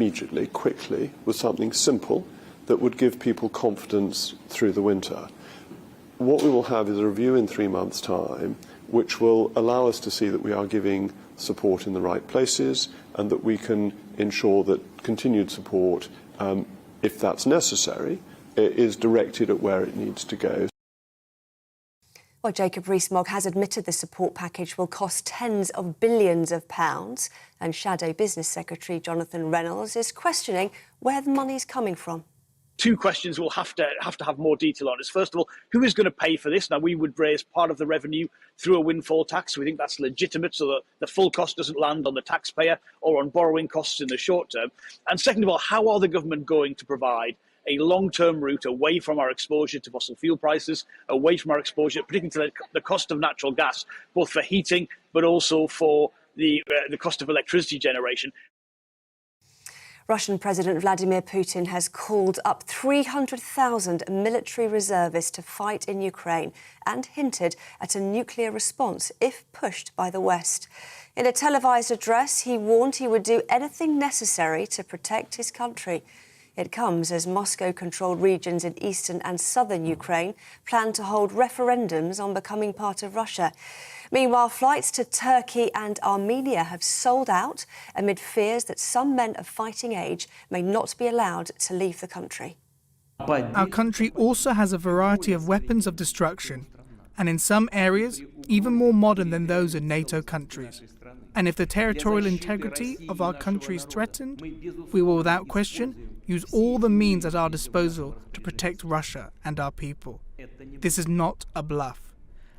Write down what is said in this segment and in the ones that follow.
Immediately, quickly, with something simple that would give people confidence through the winter. What we will have is a review in 3 months' time, which will allow us to see that we are giving support in the right places and that we can ensure that continued support, if that's necessary, is directed at where it needs to go. Well, Jacob Rees-Mogg has admitted the support package will cost tens of billions of pounds, and Shadow Business Secretary Jonathan Reynolds is questioning where the money's coming from. Two questions we'll have to have more detail on is, first of all, who is going to pay for this? Now, we would raise part of the revenue through a windfall tax. We think that's legitimate, so that the full cost doesn't land on the taxpayer or on borrowing costs in the short term. And second of all, how are the government going to provide a long-term route away from our exposure to fossil fuel prices, away from our exposure, particularly to the cost of natural gas, both for heating but also for the cost of electricity generation? Russian President Vladimir Putin has called up 300,000 military reservists to fight in Ukraine and hinted at a nuclear response if pushed by the West. In a televised address, he warned he would do anything necessary to protect his country. It comes as Moscow-controlled regions in eastern and southern Ukraine plan to hold referendums on becoming part of Russia. Meanwhile, flights to Turkey and Armenia have sold out amid fears that some men of fighting age may not be allowed to leave the country. Our country also has a variety of weapons of destruction, and in some areas, even more modern than those in NATO countries. And if the territorial integrity of our country is threatened, we will without question use all the means at our disposal to protect Russia and our people. This is not a bluff.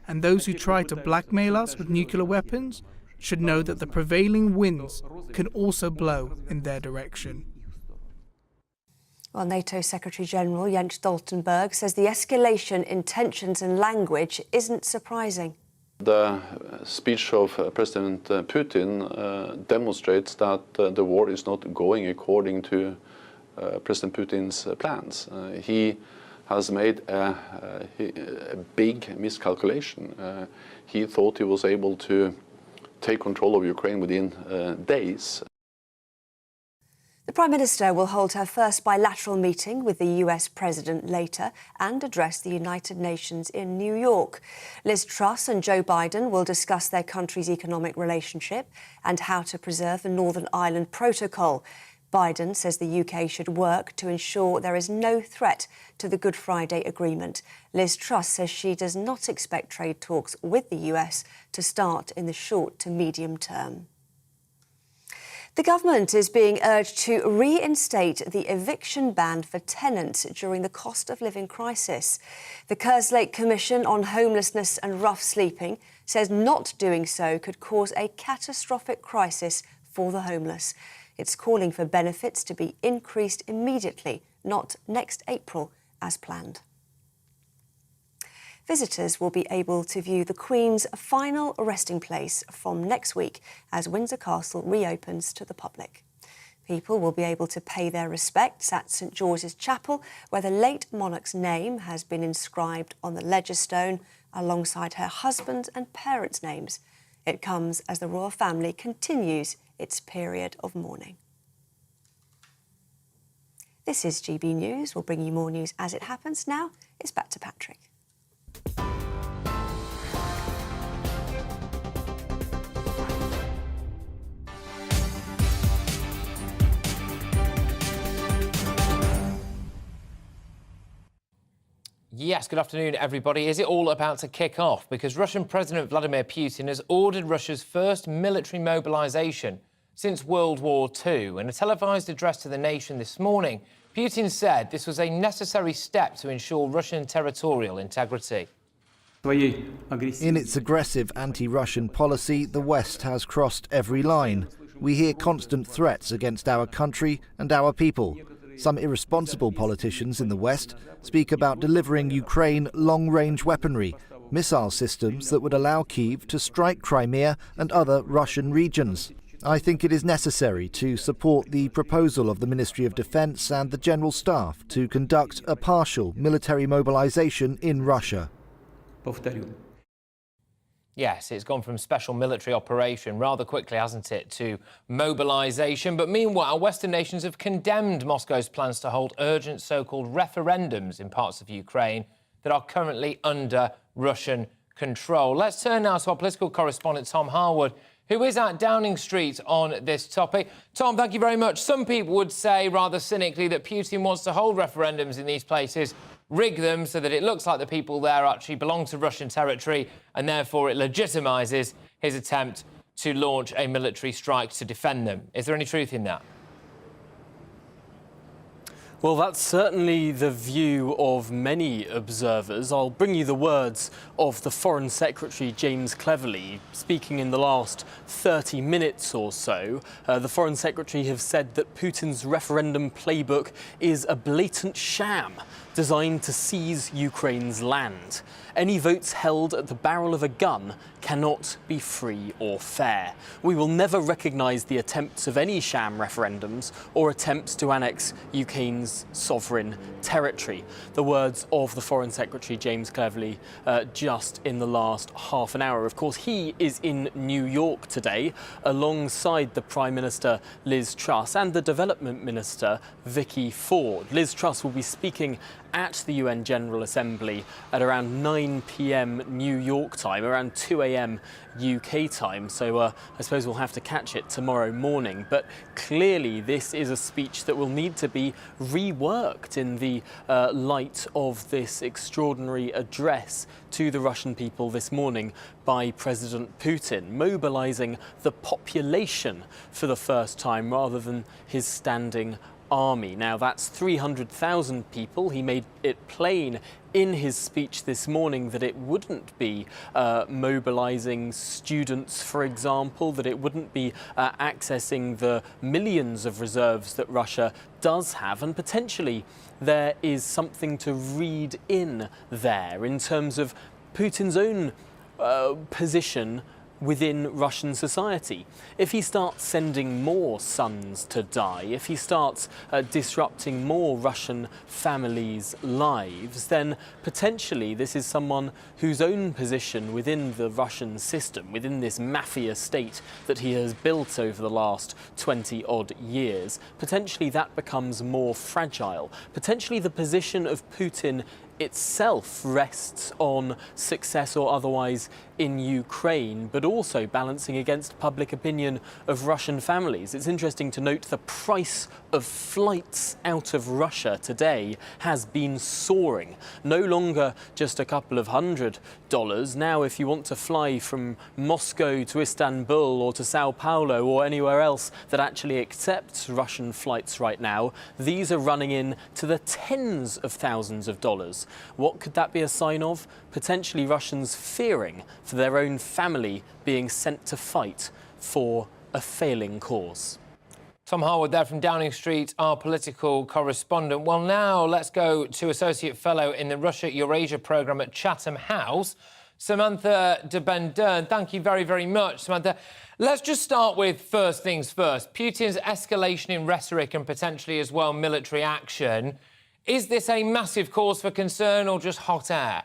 And those who try to blackmail us with nuclear weapons should know that the prevailing winds can also blow in their direction. Well, NATO Secretary-General Jens Stoltenberg says the escalation in tensions and language isn't surprising. The speech of President Putin demonstrates that the war is not going according to President Putin's plans. He has made a big miscalculation. He thought he was able to take control of Ukraine within days. The Prime Minister will hold her first bilateral meeting with the US President later and address the United Nations in New York. Liz Truss and Joe Biden will discuss their country's economic relationship and how to preserve the Northern Ireland Protocol. Biden says the UK should work to ensure there is no threat to the Good Friday Agreement. Liz Truss says she does not expect trade talks with the US to start in the short to medium term. The government is being urged to reinstate the eviction ban for tenants during the cost of living crisis. The Kerslake Commission on Homelessness and Rough Sleeping says not doing so could cause a catastrophic crisis for the homeless. It's calling for benefits to be increased immediately, not next April as planned. Visitors will be able to view the Queen's final resting place from next week as Windsor Castle reopens to the public. People will be able to pay their respects at St George's Chapel, where the late monarch's name has been inscribed on the ledger stone alongside her husband and parents' names. It comes as the royal family continues its period of mourning. This is GB News. We'll bring you more news as it happens. Now it's back to Patrick. Yes, good afternoon, everybody. Is it all about to kick off? Because Russian President Vladimir Putin has ordered Russia's first military mobilization since World War II. In a televised address to the nation this morning, Putin said this was a necessary step to ensure Russian territorial integrity. In its aggressive anti-Russian policy, the West has crossed every line. We hear constant threats against our country and our people. Some irresponsible politicians in the West speak about delivering Ukraine long-range weaponry, missile systems that would allow Kyiv to strike Crimea and other Russian regions. I think it is necessary to support the proposal of the Ministry of Defense and the General Staff to conduct a partial military mobilization in Russia. Yes, it's gone from special military operation rather quickly, hasn't it, to mobilisation. But meanwhile, Western nations have condemned Moscow's plans to hold urgent so-called referendums in parts of Ukraine that are currently under Russian control. Let's turn now to our political correspondent, Tom Harwood, who is at Downing Street on this topic. Tom, thank you very much. Some people would say, rather cynically, that Putin wants to hold referendums in these places, rig them so that it looks like the people there actually belong to Russian territory, and therefore it legitimises his attempt to launch a military strike to defend them. Is there any truth in that? Well, that's certainly the view of many observers. I'll bring you the words of the Foreign Secretary, James Cleverly, speaking in the last 30 minutes or so. The Foreign Secretary has said that Putin's referendum playbook is a blatant sham designed to seize Ukraine's land. Any votes held at the barrel of a gun cannot be free or fair. We will never recognise the attempts of any sham referendums or attempts to annex Ukraine's sovereign territory. The words of the Foreign Secretary, James Cleverly, just in the last half an hour. Of course, he is in New York today alongside the Prime Minister, Liz Truss, and the Development Minister, Vicky Ford. Liz Truss will be speaking at the UN General Assembly at around 9 p.m. New York time, around 2 a.m. UK time. So I suppose we'll have to catch it tomorrow morning. But clearly this is a speech that will need to be reworked in the light of this extraordinary address to the Russian people this morning by President Putin, mobilising the population for the first time rather than his standing army. Now, that's 300,000 people. He made it plain in his speech this morning that it wouldn't be mobilising students, for example, that it wouldn't be accessing the millions of reserves that Russia does have, and potentially there is something to read in there in terms of Putin's own position within Russian society. If he starts sending more sons to die, if he starts disrupting more Russian families' lives, then potentially this is someone whose own position within the Russian system, within this mafia state that he has built over the last 20-odd years, potentially that becomes more fragile. Potentially the position of Putin itself rests on success or otherwise in Ukraine, but also balancing against public opinion of Russian families. It's interesting to note the price of flights out of Russia today has been soaring. No longer just a couple of $100. Now, if you want to fly from Moscow to Istanbul or to Sao Paulo or anywhere else that actually accepts Russian flights right now, these are running in to the tens of thousands of dollars. What could that be a sign of? Potentially Russians fearing for their own family being sent to fight for a failing cause. Tom Harwood there from Downing Street, our political correspondent. Well, now let's go to Associate Fellow in the Russia-Eurasia programme at Chatham House, Samantha de Bendern. Thank you very, very much, Samantha. Let's just start with first things first. Putin's escalation in rhetoric and potentially as well military action. Is this a massive cause for concern or just hot air?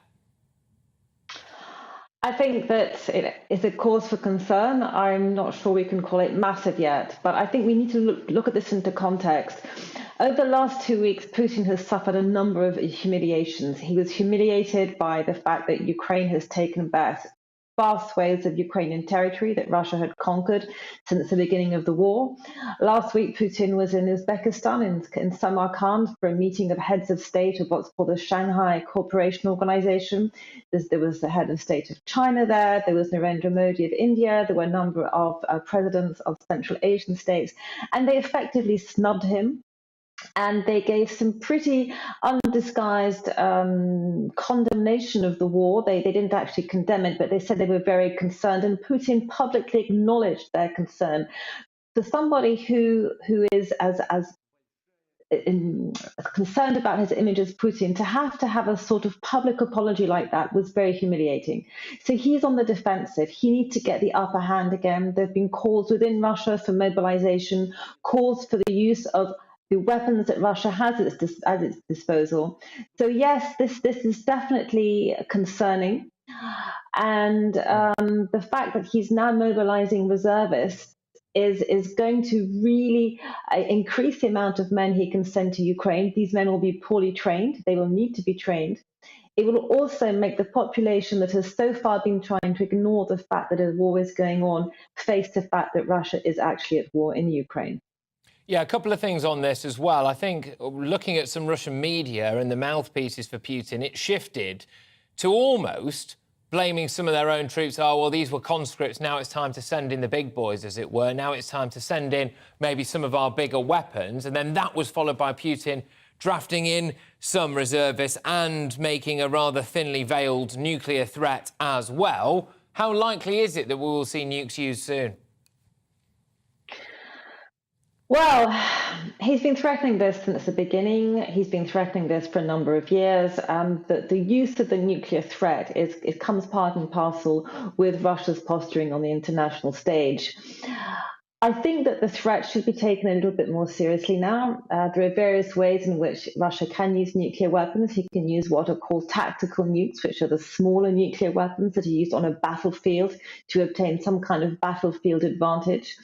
I think that it is a cause for concern. I'm not sure we can call it massive yet, but I think we need to look at this into context. Over the last 2 weeks, Putin has suffered a number of humiliations. He was humiliated by the fact that Ukraine has taken back vast swathes of Ukrainian territory that Russia had conquered since the beginning of the war. Last week, Putin was in Uzbekistan, in Samarkand, for a meeting of heads of state of what's called the Shanghai Cooperation Organization. There was the head of state of China there was Narendra Modi of India, there were a number of presidents of Central Asian states, and they effectively snubbed him. And they gave some pretty undisguised condemnation of the war. They didn't actually condemn it, but they said they were very concerned, and Putin publicly acknowledged their concern. For somebody who is as concerned about his image as Putin, to have a sort of public apology like that was very humiliating. So he's on the defensive. He needs to get the upper hand again. There have been calls within Russia for mobilization, calls for the use of the weapons that Russia has at its disposal. So yes, this is definitely concerning. And the fact that he's now mobilizing reservists is going to really increase the amount of men he can send to Ukraine. These men will be poorly trained. They will need to be trained. It will also make the population that has so far been trying to ignore the fact that a war is going on face the fact that Russia is actually at war in Ukraine. Yeah, a couple of things on this as well. I think looking at some Russian media and the mouthpieces for Putin, it shifted to almost blaming some of their own troops. Oh, well, these were conscripts. Now it's time to send in the big boys, as it were. Now it's time to send in maybe some of our bigger weapons. And then that was followed by Putin drafting in some reservists and making a rather thinly veiled nuclear threat as well. How likely is it that we will see nukes used soon? Well, he's been threatening this since the beginning. He's been threatening this for a number of years. The use of the nuclear threat it comes part and parcel with Russia's posturing on the international stage. I think that the threat should be taken a little bit more seriously now. There are various ways in which Russia can use nuclear weapons. He can use what are called tactical nukes, which are the smaller nuclear weapons that are used on a battlefield to obtain some kind of battlefield advantage.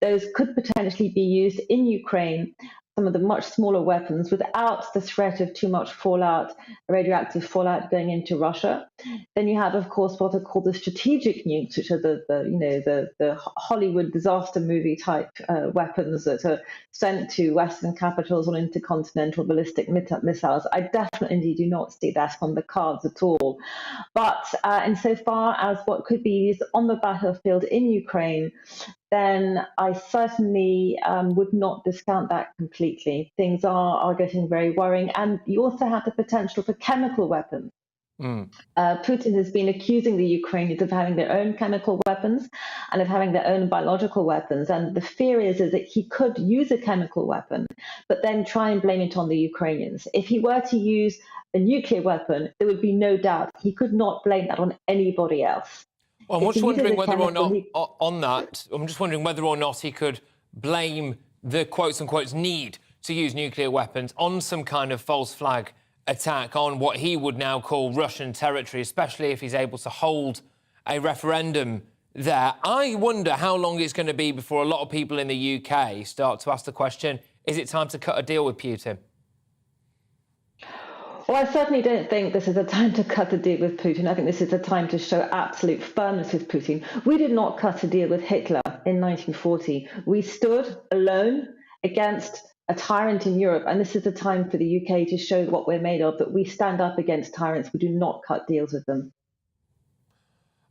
Those could potentially be used in Ukraine, some of the much smaller weapons, without the threat of too much fallout, radioactive fallout going into Russia. Then you have, of course, what are called the strategic nukes, which are the Hollywood disaster movie type weapons that are sent to Western capitals on intercontinental ballistic missiles. I definitely do not see that on the cards at all. But insofar as what could be used on the battlefield in Ukraine, then I certainly would not discount that completely. Things are getting very worrying. And you also have the potential for chemical weapons. Putin has been accusing the Ukrainians of having their own chemical weapons and of having their own biological weapons. And the fear is that he could use a chemical weapon, but then try and blame it on the Ukrainians. If he were to use a nuclear weapon, there would be no doubt he could not blame that on anybody else. Well, I'm just wondering whether or not, on that, I'm just wondering whether or not he could blame the quotes-unquote need to use nuclear weapons on some kind of false flag attack on what he would now call Russian territory, especially if he's able to hold a referendum there. I wonder how long it's going to be before a lot of people in the UK start to ask the question, is it time to cut a deal with Putin? Well, I certainly don't think this is a time to cut a deal with Putin. I think this is a time to show absolute firmness with Putin. We did not cut a deal with Hitler in 1940. We stood alone against a tyrant in Europe, and this is a time for the UK to show what we're made of, that we stand up against tyrants. We do not cut deals with them.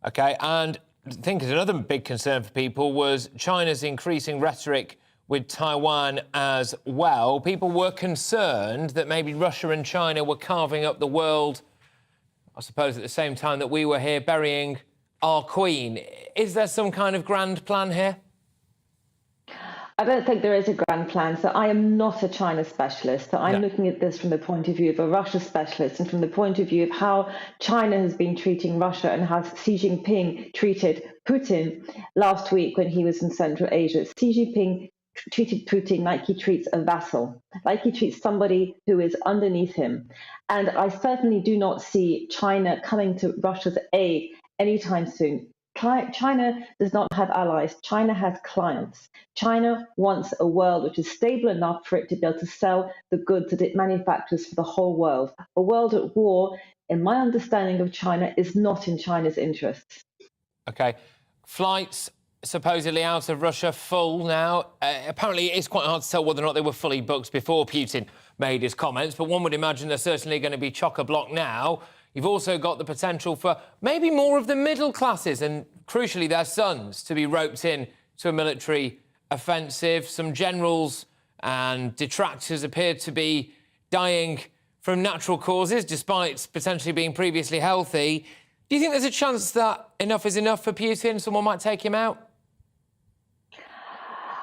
OK, and I think another big concern for people was China's increasing rhetoric with Taiwan as well. People were concerned that maybe Russia and China were carving up the world, I suppose, at the same time that we were here burying our queen. Is there some kind of grand plan here? I don't think there is a grand plan. So I am not a China specialist. So I'm looking at this from the point of view of a Russia specialist and from the point of view of how China has been treating Russia and how Xi Jinping treated Putin last week when he was in Central Asia. Xi Jinping treated Putin like he treats a vassal, like he treats somebody who is underneath him. And I certainly do not see China coming to Russia's aid anytime soon. China does not have allies. China has clients. China wants a world which is stable enough for it to be able to sell the goods that it manufactures for the whole world. A world at war, in my understanding of China, is not in China's interests. OK. Flights supposedly out of Russia full now. Apparently, it's quite hard to tell whether or not they were fully booked before Putin made his comments, but one would imagine they're certainly going to be chock-a-block now. You've also got the potential for maybe more of the middle classes and, crucially, their sons to be roped in to a military offensive. Some generals and detractors appear to be dying from natural causes, despite potentially being previously healthy. Do you think there's a chance that enough is enough for Putin? Someone might take him out?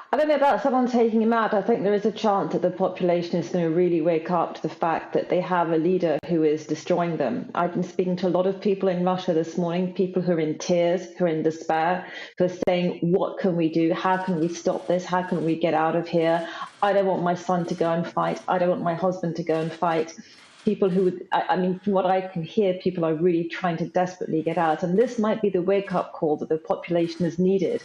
I don't know about someone taking him out. I think there is a chance that the population is going to really wake up to the fact that they have a leader who is destroying them. I've been speaking to a lot of people in Russia this morning, people who are in tears, who are in despair, who are saying, what can we do? How can we stop this? How can we get out of here? I don't want my son to go and fight. I don't want my husband to go and fight. people who would, I mean, from what I can hear, people are really trying to desperately get out. And this might be the wake-up call that the population has needed.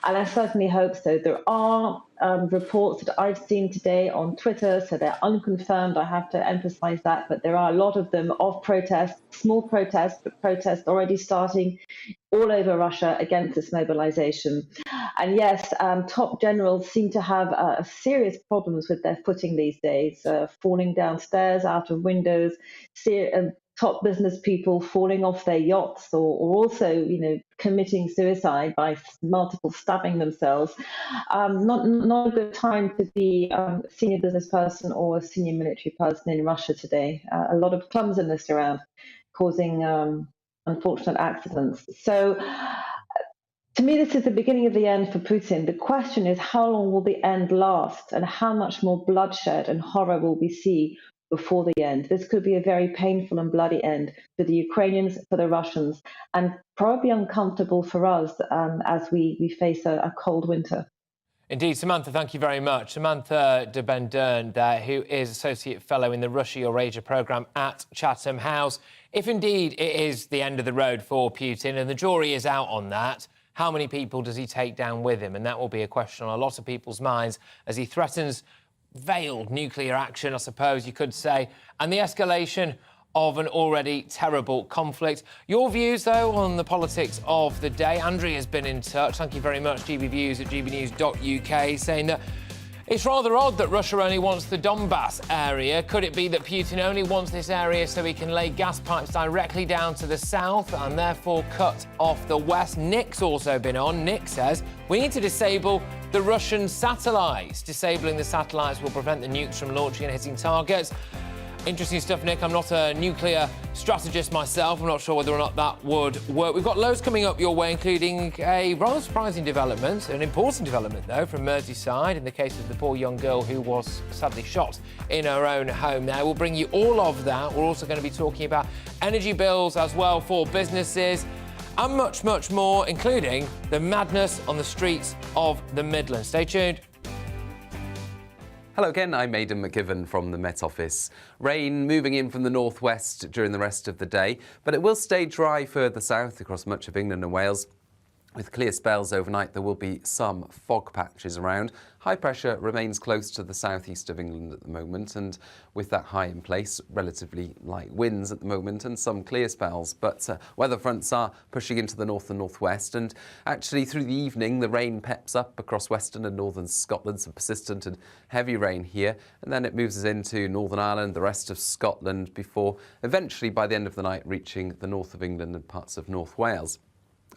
And I certainly hope so. There are reports that I've seen today on Twitter, so they're unconfirmed, I have to emphasize that, but there are a lot of them of protests, small protests, but protests already starting all over Russia against this mobilization. And yes, top generals seem to have serious problems with their footing these days, falling downstairs, out of windows, top business people falling off their yachts or also, committing suicide by multiple stabbing themselves. Not a good time to be a senior business person or a senior military person in Russia today. A lot of clumsiness around, causing unfortunate accidents. So to me, this is the beginning of the end for Putin. The question is, how long will the end last, and how much more bloodshed and horror will we see before the end? This could be a very painful and bloody end for the Ukrainians, for the Russians, and probably uncomfortable for us as we face a cold winter. Indeed, Samantha, thank you very much. Samantha de Bendern there, who is Associate Fellow in the Russia-Eurasia programme at Chatham House. If indeed it is the end of the road for Putin, and the jury is out on that, how many people does he take down with him? And that will be a question on a lot of people's minds as he threatens veiled nuclear action, I suppose you could say, and the escalation of an already terrible conflict. Your views, though, on the politics of the day. Andrea has been in touch. Thank you very much, GBViews at gbnews.uk, saying that it's rather odd that Russia only wants the Donbass area. Could it be that Putin only wants this area so he can lay gas pipes directly down to the south and therefore cut off the west? Nick's also been on. Nick says we need to disable the Russian satellites. Disabling the satellites will prevent the nukes from launching and hitting targets. Interesting stuff, Nick. I'm not a nuclear strategist myself. I'm not sure whether or not that would work. We've got loads coming up your way, including a rather surprising development, an important development, though, from Merseyside in the case of the poor young girl who was sadly shot in her own home there. We'll bring you all of that. We're also going to be talking about energy bills as well for businesses and much, much more, including the madness on the streets of the Midlands. Stay tuned. Hello again, I'm Aidan McGivern from the Met Office. Rain moving in from the northwest during the rest of the day, but it will stay dry further south across much of England and Wales. With clear spells overnight, there will be some fog patches around. High pressure remains close to the southeast of England at the moment, and with that high in place, relatively light winds at the moment and some clear spells. But weather fronts are pushing into the north and northwest, and actually through the evening, the rain peps up across western and northern Scotland, some persistent and heavy rain here, and then it moves us into Northern Ireland, the rest of Scotland, before eventually by the end of the night reaching the north of England and parts of North Wales.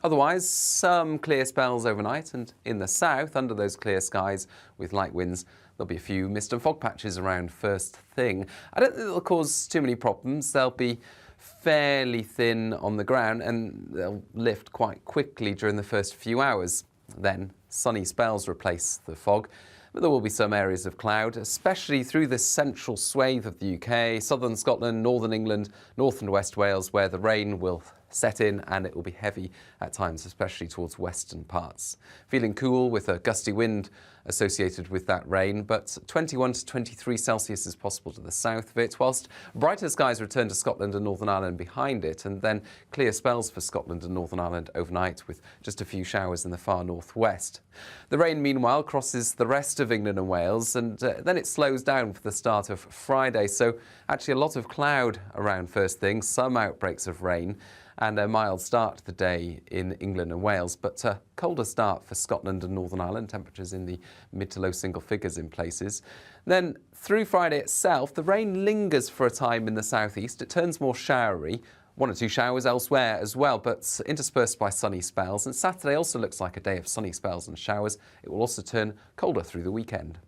Otherwise, some clear spells overnight, and in the south, under those clear skies with light winds, there'll be a few mist and fog patches around first thing. I don't think they'll cause too many problems. They'll be fairly thin on the ground and they'll lift quite quickly during the first few hours. Then sunny spells replace the fog. But there will be some areas of cloud, especially through the central swathe of the UK, southern Scotland, northern England, north and west Wales, where the rain will set in and it will be heavy at times, especially towards western parts. Feeling cool with a gusty wind associated with that rain, but 21 to 23 Celsius is possible to the south of it, whilst brighter skies return to Scotland and Northern Ireland behind it, and then clear spells for Scotland and Northern Ireland overnight with just a few showers in the far northwest. The rain, meanwhile, crosses the rest of England and Wales, and then it slows down for the start of Friday, so actually a lot of cloud around first thing, some outbreaks of rain, and a mild start to the day in England and Wales, but a colder start for Scotland and Northern Ireland, temperatures in the mid to low single figures in places. Then through Friday itself, the rain lingers for a time in the southeast. It turns more showery, one or two showers elsewhere as well, but interspersed by sunny spells. And Saturday also looks like a day of sunny spells and showers. It will also turn colder through the weekend.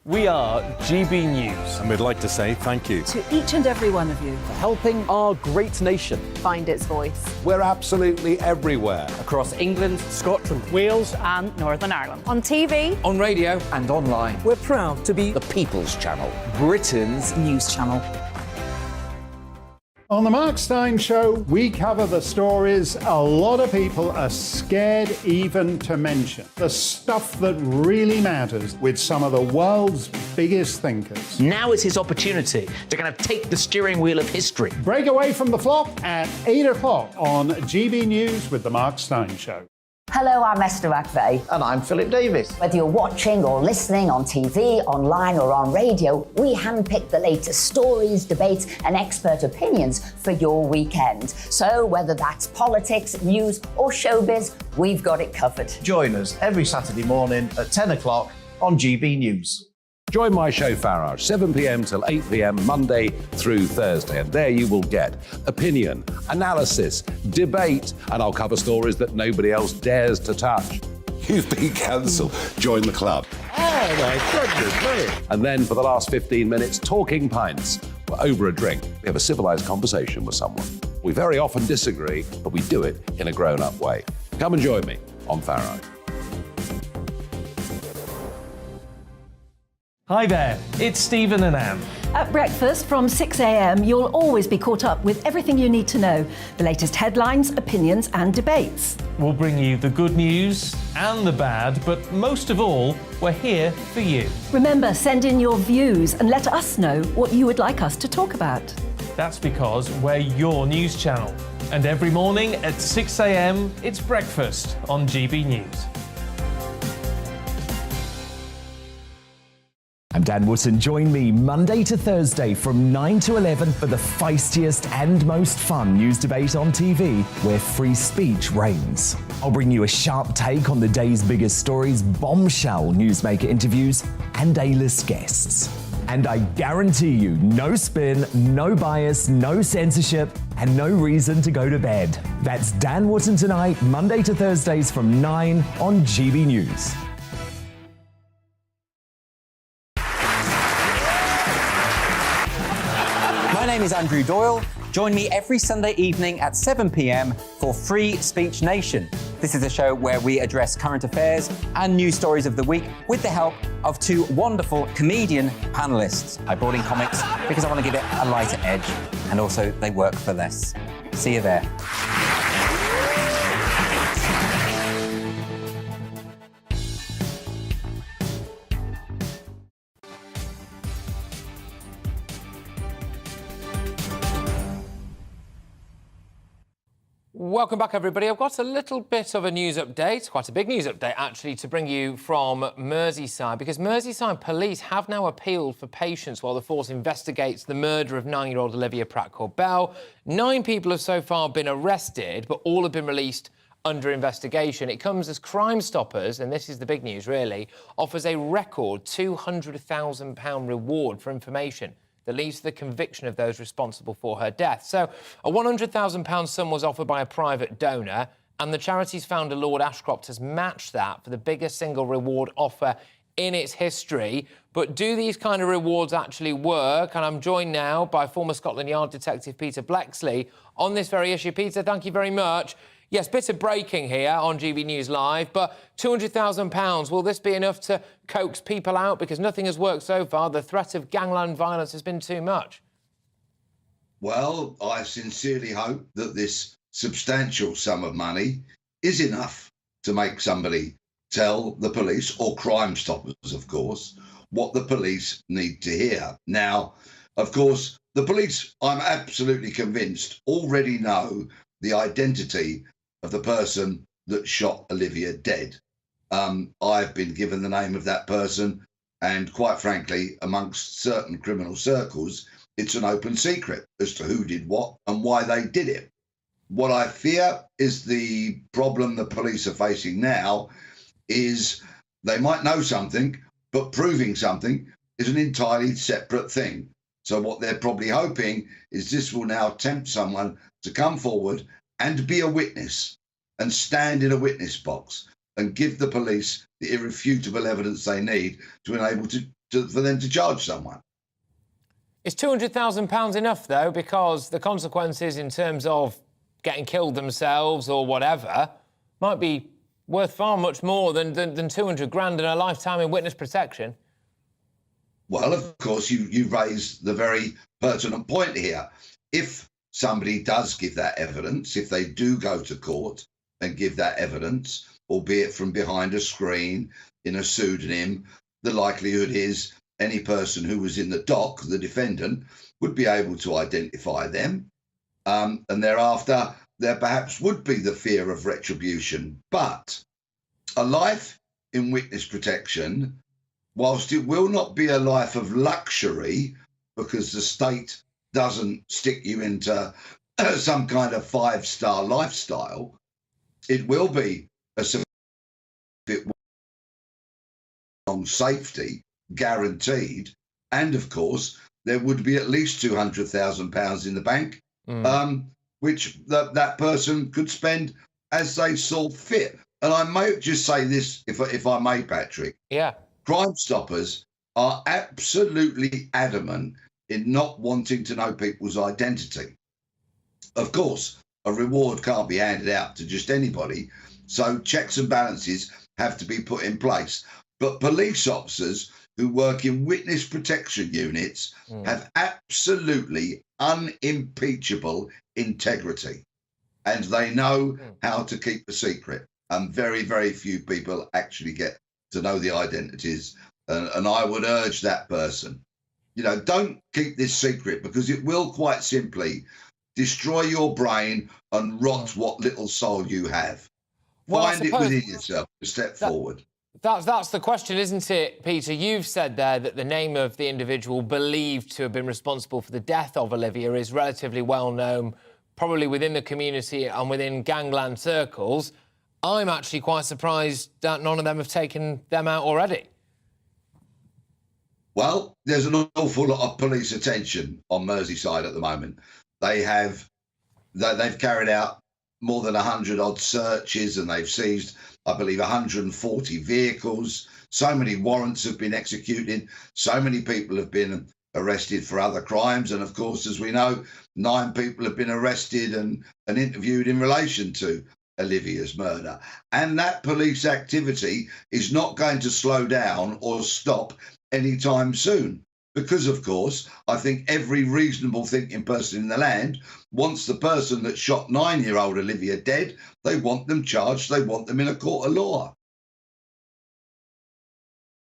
We are GB News. And we'd like to say thank you to each and every one of you for helping our great nation find its voice. We're absolutely everywhere. Across England, Scotland, Wales and Northern Ireland. On TV, on radio and online. We're proud to be the People's Channel, Britain's news channel. On the Mark Steyn Show, we cover the stories a lot of people are scared even to mention. The stuff that really matters with some of the world's biggest thinkers. Now is his opportunity to kind of take the steering wheel of history. Break away from the flop at 8 o'clock on GB News with the Mark Steyn Show. Hello, I'm Esther McVeigh. And I'm Philip Davis. Whether you're watching or listening on TV, online or on radio, we handpick the latest stories, debates and expert opinions for your weekend. So whether that's politics, news or showbiz, we've got it covered. Join us every Saturday morning at 10 o'clock on GB News. Join my show Farage, 7 p.m. till 8 p.m. Monday through Thursday. And there you will get opinion, analysis, debate, and I'll cover stories that nobody else dares to touch. You've been cancelled. Join the club. Oh, my goodness me. And then for the last 15 minutes, talking pints. We're over a drink. We have a civilised conversation with someone. We very often disagree, but we do it in a grown-up way. Come and join me on Farage. Hi there, it's Stephen and Anne. At breakfast from 6 a.m, you'll always be caught up with everything you need to know, the latest headlines, opinions and debates. We'll bring you the good news and the bad, but most of all, we're here for you. Remember, send in your views and let us know what you would like us to talk about. That's because we're your news channel. And every morning at 6 a.m, it's breakfast on GB News. I'm Dan Wootton. Join me Monday to Thursday from 9 to 11 for the feistiest and most fun news debate on TV, where free speech reigns. I'll bring you a sharp take on the day's biggest stories, bombshell newsmaker interviews, and A-list guests. And I guarantee you, no spin, no bias, no censorship, and no reason to go to bed. That's Dan Wootton tonight, Monday to Thursdays from 9 on GB News. My name is Andrew Doyle. Join me every Sunday evening at 7 p.m. for Free Speech Nation. This is a show where we address current affairs and news stories of the week with the help of two wonderful comedian panellists. I brought in comics because I want to give it a lighter edge, and also they work for less. See you there. Welcome back, everybody. I've got a little bit of a news update, quite a big news update, actually, to bring you from Merseyside, because Merseyside police have now appealed for patience while the force investigates the murder of 9-year-old Olivia Pratt-Corbell. 9 people have so far been arrested, but all have been released under investigation. It comes as Crime Stoppers, and this is the big news, really, offers a record £200,000 reward for information that leads to the conviction of those responsible for her death. So a £100,000 sum was offered by a private donor, and the charity's founder, Lord Ashcroft, has matched that for the biggest single reward offer in its history. But do these kind of rewards actually work? And I'm joined now by former Scotland Yard detective Peter Blexley on this very issue. Peter, thank you very much. Yes, bit of breaking here on GB News Live, but £200,000, will this be enough to coax people out? Because nothing has worked so far. The threat of gangland violence has been too much. Well, I sincerely hope that this substantial sum of money is enough to make somebody tell the police, or Crime Stoppers, of course, what the police need to hear. Now, of course, the police, I'm absolutely convinced, already know the identity of the person that shot Olivia dead. I've been given the name of that person, and quite frankly, amongst certain criminal circles, it's an open secret as to who did what and why they did it. What I fear is the problem the police are facing now is they might know something, but proving something is an entirely separate thing. So what they're probably hoping is this will now tempt someone to come forward and be a witness and stand in a witness box and give the police the irrefutable evidence they need to enable for them to charge someone. Is £200,000 enough, though? Because the consequences in terms of getting killed themselves or whatever might be worth far much more than 200 grand and a lifetime in witness protection. Well, of course, you raise the very pertinent point here. If somebody does give that evidence, if they do go to court and give that evidence, albeit from behind a screen in a pseudonym, the likelihood is any person who was in the dock, the defendant, would be able to identify them. And thereafter, there perhaps would be the fear of retribution. But a life in witness protection, whilst it will not be a life of luxury, because the state doesn't stick you into some kind of five-star lifestyle, it will be a long safety guaranteed, and of course there would be at least £200,000 in the bank, which that person could spend as they saw fit. And I may just say this, if I may, Patrick. Yeah. Crime Stoppers are absolutely adamant in not wanting to know people's identity. Of course, a reward can't be handed out to just anybody, so checks and balances have to be put in place. But police officers who work in witness protection units have absolutely unimpeachable integrity, and they know how to keep a secret. And very, very few people actually get to know the identities. And I would urge that person, don't keep this secret, because it will quite simply destroy your brain and rot what little soul you have. Well, Find it within yourself to step forward. That's the question, isn't it, Peter? You've said there that the name of the individual believed to have been responsible for the death of Olivia is relatively well known, probably within the community and within gangland circles. I'm actually quite surprised that none of them have taken them out already. Well, there's an awful lot of police attention on Merseyside at the moment. They've carried out more than 100-odd searches, and they've seized, I believe, 140 vehicles. So many warrants have been executed. So many people have been arrested for other crimes. And of course, as we know, 9 people have been arrested and interviewed in relation to Olivia's murder. And that police activity is not going to slow down or stop anytime soon. Because, of course, I think every reasonable thinking person in the land wants the person that shot 9-year-old Olivia dead. They want them charged. They want them in a court of law.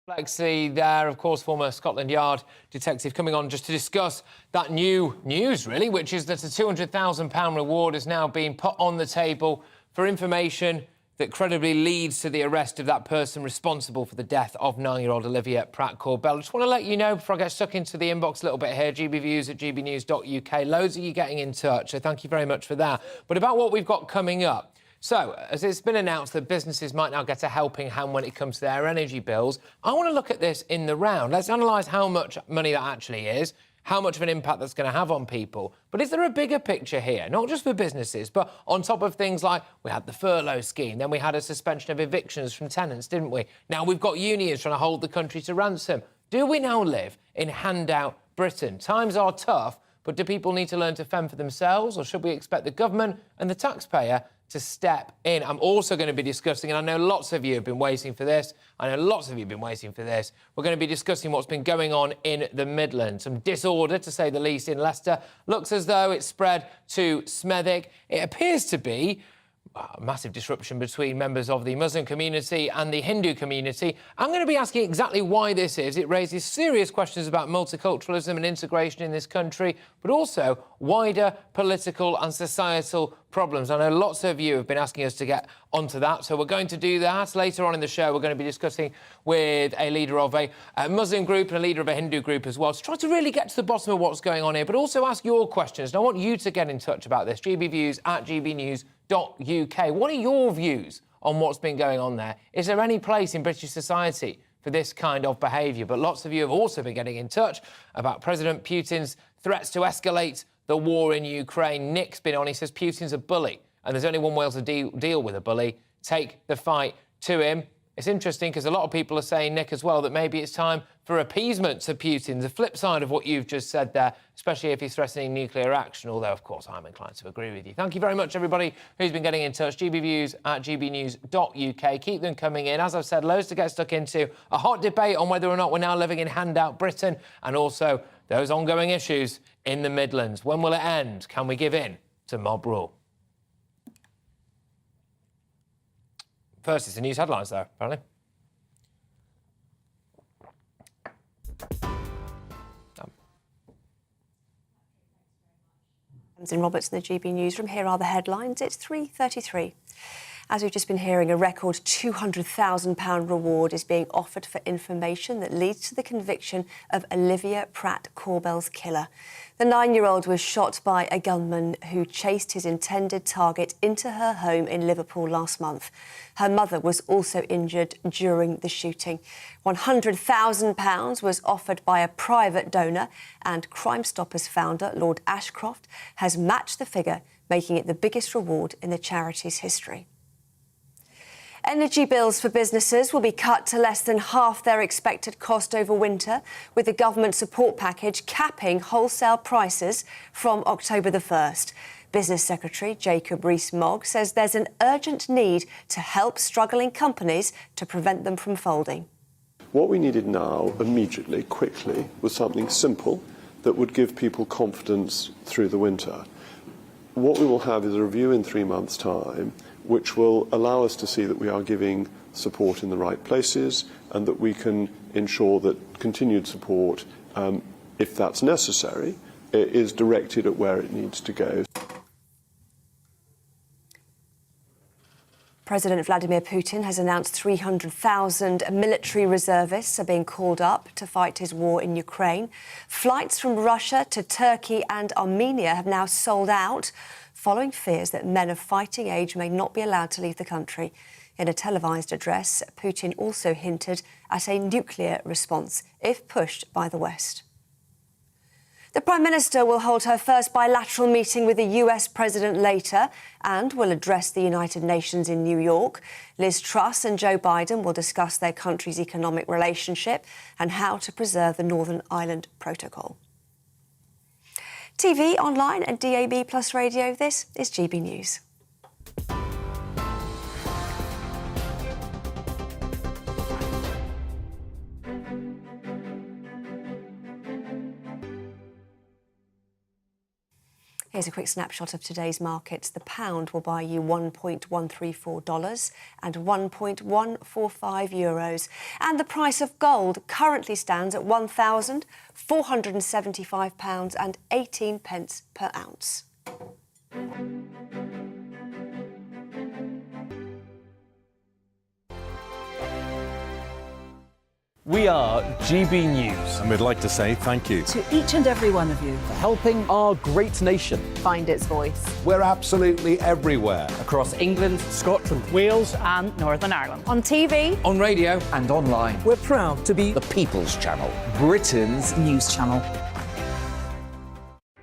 Lexi there, of course, former Scotland Yard detective, coming on just to discuss that new news, really, which is that a £200,000 reward has now been put on the table for information that credibly leads to the arrest of that person responsible for the death of 9-year-old Olivia Pratt-Corbell. I just want to let you know, before I get stuck into the inbox a little bit here, gbviews@gbnews.uk. Loads of you getting in touch, so thank you very much for that. But about what we've got coming up. So, as it's been announced that businesses might now get a helping hand when it comes to their energy bills, I want to look at this in the round. Let's analyse how much money that actually is, how much of an impact that's going to have on people. But is there a bigger picture here, not just for businesses, but on top of things like we had the furlough scheme, then we had a suspension of evictions from tenants, didn't we? Now we've got unions trying to hold the country to ransom. Do we now live in handout Britain? Times are tough, but do people need to learn to fend for themselves, or should we expect the government and the taxpayer to step in? I'm also going to be discussing, and I know lots of you have been waiting for this, we're going to be discussing what's been going on in the Midlands. Some disorder, to say the least, in Leicester. Looks as though it's spread to Smethwick. It appears to be a massive disruption between members of the Muslim community and the Hindu community. I'm going to be asking exactly why this is. It raises serious questions about multiculturalism and integration in this country, but also wider political and societal problems. I know lots of you have been asking us to get onto that, so we're going to do that. Later on in the show, we're going to be discussing with a leader of a Muslim group and a leader of a Hindu group as well, to try to really get to the bottom of what's going on here, but also ask your questions. And I want you to get in touch about this. gbviews@gbnews.uk. What are your views on what's been going on there? Is there any place in British society for this kind of behaviour? But lots of you have also been getting in touch about President Putin's threats to escalate the war in Ukraine. Nick's been on. He says Putin's a bully, and there's only one way to deal with a bully: take the fight to him. It's interesting because a lot of people are saying, Nick, as well, that maybe it's time for appeasement to Putin, the flip side of what you've just said there, especially if he's threatening nuclear action, although, of course, I'm inclined to agree with you. Thank you very much, everybody who's been getting in touch. gbviews@gbnews.uk. Keep them coming in. As I've said, loads to get stuck into. A hot debate on whether or not we're now living in handout Britain, and also those ongoing issues in the Midlands. When will it end? Can we give in to mob rule? First, it's the news headlines there, apparently. In Roberts in the GB newsroom. Here are the headlines. It's 3:33. As we've just been hearing, a record £200,000 reward is being offered for information that leads to the conviction of Olivia Pratt-Corbell's killer. The 9-year-old was shot by a gunman who chased his intended target into her home in Liverpool last month. Her mother was also injured during the shooting. £100,000 was offered by a private donor, and Crime Stoppers founder Lord Ashcroft has matched the figure, making it the biggest reward in the charity's history. Energy bills for businesses will be cut to less than half their expected cost over winter, with the government support package capping wholesale prices from October the 1st. Business Secretary Jacob Rees-Mogg says there's an urgent need to help struggling companies to prevent them from folding. What we needed now, immediately, quickly, was something simple that would give people confidence through the winter. What we will have is a review in 3 months' time, which will allow us to see that we are giving support in the right places and that we can ensure that continued support, if that's necessary, is directed at where it needs to go. President Vladimir Putin has announced 300,000 military reservists are being called up to fight his war in Ukraine. Flights from Russia to Turkey and Armenia have now sold out, following fears that men of fighting age may not be allowed to leave the country. In a televised address, Putin also hinted at a nuclear response if pushed by the West. The Prime Minister will hold her first bilateral meeting with the US President later and will address the United Nations in New York. Liz Truss and Joe Biden will discuss their country's economic relationship and how to preserve the Northern Ireland Protocol. TV, online and DAB+ radio, this is GB News. Here's a quick snapshot of today's markets. The pound will buy you $1.134 and €1.145. And the price of gold currently stands at £1,475.18 per ounce. We are GB News. And we'd like to say thank you To each and every one of you. for helping our great nation Find its voice. We're absolutely everywhere. Across England, Scotland, Wales and Northern Ireland. On TV, on radio, And online. we're proud to be the People's Channel. Britain's news channel.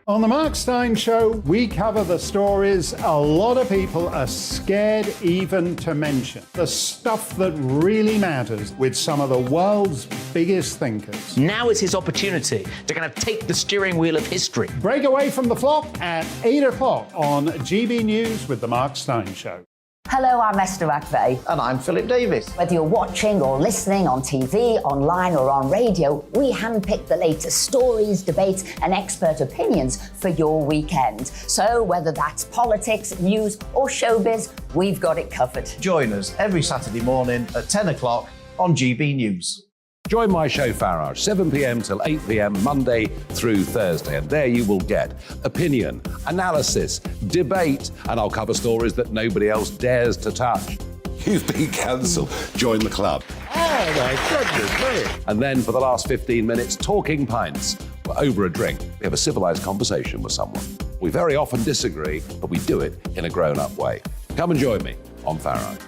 On the Mark Steyn Show, we cover the stories a lot of people are scared even to mention. The stuff that really matters with some of the world's biggest thinkers. Now is his opportunity to kind of take the steering wheel of history. Break away from the flop at 8 o'clock on GB News with the Mark Steyn Show. Hello, I'm Esther McVeigh. And I'm Philip Davis. Whether you're watching or listening on TV, online or on radio, we handpick the latest stories, debates and expert opinions for your weekend. So whether that's politics, news or showbiz, we've got it covered. Join us every Saturday morning at 10 o'clock on GB News. Join my show Farage, 7 p.m. till 8 p.m. Monday through Thursday, and there you will get opinion, analysis, debate, and I'll cover stories that nobody else dares to touch. You've been cancelled. Join the club. Oh my goodness me. And then for the last 15 minutes, talking pints. We're over a drink. We have a civilised conversation with someone. We very often disagree, but we do it in a grown-up way. Come and join me on Farage.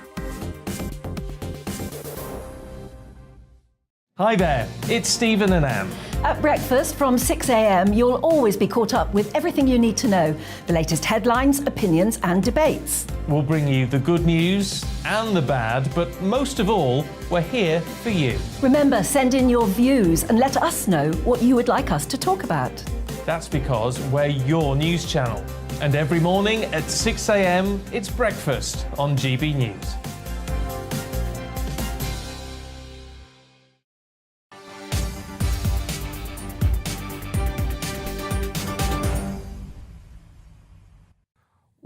Hi there, it's Stephen and Anne. At breakfast from 6 a.m, you'll always be caught up with everything you need to know, the latest headlines, opinions and debates. We'll bring you the good news and the bad, but most of all, we're here for you. Remember, send in your views and let us know what you would like us to talk about. That's because we're your news channel. And every morning at 6 a.m, it's breakfast on GB News.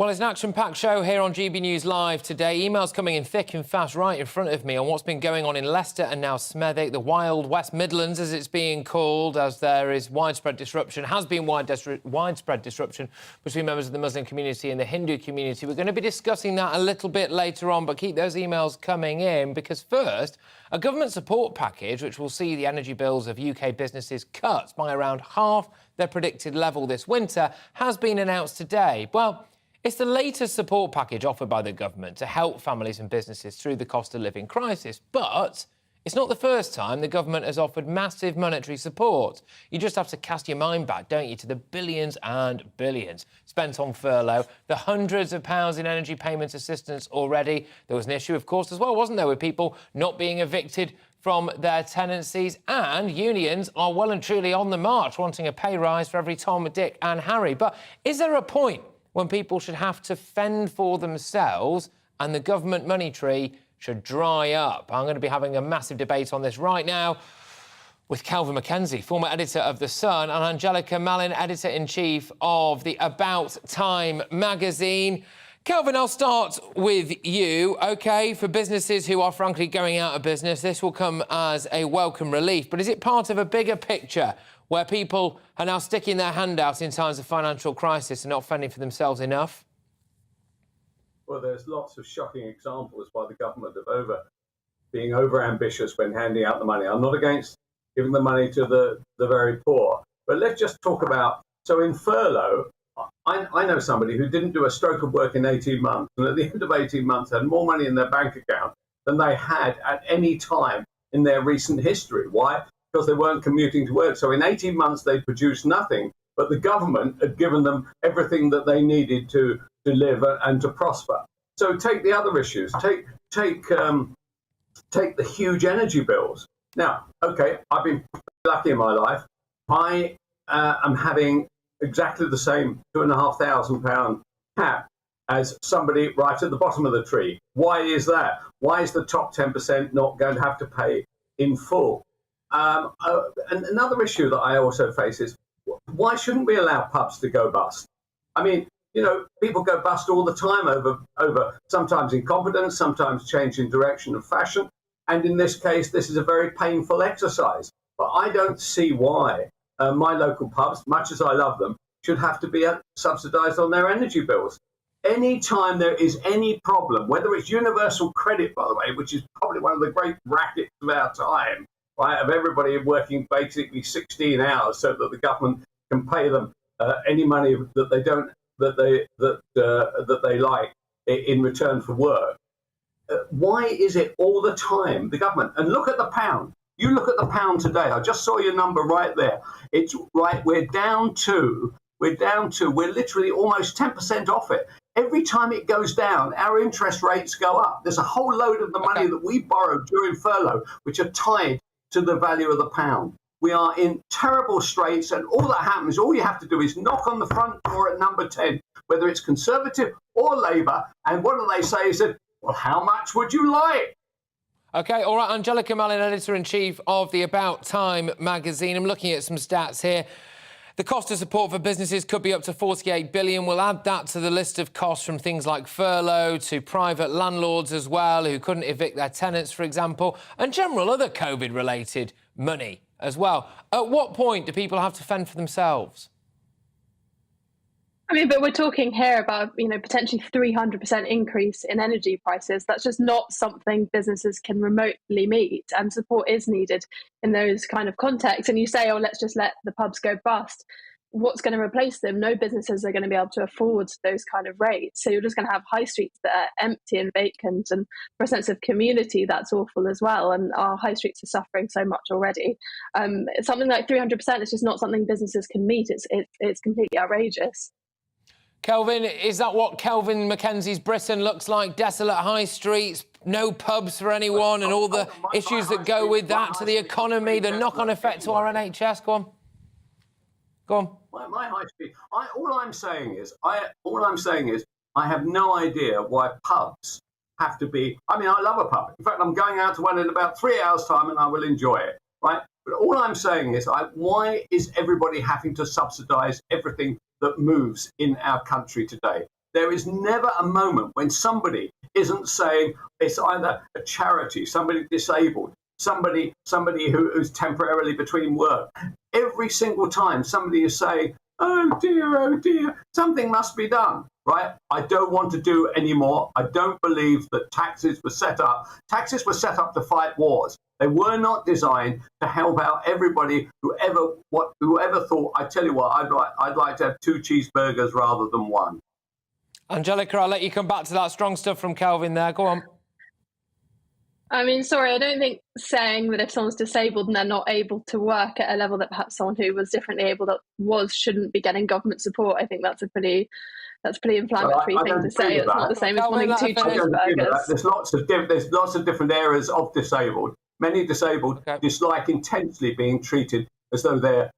Well, it's an action-packed show here on GB News Live today. Emails coming in thick and fast right in front of me on what's been going on in Leicester and now Smethwick, the wild West Midlands, as it's being called, as there is widespread disruption, has been widespread disruption between members of the Muslim community and the Hindu community. We're going to be discussing that a little bit later on, but keep those emails coming in, because first, a government support package which will see the energy bills of UK businesses cut by around half their predicted level this winter has been announced today. Well, it's the latest support package offered by the government to help families and businesses through the cost of living crisis. But it's not the first time the government has offered massive monetary support. You just have to cast your mind back, don't you, to the billions and billions spent on furlough, the hundreds of pounds in energy payment assistance already. There was an issue, of course, as well, wasn't there, with people not being evicted from their tenancies, and unions are well and truly on the march, wanting a pay rise for every Tom, Dick and Harry. But is there a point when people should have to fend for themselves and the government money tree should dry up? I'm going to be having a massive debate on this right now with Kelvin Mackenzie, former editor of The Sun, and Angelica Mallin, editor-in-chief of the About Time magazine. Kelvin, I'll start with you. OK, for businesses who are frankly going out of business, this will come as a welcome relief. But is it part of a bigger picture where people are now sticking their hand out in times of financial crisis and not fending for themselves enough? Well, there's lots of shocking examples by the government of being over-ambitious when handing out the money. I'm not against giving the money to the very poor, but let's just talk about, so in furlough, I know somebody who didn't do a stroke of work in 18 months, and at the end of 18 months had more money in their bank account than they had at any time in their recent history. Why? Because they weren't commuting to work. So in 18 months, they produced nothing, but the government had given them everything that they needed to live and to prosper. So take the other issues. Take the huge energy bills. Now, OK, I've been lucky in my life. I am having exactly the same £2,500 cap as somebody right at the bottom of the tree. Why is that? Why is the top 10% not going to have to pay in full? And another issue that I also face is, why shouldn't we allow pubs to go bust? I mean, you know, people go bust all the time over sometimes incompetence, sometimes change in direction of fashion. And in this case, this is a very painful exercise. But I don't see why my local pubs, much as I love them, should have to be subsidised on their energy bills. Anytime there is any problem, whether it's universal credit, by the way, which is probably one of the great rackets of our time, right, of everybody working basically 16 hours so that the government can pay them any money that they don't that they like in return for work. Why is it all the time the government? And look at the pound. You look at the pound today. I just saw your number right there. It's right. We're literally almost 10% off it. Every time it goes down, our interest rates go up. There's a whole load of the money that we borrowed during furlough, which are tied to the value of the pound. We are in terrible straits, and all that happens, all you have to do is knock on the front door at number 10, whether it's Conservative or Labour, and what do they say is that, well, how much would you like? OK, all right, Angelica Mallin, editor-in-chief of the About Time magazine. I'm looking at some stats here. The cost of support for businesses could be up to £48 billion. We'll add that to the list of costs from things like furlough to private landlords as well, who couldn't evict their tenants, for example, and general other COVID-related money as well. At what point do people have to fend for themselves? I mean, but we're talking here about, you know, potentially 300% increase in energy prices. That's just not something businesses can remotely meet, and support is needed in those kind of contexts. And you say, oh, let's just let the pubs go bust. What's going to replace them? No businesses are going to be able to afford those kind of rates. So you're just going to have high streets that are empty and vacant. And for a sense of community, that's awful as well. And our high streets are suffering so much already. Something like 300% is just not something businesses can meet. It's completely outrageous. Kelvin, is that what Kelvin Mackenzie's Britain looks like? Desolate high streets, no pubs for anyone, and all the issues that go with that to the economy, the knock-on effect to our NHS? Go on. Go on. My high street. All I'm saying is, I have no idea why pubs have to be. I mean, I love a pub. In fact, I'm going out to one in about 3 hours' time, and I will enjoy it. Right. But all I'm saying is, why is everybody having to subsidise everything that moves in our country today? There is never a moment when somebody isn't saying it's either a charity, somebody disabled, somebody who's temporarily between work. Every single time somebody is saying, oh dear, something must be done, right? I don't want to do anymore. I don't believe that taxes were set up. Taxes were set up to fight wars. They were not designed to help out everybody whoever thought, I tell you what, I'd like to have 2 cheeseburgers rather than 1. Angelica, I'll let you come back to that strong stuff from Kelvin there. Go on. I mean, sorry, I don't think saying that if someone's disabled and they're not able to work at a level that perhaps someone who was differently able shouldn't be getting government support. I think that's a pretty inflammatory thing to say. It's not the same as wanting 2 cheeseburgers. There's lots of different areas of disabled. Many disabled dislike intensely being treated as though they're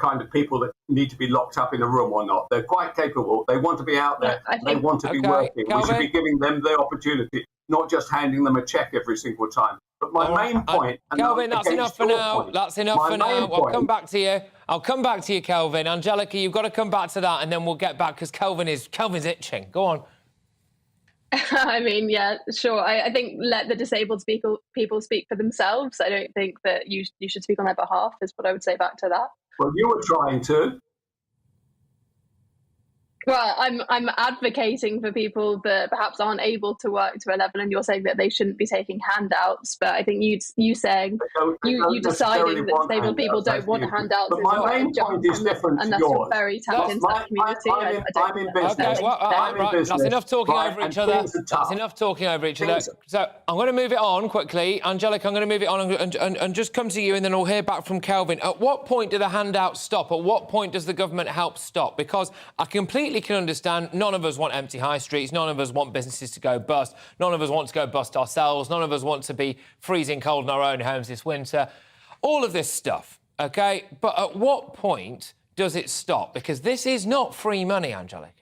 kind of people that need to be locked up in a room or not. They're quite capable. They want to be out there. They want to be working. Kelvin. We should be giving them the opportunity, not just handing them a check every single time. But my main point... Kelvin, that's enough for now. That's enough for now. I'll come back to you. I'll come back to you, Kelvin. Angelica, you've got to come back to that and then we'll get back because Kelvin's itching. Go on. I mean, yeah, sure. I think let the disabled people speak for themselves. I don't think that you should speak on their behalf is what I would say back to that. Well, you were trying to. Well, I'm advocating for people that perhaps aren't able to work to a level, and you're saying that they shouldn't be taking handouts. But I think you saying you deciding that disabled people don't want handouts. But my main point is different to yours. And that's very tapped into that community. I'm in business. Okay, right. That's enough talking over each other. That's enough talking over each other. So I'm going to move it on quickly. Angelica, I'm going to move it on and just come to you, and then I'll hear back from Kelvin. At what point do the handouts stop? At what point does the government help stop? Because I completely can understand none of us want empty high streets, none of us want businesses to go bust, none of us want to go bust ourselves, none of us want to be freezing cold in our own homes this winter. All of this stuff, OK? But at what point does it stop? Because this is not free money, Angelica.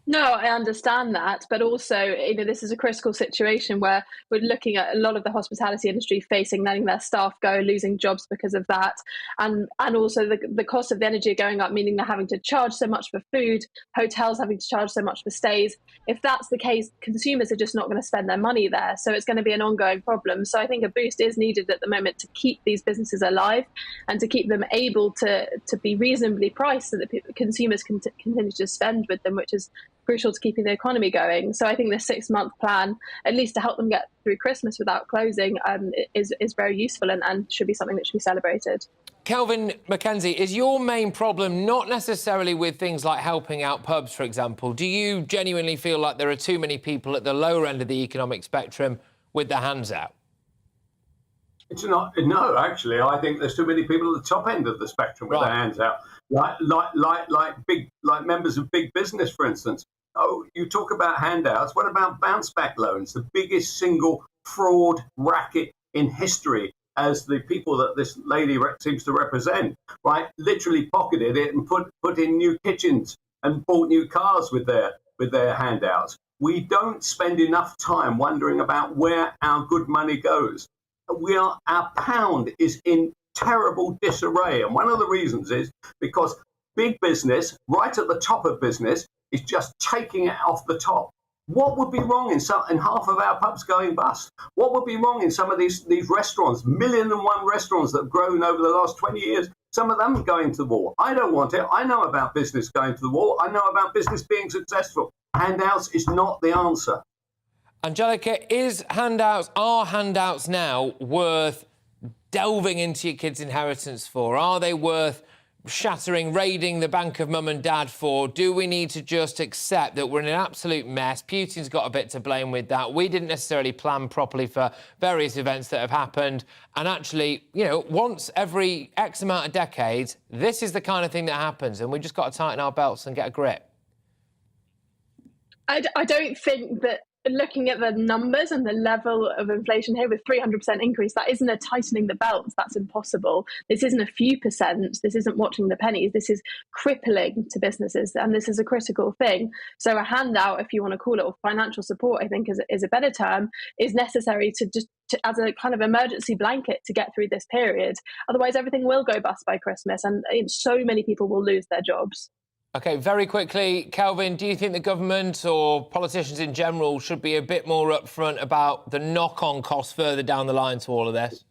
No, I understand that, but also, this is a critical situation where we're looking at a lot of the hospitality industry letting their staff go, losing jobs because of that, and also the cost of the energy going up, meaning they're having to charge so much for food, hotels having to charge so much for stays. If that's the case, consumers are just not going to spend their money there, so it's going to be an ongoing problem. So I think a boost is needed at the moment to keep these businesses alive and to keep them able to be reasonably priced so that consumers can continue to spend with them, which is crucial to keeping the economy going. So I think the 6-month plan, at least to help them get through Christmas without closing, is very useful and should be something that should be celebrated. Kelvin Mackenzie, is your main problem not necessarily with things like helping out pubs, for example? Do you genuinely feel like there are too many people at the lower end of the economic spectrum with their hands out? It's not. No, actually, I think there's too many people at the top end of the spectrum with their hands out, like members of big business, for instance. Oh, you talk about handouts. What about bounce back loans? The biggest single fraud racket in history, as the people that this lady seems to represent, right? Literally pocketed it and put in new kitchens and bought new cars with their handouts. We don't spend enough time wondering about where our good money goes. Our pound is in terrible disarray, and one of the reasons is because big business, right at the top of business, is just taking it off the top. What would be wrong in half of our pubs going bust? What would be wrong in some of these restaurants, 1,000,001 restaurants that have grown over the last 20 years, some of them going to the wall? I don't want it. I know about business going to the wall. I know about business being successful. Handouts is not the answer. Angelica, are handouts now worth delving into your kids' inheritance for? Are they worth raiding the bank of mum and dad for? Do we need to just accept that we're in an absolute mess? Putin's got a bit to blame with that. We didn't necessarily plan properly for various events that have happened. And actually, once every X amount of decades, this is the kind of thing that happens, and we just got to tighten our belts and get a grip. I don't think that looking at the numbers and the level of inflation here with 300% increase, that isn't a tightening the belts. That's impossible. This isn't a few percent. This isn't watching the pennies. This is crippling to businesses, and this is a critical thing. So a handout, if you want to call it, or financial support, I think is a better term, is necessary as a kind of emergency blanket to get through this period. Otherwise, everything will go bust by Christmas, and so many people will lose their jobs. OK, very quickly, Kelvin, do you think the government or politicians in general should be a bit more upfront about the knock-on costs further down the line to all of this?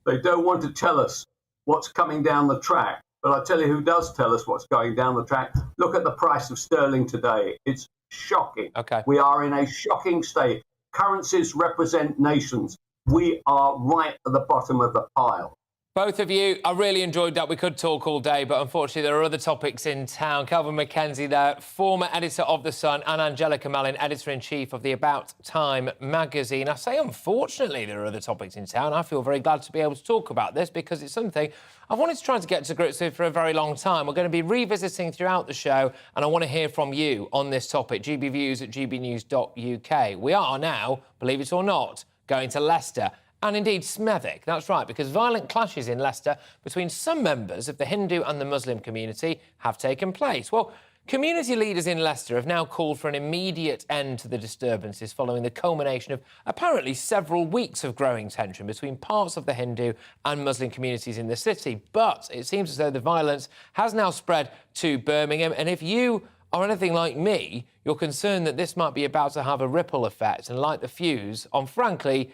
They don't want to tell us what's coming down the track. But I'll tell you who does tell us what's going down the track. Look at the price of sterling today. It's shocking. Okay. We are in a shocking state. Currencies represent nations. We are right at the bottom of the pile. Both of you, I really enjoyed that. We could talk all day, but unfortunately there are other topics in town. Kelvin MacKenzie there, former editor of The Sun, and Angelica Mallin, editor-in-chief of the About Time magazine. I say unfortunately there are other topics in town. I feel very glad to be able to talk about this because it's something I've wanted to try to get to grips with for a very long time. We're going to be revisiting throughout the show, and I want to hear from you on this topic. gbviews@gbnews.uk. We are now, believe it or not, going to Leicester. And indeed Smethwick, that's right, because violent clashes in Leicester between some members of the Hindu and the Muslim community have taken place. Well, community leaders in Leicester have now called for an immediate end to the disturbances following the culmination of apparently several weeks of growing tension between parts of the Hindu and Muslim communities in the city. But it seems as though the violence has now spread to Birmingham, and if you are anything like me, you're concerned that this might be about to have a ripple effect and light the fuse on, frankly,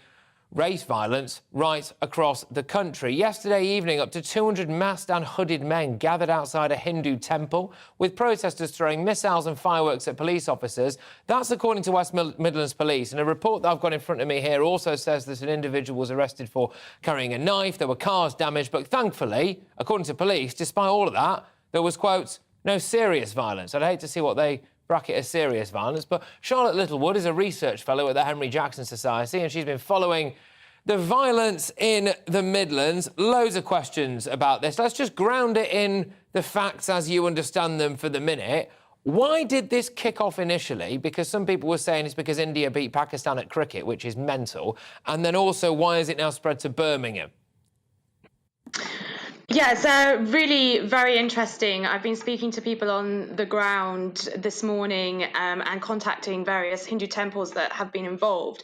race violence right across the country. Yesterday evening, up to 200 masked and hooded men gathered outside a Hindu temple, with protesters throwing missiles and fireworks at police officers. That's according to West Midlands Police. And a report that I've got in front of me here also says that an individual was arrested for carrying a knife. There were cars damaged. But thankfully, according to police, despite all of that, there was, quote, no serious violence. I'd hate to see what they bracket as serious violence, but Charlotte Littlewood is a research fellow at the Henry Jackson Society, and she's been following the violence in the Midlands. Loads of questions about this. Let's just ground it in the facts as you understand them for the minute. Why did this kick off initially? Because some people were saying it's because India beat Pakistan at cricket, which is mental. And then also, why has it now spread to Birmingham? Yeah, it's really very interesting. I've been speaking to people on the ground this morning and contacting various Hindu temples that have been involved.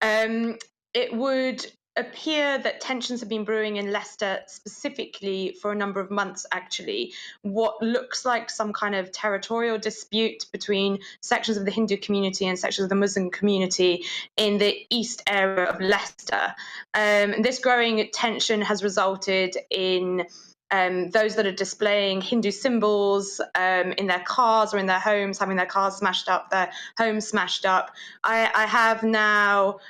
It would appear that tensions have been brewing in Leicester specifically for a number of months, actually. What looks like some kind of territorial dispute between sections of the Hindu community and sections of the Muslim community in the east area of Leicester. This growing tension has resulted in those that are displaying Hindu symbols in their cars or in their homes, having their cars smashed up, their homes smashed up. I have now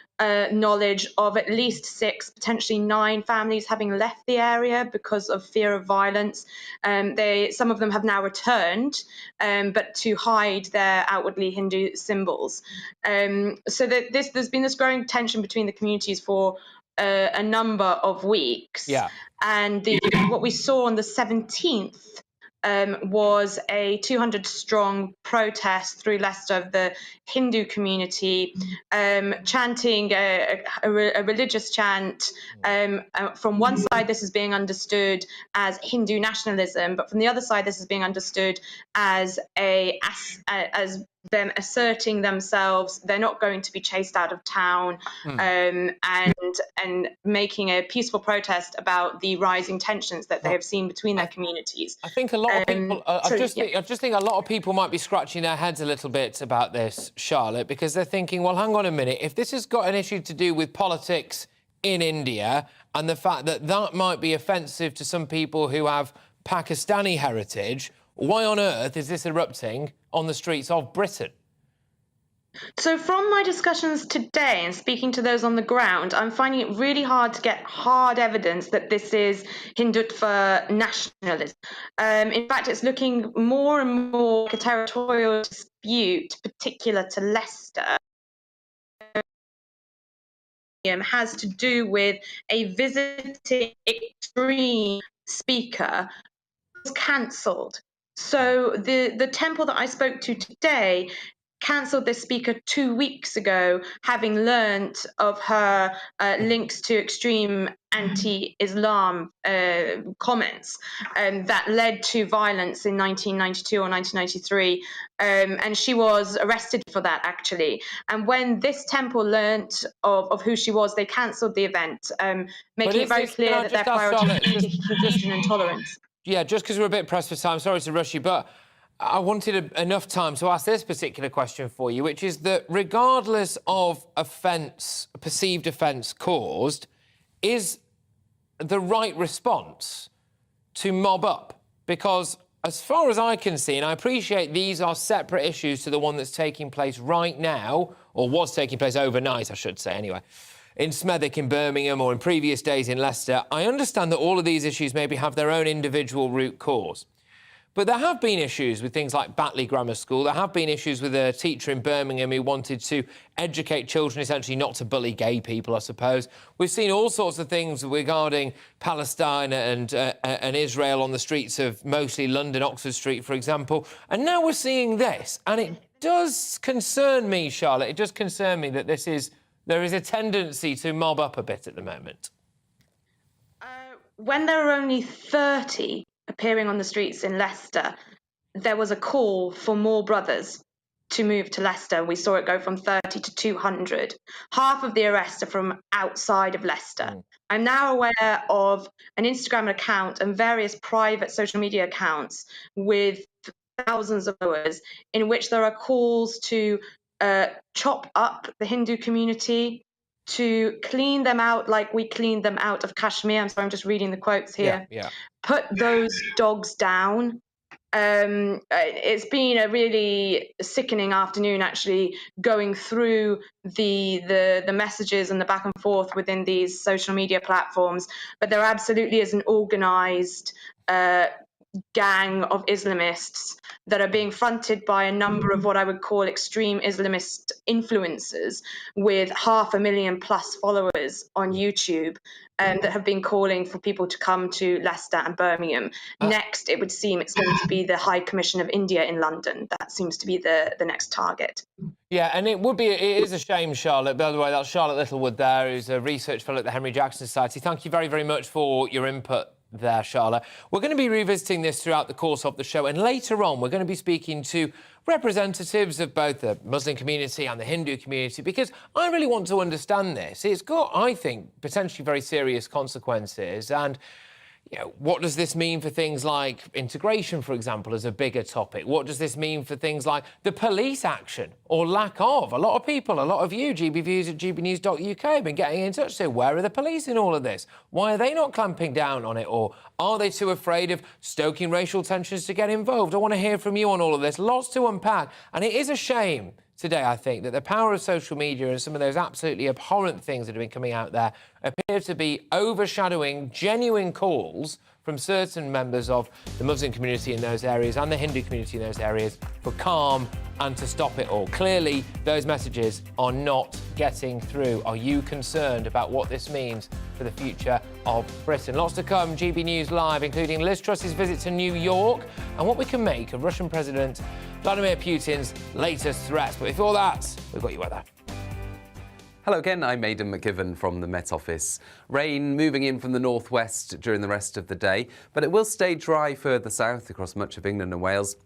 knowledge of at least 6, potentially 9 families having left the area because of fear of violence. Some of them have now returned, but to hide their outwardly Hindu symbols. So there's been this growing tension between the communities for a number of weeks. Yeah. And what we saw on the 17th was a 200-strong protest through Leicester of the Hindu community, chanting a religious chant. From one side, this is being understood as Hindu nationalism, but from the other side, this is being understood as them asserting themselves. They're not going to be chased out of town, and making a peaceful protest about the rising tensions that they have seen between their communities. I think a lot of people, I just think a lot of people might be scratching their heads a little bit about this, Charlotte, because they're thinking, well, hang on a minute, if this has got an issue to do with politics in India and the fact that that might be offensive to some people who have Pakistani heritage, why on earth is this erupting on the streets of Britain? So from my discussions today and speaking to those on the ground, I'm finding it really hard to get hard evidence that this is Hindutva nationalism. In fact, it's looking more and more like a territorial dispute, particular to Leicester. Has to do with a visiting extreme speaker who was cancelled. So the temple that I spoke to today cancelled this speaker 2 weeks ago, having learnt of her links to extreme anti-Islam comments that led to violence in 1992 or 1993. And she was arrested for that, actually. And when this temple learnt of who she was, they cancelled the event, making it very clear that their priority is Christian intolerance. Yeah, just because we're a bit pressed for time, sorry to rush you, but I wanted enough time to ask this particular question for you, which is that regardless of offence, perceived offence caused, is the right response to mob up? Because as far as I can see, and I appreciate these are separate issues to the one that's taking place right now, or was taking place overnight, I should say, anyway, in Smethwick in Birmingham or in previous days in Leicester, I understand that all of these issues maybe have their own individual root cause. But there have been issues with things like Batley Grammar School. There have been issues with a teacher in Birmingham who wanted to educate children, essentially not to bully gay people, I suppose. We've seen all sorts of things regarding Palestine and Israel on the streets of mostly London, Oxford Street, for example. And now we're seeing this. And it does concern me, Charlotte. It does concern me that there is a tendency to mob up a bit at the moment. When there were only 30 appearing on the streets in Leicester, there was a call for more brothers to move to Leicester. We saw it go from 30 to 200. Half of the arrests are from outside of Leicester. I'm now aware of an Instagram account and various private social media accounts with thousands of followers in which there are calls to chop up the Hindu community, to clean them out like we cleaned them out of Kashmir. I'm sorry, I'm just reading the quotes here. Yeah. Put those dogs down. It's been a really sickening afternoon, actually, going through the messages and the back and forth within these social media platforms. But there absolutely is an organised gang of Islamists that are being fronted by a number of what I would call extreme Islamist influencers with 500,000+ followers on YouTube that have been calling for people to come to Leicester and Birmingham. Next, it would seem it's going to be the High Commission of India in London. That seems to be the next target. Yeah, and it is a shame, Charlotte. By the way, that's Charlotte Littlewood there, who's a research fellow at the Henry Jackson Society. Thank you very, very much for your input there, Charlotte. We're going to be revisiting this throughout the course of the show, and later on we're going to be speaking to representatives of both the Muslim community and the Hindu community, because I really want to understand this. It's got, I think, potentially very serious consequences, and what does this mean for things like integration, for example, as a bigger topic? What does this mean for things like the police action or lack of? A lot of people, a lot of you, GBViews at GBNews.uk, have been getting in touch to say, where are the police in all of this? Why are they not clamping down on it? Or are they too afraid of stoking racial tensions to get involved? I want to hear from you on all of this. Lots to unpack. And it is a shame today, I think, that the power of social media and some of those absolutely abhorrent things that have been coming out there appear to be overshadowing genuine calls from certain members of the Muslim community in those areas and the Hindu community in those areas for calm and to stop it all. Clearly, those messages are not getting through. Are you concerned about what this means for the future of Britain? Lots to come, GB News Live, including Liz Truss's visit to New York and what we can make of Russian President Vladimir Putin's latest threats. But before that, we've got you weather. Hello again, I'm Aidan McGivern from the Met Office. Rain moving in from the northwest during the rest of the day, but it will stay dry further south across much of England and Wales.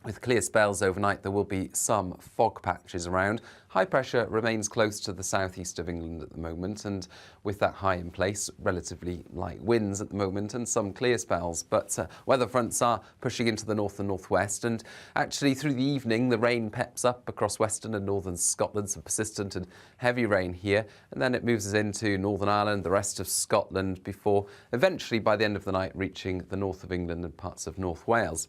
With clear spells overnight, there will be some fog patches around. High pressure remains close to the southeast of England at the moment, and with that high in place, relatively light winds at the moment and some clear spells. But weather fronts are pushing into the north and northwest, and actually through the evening, the rain peps up across western and northern Scotland, some persistent and heavy rain here, and then it moves us into Northern Ireland, the rest of Scotland, before eventually by the end of the night reaching the north of England and parts of North Wales.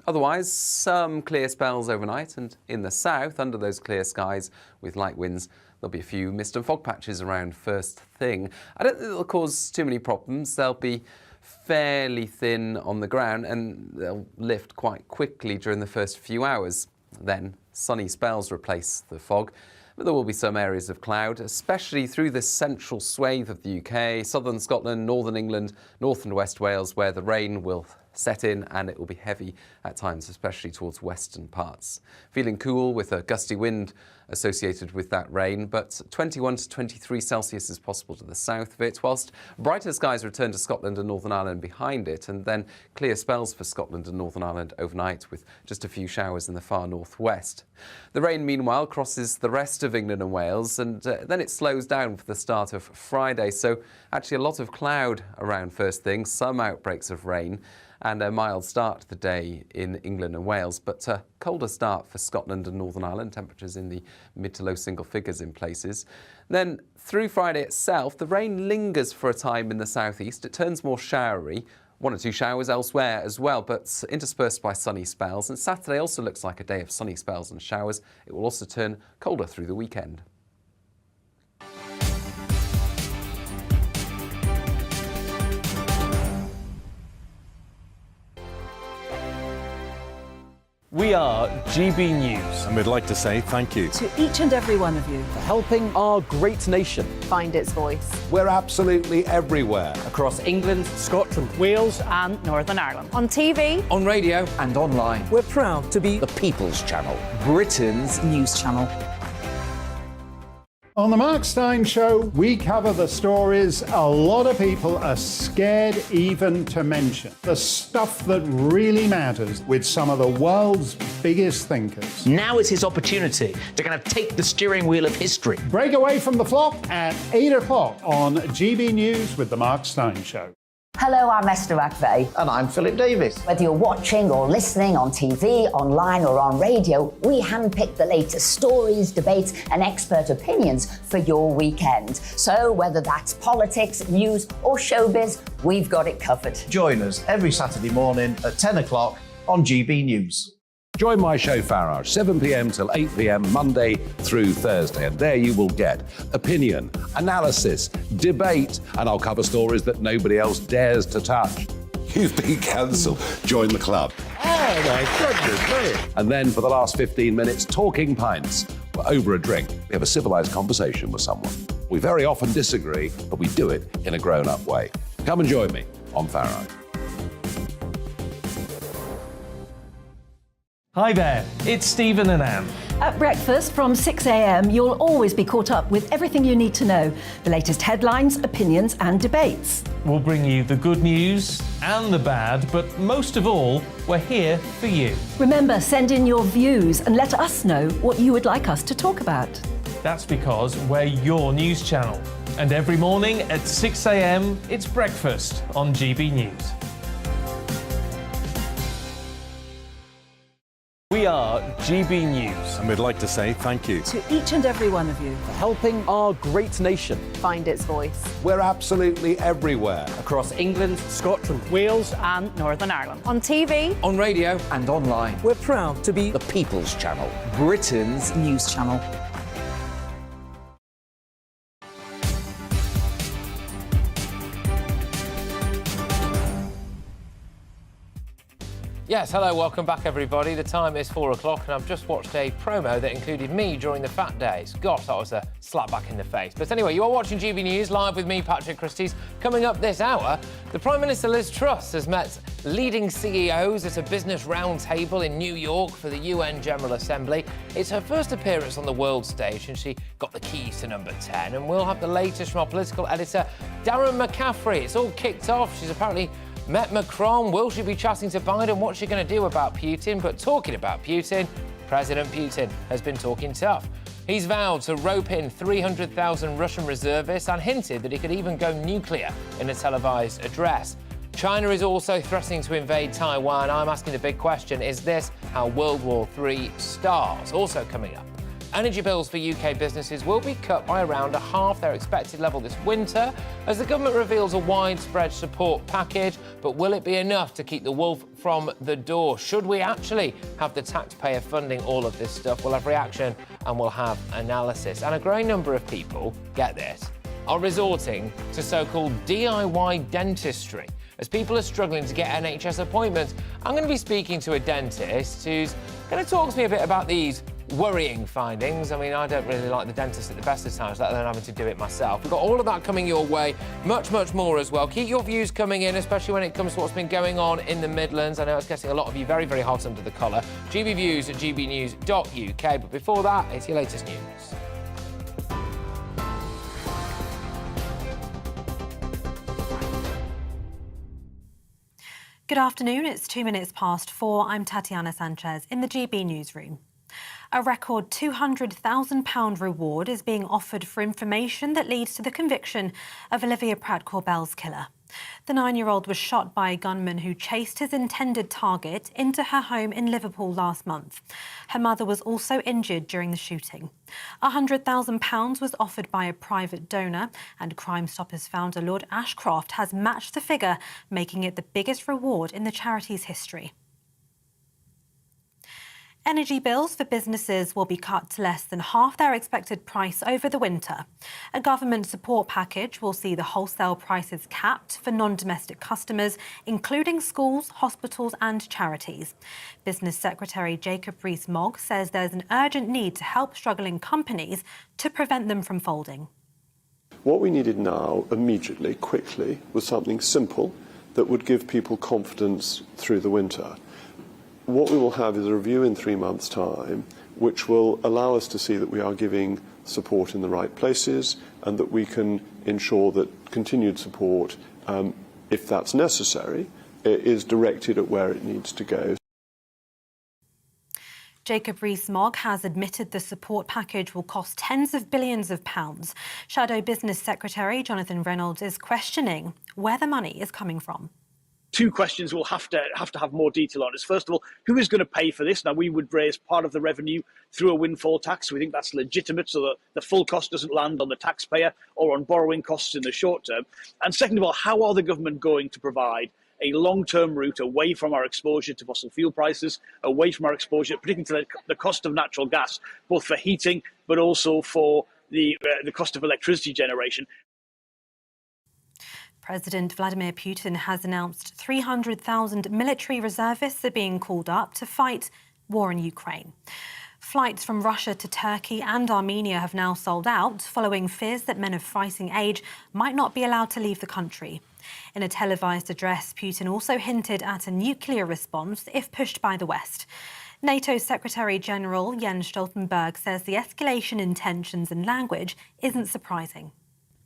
Otherwise, some clear spells overnight, and in the south, under those clear skies with light winds, there'll be a few mist and fog patches around first thing. I don't think they'll cause too many problems. They'll be fairly thin on the ground, and they'll lift quite quickly during the first few hours. Then sunny spells replace the fog. But there will be some areas of cloud, especially through the central swathe of the UK, southern Scotland, northern England, north and west Wales, where the rain will set in and it will be heavy at times, especially towards western parts. Feeling cool with a gusty wind associated with that rain, but 21 to 23 Celsius is possible to the south of it, whilst brighter skies return to Scotland and Northern Ireland behind it, and then clear spells for Scotland and Northern Ireland overnight with just a few showers in the far northwest. The rain, meanwhile, crosses the rest of England and Wales, and then it slows down for the start of Friday, so actually a lot of cloud around first thing, some outbreaks of rain, and a mild start to the day in England and Wales, but a colder start for Scotland and Northern Ireland, temperatures in the mid to low single figures in places. Then through Friday itself, the rain lingers for a time in the southeast. It turns more showery. 1 or 2 showers elsewhere as well, but interspersed by sunny spells. And Saturday also looks like a day of sunny spells and showers. It will also turn colder through the weekend. We are GB News. And we'd like to say thank you To each and every one of you. for helping our great nation. Find its voice. We're absolutely everywhere. Across England, Scotland, Wales and Northern Ireland. On TV, on radio and online. We're proud to be The People's Channel, Britain's news channel. On the Mark Steyn Show, we cover the stories a lot of people are scared even to mention. The stuff that really matters with some of the world's biggest thinkers. Now is his opportunity to kind of take the steering wheel of history. Break away from the flop at 8 o'clock on GB News with the Mark Steyn Show. Hello, I'm Esther McVeigh. And I'm Philip Davis. Whether you're watching or listening on TV, online or on radio, we handpick the latest stories, debates and expert opinions for your weekend. So whether that's politics, news or showbiz, we've got it covered. Join us every Saturday morning at 10 o'clock on GB News. Join my show Farage, 7 p.m. till 8 p.m. Monday through Thursday, and there you will get opinion, analysis, debate, and I'll cover stories that nobody else dares to touch. You've been cancelled. Join the club. Oh my goodness me. And then for the last 15 minutes, talking pints. We're over a drink. We have a civilised conversation with someone. We very often disagree, but we do it in a grown-up way. Come and join me on Farage. Hi there, it's Stephen and Anne. At breakfast from 6 a.m, you'll always be caught up with everything you need to know, the latest headlines, opinions and debates. We'll bring you the good news and the bad, but most of all, we're here for you. Remember, send in your views and let us know what you would like us to talk about. That's because we're your news channel. And every morning at 6 a.m, it's breakfast on GB News. We are GB News. And we'd like to say thank you To each and every one of you. for helping our great nation. Find its voice. We're absolutely everywhere. Across England, Scotland, Wales and Northern Ireland. on TV, on radio and online. We're proud to be The People's Channel, Britain's news channel. Yes, hello, welcome back everybody. The time is 4 o'clock and I've just watched a promo that included me during the fat days. Gosh, that was a slap back in the face. But anyway, you are watching GB News live with me, Patrick Christys. Coming up this hour, the Prime Minister Liz Truss has met leading CEOs at a business roundtable in New York for the UN General Assembly. It's her first appearance on the world stage and she got the keys to number 10. And we'll have the latest from our political editor, Darren McCaffrey. It's all kicked off. She's apparently met Macron. Will she be chatting to Biden? What's she going to do about Putin? But talking about Putin, President Putin has been talking tough. He's vowed to rope in 300,000 Russian reservists and hinted that he could even go nuclear in a televised address. China is also threatening to invade Taiwan. I'm asking the big question, is this how World War III starts? Also coming up, energy bills for UK businesses will be cut by around a half their expected level this winter as the government reveals a widespread support package. But will it be enough to keep the wolf from the door? Should we actually have the taxpayer funding all of this stuff? We'll have reaction and we'll have analysis. And a growing number of people, get this, are resorting to so-called DIY dentistry as people are struggling to get NHS appointments. I'm going to be speaking to a dentist who's going to talk to me a bit about these worrying findings. I mean, I don't really like the dentist at the best of times, let alone having to do it myself. We've got all of that coming your way, much more as well. Keep your views coming in, especially when it comes to what's been going on in the Midlands. I know it's getting a lot of you very, very hot under the collar. GBviews at gbnews.uk. But before that, it's your latest news. Good afternoon, it's 2 minutes past 4. I'm Tatiana Sanchez in the GB newsroom. A record £200,000 reward is being offered for information that leads to the conviction of Olivia Pratt-Corbell's killer. The 9-year-old was shot by a gunman who chased his intended target into her home in Liverpool last month. Her mother was also injured during the shooting. £100,000 was offered by a private donor, and Crime Stoppers founder Lord Ashcroft has matched the figure, making it the biggest reward in the charity's history. Energy bills for businesses will be cut to less than half their expected price over the winter. A government support package will see the wholesale prices capped for non-domestic customers, including schools, hospitals and charities. Business Secretary Jacob Rees-Mogg says there's an urgent need to help struggling companies to prevent them from folding. What we needed now, immediately, quickly, was something simple that would give people confidence through the winter. What we will have is a review in 3 months' time, which will allow us to see that we are giving support in the right places and that we can ensure that continued support, if that's necessary, is directed at where it needs to go. Jacob Rees-Mogg has admitted the support package will cost tens of billions of pounds. Shadow Business Secretary Jonathan Reynolds is questioning where the money is coming from. Two questions we'll have to have more detail on is, first of all, who is going to pay for this? Now, we would raise part of the revenue through a windfall tax. We think that's legitimate, so that the full cost doesn't land on the taxpayer or on borrowing costs in the short term. And second of all, how are the government going to provide a long-term route away from our exposure to fossil fuel prices, away from our exposure, particularly to the cost of natural gas, both for heating but also for the cost of electricity generation? President Vladimir Putin has announced 300,000 military reservists are being called up to fight war in Ukraine. Flights from Russia to Turkey and Armenia have now sold out, following fears that men of fighting age might not be allowed to leave the country. In a televised address, Putin also hinted at a nuclear response if pushed by the West. NATO Secretary-General Jens Stoltenberg says the escalation in tensions and language isn't surprising.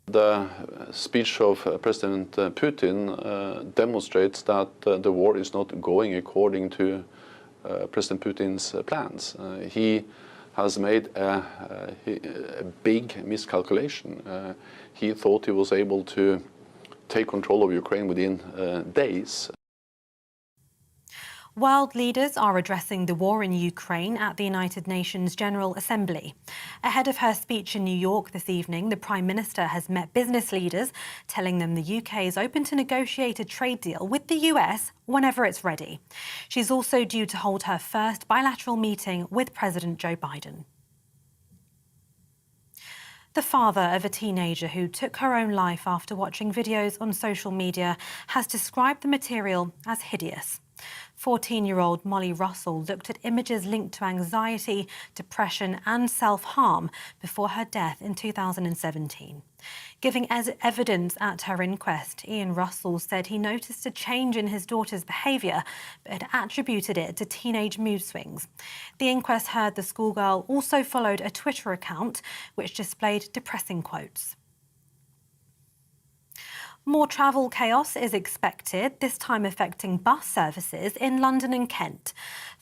The speech of President Putin demonstrates that the war is not going according to President Putin's plans. He has made a big miscalculation. He thought he was able to take control of Ukraine within days. World leaders are addressing the war in Ukraine at the United Nations General Assembly. Ahead of her speech in New York this evening, the Prime Minister has met business leaders, telling them the UK is open to negotiate a trade deal with the US whenever it's ready. She's also due to hold her first bilateral meeting with President Joe Biden. The father of a teenager who took her own life after watching videos on social media has described the material as hideous. 14-year-old Molly Russell looked at images linked to anxiety, depression and self-harm before her death in 2017. Giving evidence at her inquest, Ian Russell said he noticed a change in his daughter's behaviour but had attributed it to teenage mood swings. The inquest heard the schoolgirl also followed a Twitter account which displayed depressing quotes. More travel chaos is expected, this time affecting bus services in London and Kent.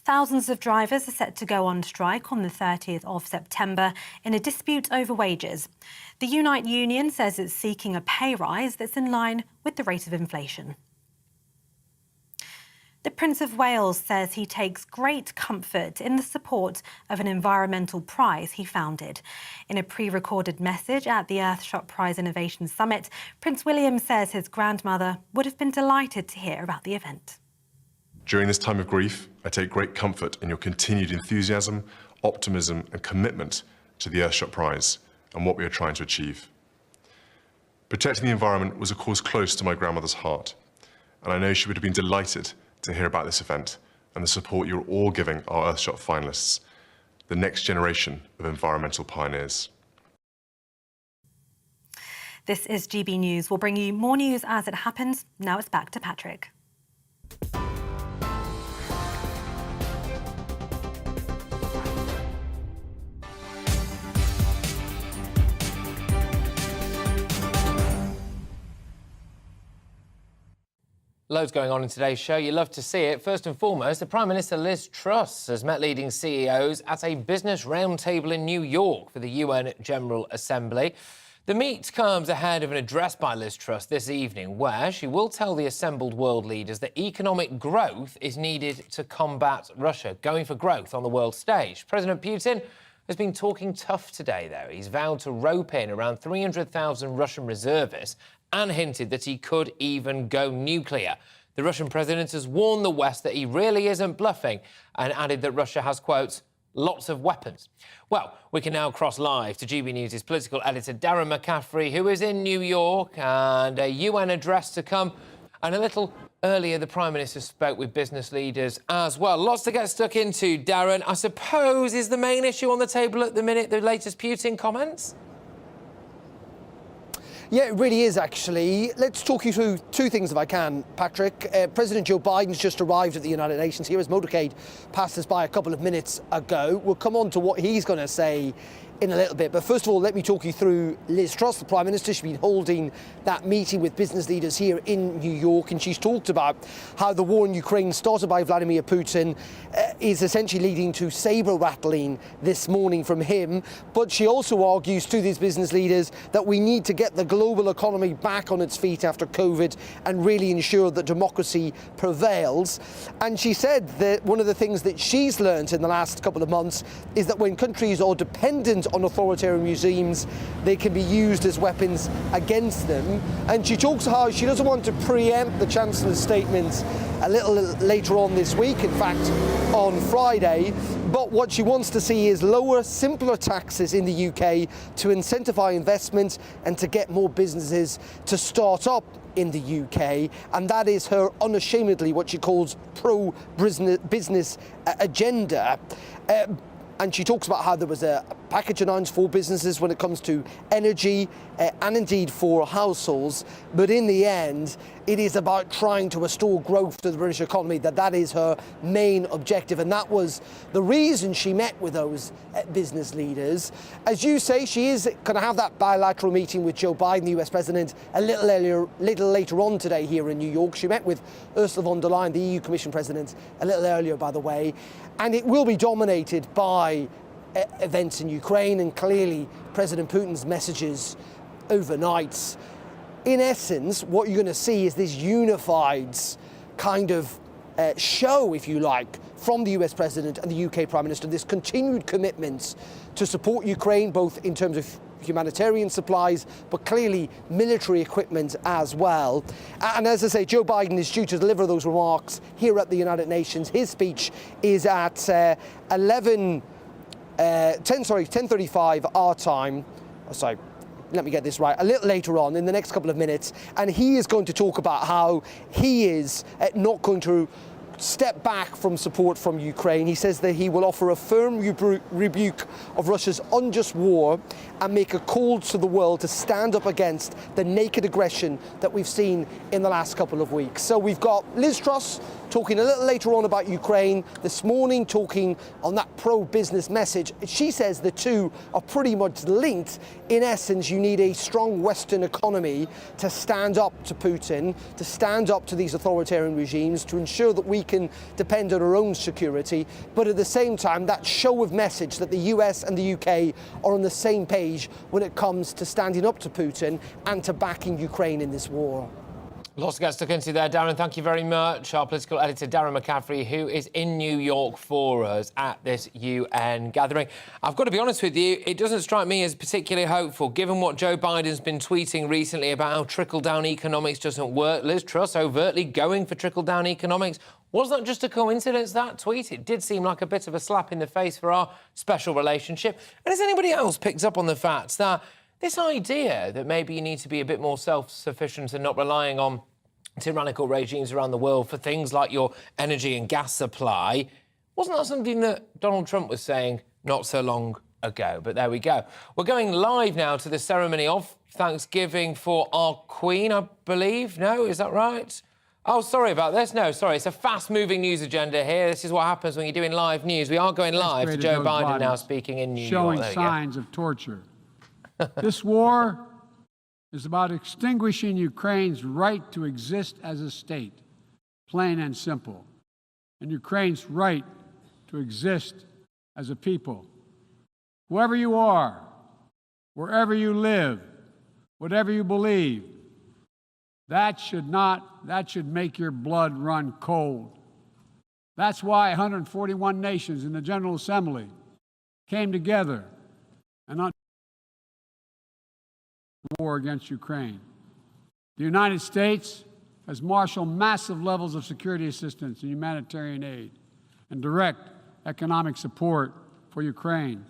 Thousands of drivers are set to go on strike on the 30th of September in a dispute over wages. The Unite union says it's seeking a pay rise that's in line with the rate of inflation. The Prince of Wales says he takes great comfort in the support of an environmental prize he founded. In a pre-recorded message at the Earthshot Prize Innovation Summit, Prince William says his grandmother would have been delighted to hear about the event. During this time of grief, I take great comfort in your continued enthusiasm, optimism and commitment to the Earthshot Prize and what we are trying to achieve. Protecting the environment was a cause close to my grandmother's heart, and I know she would have been delighted to hear about this event and the support you're all giving our Earthshot finalists, the next generation of environmental pioneers. This is GB News. We'll bring you more news as it happens. Now it's back to Patrick. Loads going on in today's show. You love to see it. First and foremost, the Prime Minister Liz Truss has met leading CEOs at a business roundtable in New York for the UN General Assembly. The meet comes ahead of an address by Liz Truss this evening where she will tell the assembled world leaders that economic growth is needed to combat Russia, going for growth on the world stage. President Putin has been talking tough today, though. He's vowed to rope in around 300,000 Russian reservists and hinted that he could even go nuclear. The Russian president has warned the West that he really isn't bluffing and added that Russia has, quote, lots of weapons. Well, we can now cross live to GB News' political editor Darren McCaffrey, who is in New York, and a UN address to come. And a little earlier, the Prime Minister spoke with business leaders as well. Lots to get stuck into, Darren. I suppose is the main issue on the table at the minute the latest Putin comments? Yeah, it really is, actually. Let's talk you through two things, if I can, Patrick. President Joe Biden's just arrived at the United Nations here. His motorcade passed us by a couple of minutes ago. We'll come on to what he's going to say in a little bit. But first of all, let me talk you through Liz Truss, the Prime Minister. She's been holding that meeting with business leaders here in New York, and she's talked about how the war in Ukraine, started by Vladimir Putin, is essentially leading to sabre rattling this morning from him. But she also argues to these business leaders that we need to get the global economy back on its feet after COVID and really ensure that democracy prevails. And she said that one of the things that she's learned in the last couple of months is that when countries are dependent on authoritarian regimes, they can be used as weapons against them. And she talks how she doesn't want to preempt the Chancellor's statements a little later on this week, in fact on Friday, but what she wants to see is lower, simpler taxes in the UK to incentivise investment and to get more businesses to start up in the UK, and that is her unashamedly what she calls pro-business agenda. And she talks about how there was a package announced for businesses when it comes to energy and indeed for households. But in the end, it is about trying to restore growth to the British economy, that is her main objective. And that was the reason she met with those business leaders. As you say, she is going to have that bilateral meeting with Joe Biden, the US president, a little later on today here in New York. She met with Ursula von der Leyen, the EU Commission president, a little earlier, by the way. And it will be dominated by events in Ukraine and clearly President Putin's messages overnight. In essence, what you're going to see is this unified kind of show, if you like, from the US president and the UK Prime Minister, this continued commitment to support Ukraine, both in terms of humanitarian supplies, but clearly military equipment as well. And as I say, Joe Biden is due to deliver those remarks here at the United Nations. His speech is at 10:35 our time. Sorry, let me get this right, a little later on in the next couple of minutes. And he is going to talk about how he is not going to step back from support from Ukraine. He says that he will offer a firm rebuke of Russia's unjust war and make a call to the world to stand up against the naked aggression that we've seen in the last couple of weeks. So we've got Liz Truss talking a little later on about Ukraine, this morning talking on that pro-business message. She says the two are pretty much linked. In essence, you need a strong Western economy to stand up to Putin, to stand up to these authoritarian regimes, to ensure that we can depend on our own security. But at the same time, that show of message that the US and the UK are on the same page when it comes to standing up to Putin and to backing Ukraine in this war. Lots to get stuck into there, Darren. Thank you very much. Our political editor, Darren McCaffrey, who is in New York for us at this UN gathering. I've got to be honest with you, it doesn't strike me as particularly hopeful, given what Joe Biden's been tweeting recently about how trickle-down economics doesn't work. Liz Truss overtly going for trickle-down economics. Was that just a coincidence, that tweet? It did seem like a bit of a slap in the face for our special relationship. And has anybody else picked up on the fact that this idea that maybe you need to be a bit more self-sufficient and not relying on tyrannical regimes around the world for things like your energy and gas supply, wasn't that something that Donald Trump was saying not so long ago? But there we go. We're going live now to the ceremony of Thanksgiving for our Queen, I believe. No, is that right? Oh, sorry about this. No, sorry. It's a fast-moving news agenda here. This is what happens when you're doing live news. We are going live to Joe Biden now speaking in New York. Showing signs of torture. This war is about extinguishing Ukraine's right to exist as a state, plain and simple, and Ukraine's right to exist as a people. Whoever you are, wherever you live, whatever you believe, that should make your blood run cold. That's why 141 nations in the General Assembly came together and on the war against Ukraine. The United States has marshaled massive levels of security assistance and humanitarian aid and direct economic support for Ukraine.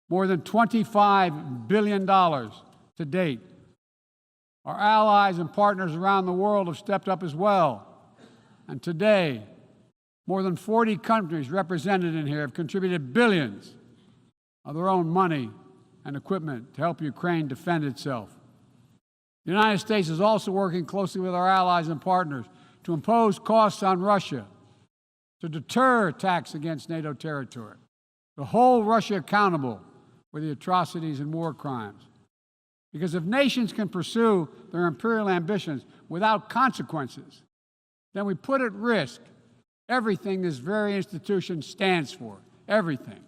More than $25 billion to date. Our allies and partners around the world have stepped up as well. And today, more than 40 countries represented in here have contributed billions of their own money and equipment to help Ukraine defend itself. The United States is also working closely with our allies and partners to impose costs on Russia, to deter attacks against NATO territory, to hold Russia accountable for the atrocities and war crimes. Because if nations can pursue their imperial ambitions without consequences, then we put at risk everything this very institution stands for, everything.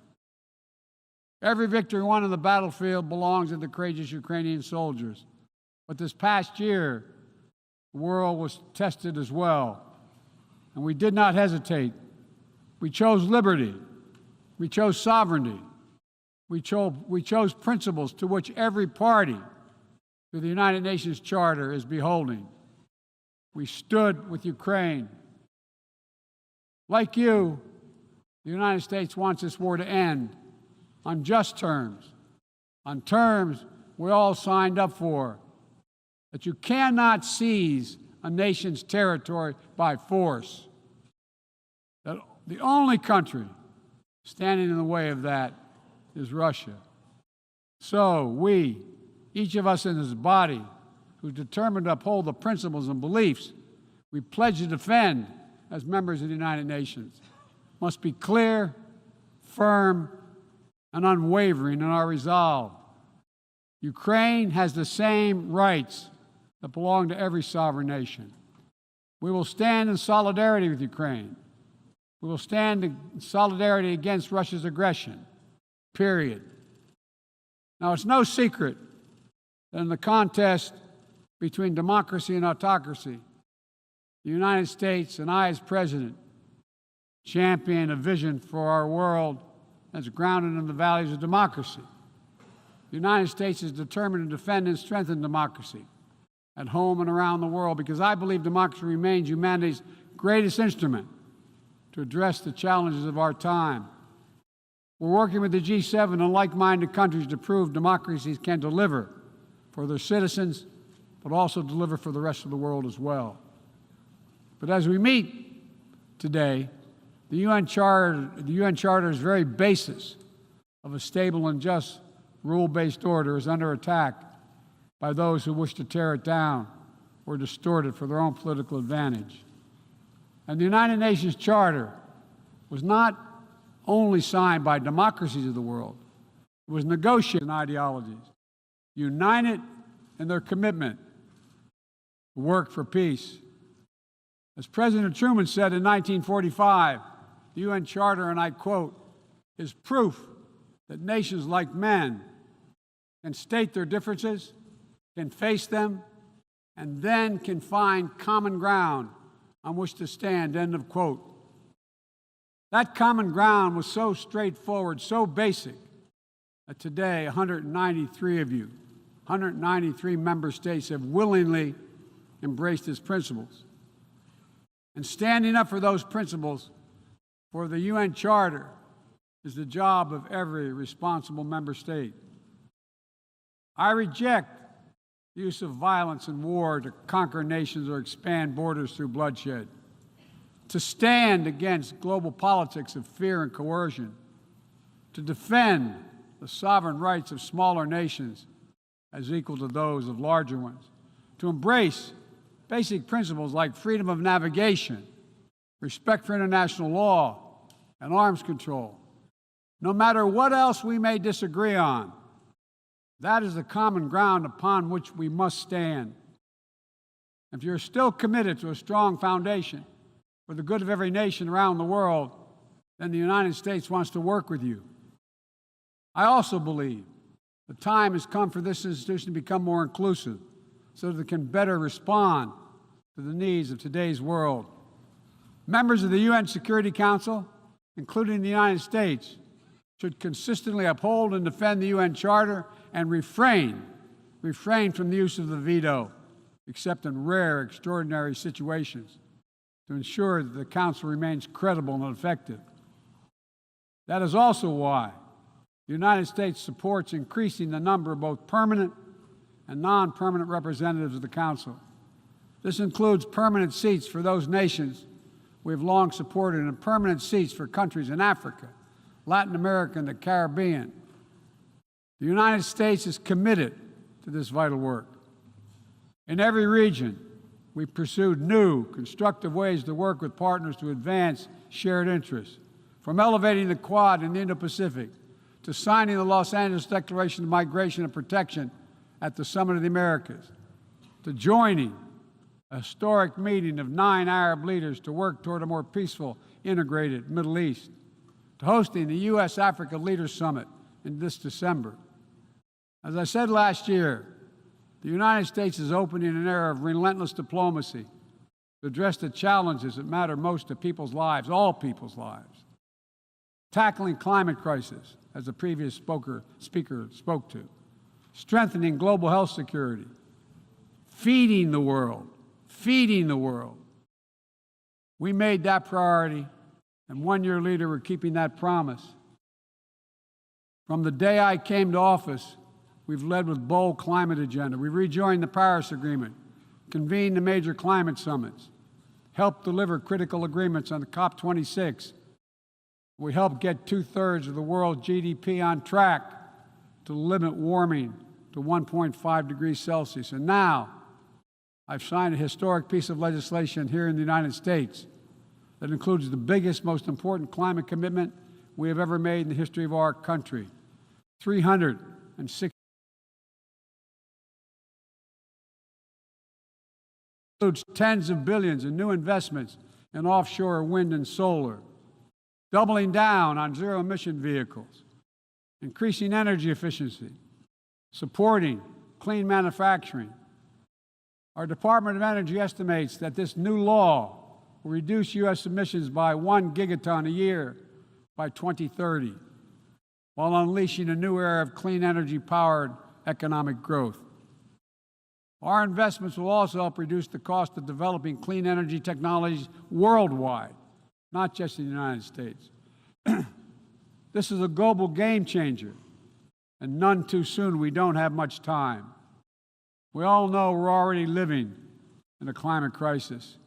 Every victory won on the battlefield belongs to the courageous Ukrainian soldiers. But this past year, the world was tested as well. And we did not hesitate. We chose liberty. We chose sovereignty. We chose principles to which every party to the United Nations Charter is beholding. We stood with Ukraine. Like you, the United States wants this war to end on just terms, on terms we all signed up for, that you cannot seize a nation's territory by force. That the only country standing in the way of that is Russia. So we, each of us in this body, who's determined to uphold the principles and beliefs we pledge to defend as members of the United Nations, must be clear, firm, and unwavering in our resolve. Ukraine has the same rights that belong to every sovereign nation. We will stand in solidarity with Ukraine. We will stand in solidarity against Russia's aggression, period. Now, it's no secret that in the contest between democracy and autocracy, the United States and I, as president, champion a vision for our world that's grounded in the values of democracy. The United States is determined to defend and strengthen democracy at home and around the world, because I believe democracy remains humanity's greatest instrument to address the challenges of our time. We're working with the G7 and like-minded countries to prove democracies can deliver for their citizens, but also deliver for the rest of the world as well. But as we meet today, the UN Charter's very basis of a stable and just rule-based order is under attack by those who wish to tear it down or distort it for their own political advantage. And the United Nations Charter was not only signed by democracies of the world, it was negotiated in ideologies, united in their commitment to work for peace. As President Truman said in 1945, the UN Charter, and I quote, is proof that nations like men can state their differences, can face them, and then can find common ground on which to stand, end of quote. That common ground was so straightforward, so basic, that today 193 of you, 193 member states have willingly embraced its principles. And standing up for those principles for the UN Charter is the job of every responsible member state. I reject the use of violence and war to conquer nations or expand borders through bloodshed, to stand against global politics of fear and coercion, to defend the sovereign rights of smaller nations as equal to those of larger ones, to embrace basic principles like freedom of navigation, respect for international law, and arms control. No matter what else we may disagree on, that is the common ground upon which we must stand. If you're still committed to a strong foundation for the good of every nation around the world, then the United States wants to work with you. I also believe The time has come for this institution to become more inclusive so that it can better respond to the needs of today's world. Members of the UN Security Council, including the United States, should consistently uphold and defend the UN Charter and refrain from the use of the veto, except in rare, extraordinary situations, to ensure that the Council remains credible and effective. That is also why the United States supports increasing the number of both permanent and non-permanent representatives of the Council. This includes permanent seats for those nations we have long supported and permanent seats for countries in Africa, Latin America, and the Caribbean. The United States is committed to this vital work. In every region, we pursued new, constructive ways to work with partners to advance shared interests, from elevating the Quad in the Indo-Pacific to signing the Los Angeles Declaration of Migration and Protection at the Summit of the Americas, to joining a historic meeting of 9 Arab leaders to work toward a more peaceful, integrated Middle East, to hosting the U.S.-Africa Leaders Summit in this December. As I said last year, the United States is opening an era of relentless diplomacy to address the challenges that matter most to people's lives, all people's lives. Tackling climate crisis, as the previous speaker spoke to, strengthening global health security, feeding the world. We made that priority, and 1 year later, we're keeping that promise. From the day I came to office, we've led with bold climate agenda. We rejoined the Paris Agreement, convened the major climate summits, helped deliver critical agreements on the COP26. We helped get 2/3 of the world's GDP on track to limit warming to 1.5 degrees Celsius. And now, I've signed a historic piece of legislation here in the United States that includes the biggest, most important climate commitment we have ever made in the history of our country. 360 includes tens of billions in new investments in offshore wind and solar, doubling down on zero-emission vehicles, increasing energy efficiency, supporting clean manufacturing. Our Department of Energy estimates that this new law will reduce U.S. emissions by 1 gigaton a year by 2030, while unleashing a new era of clean energy-powered economic growth. Our investments will also help reduce the cost of developing clean energy technologies worldwide, not just in the United States. This is a global game changer, and none too soon. We don't have much time. We all know we're already living in a climate crisis.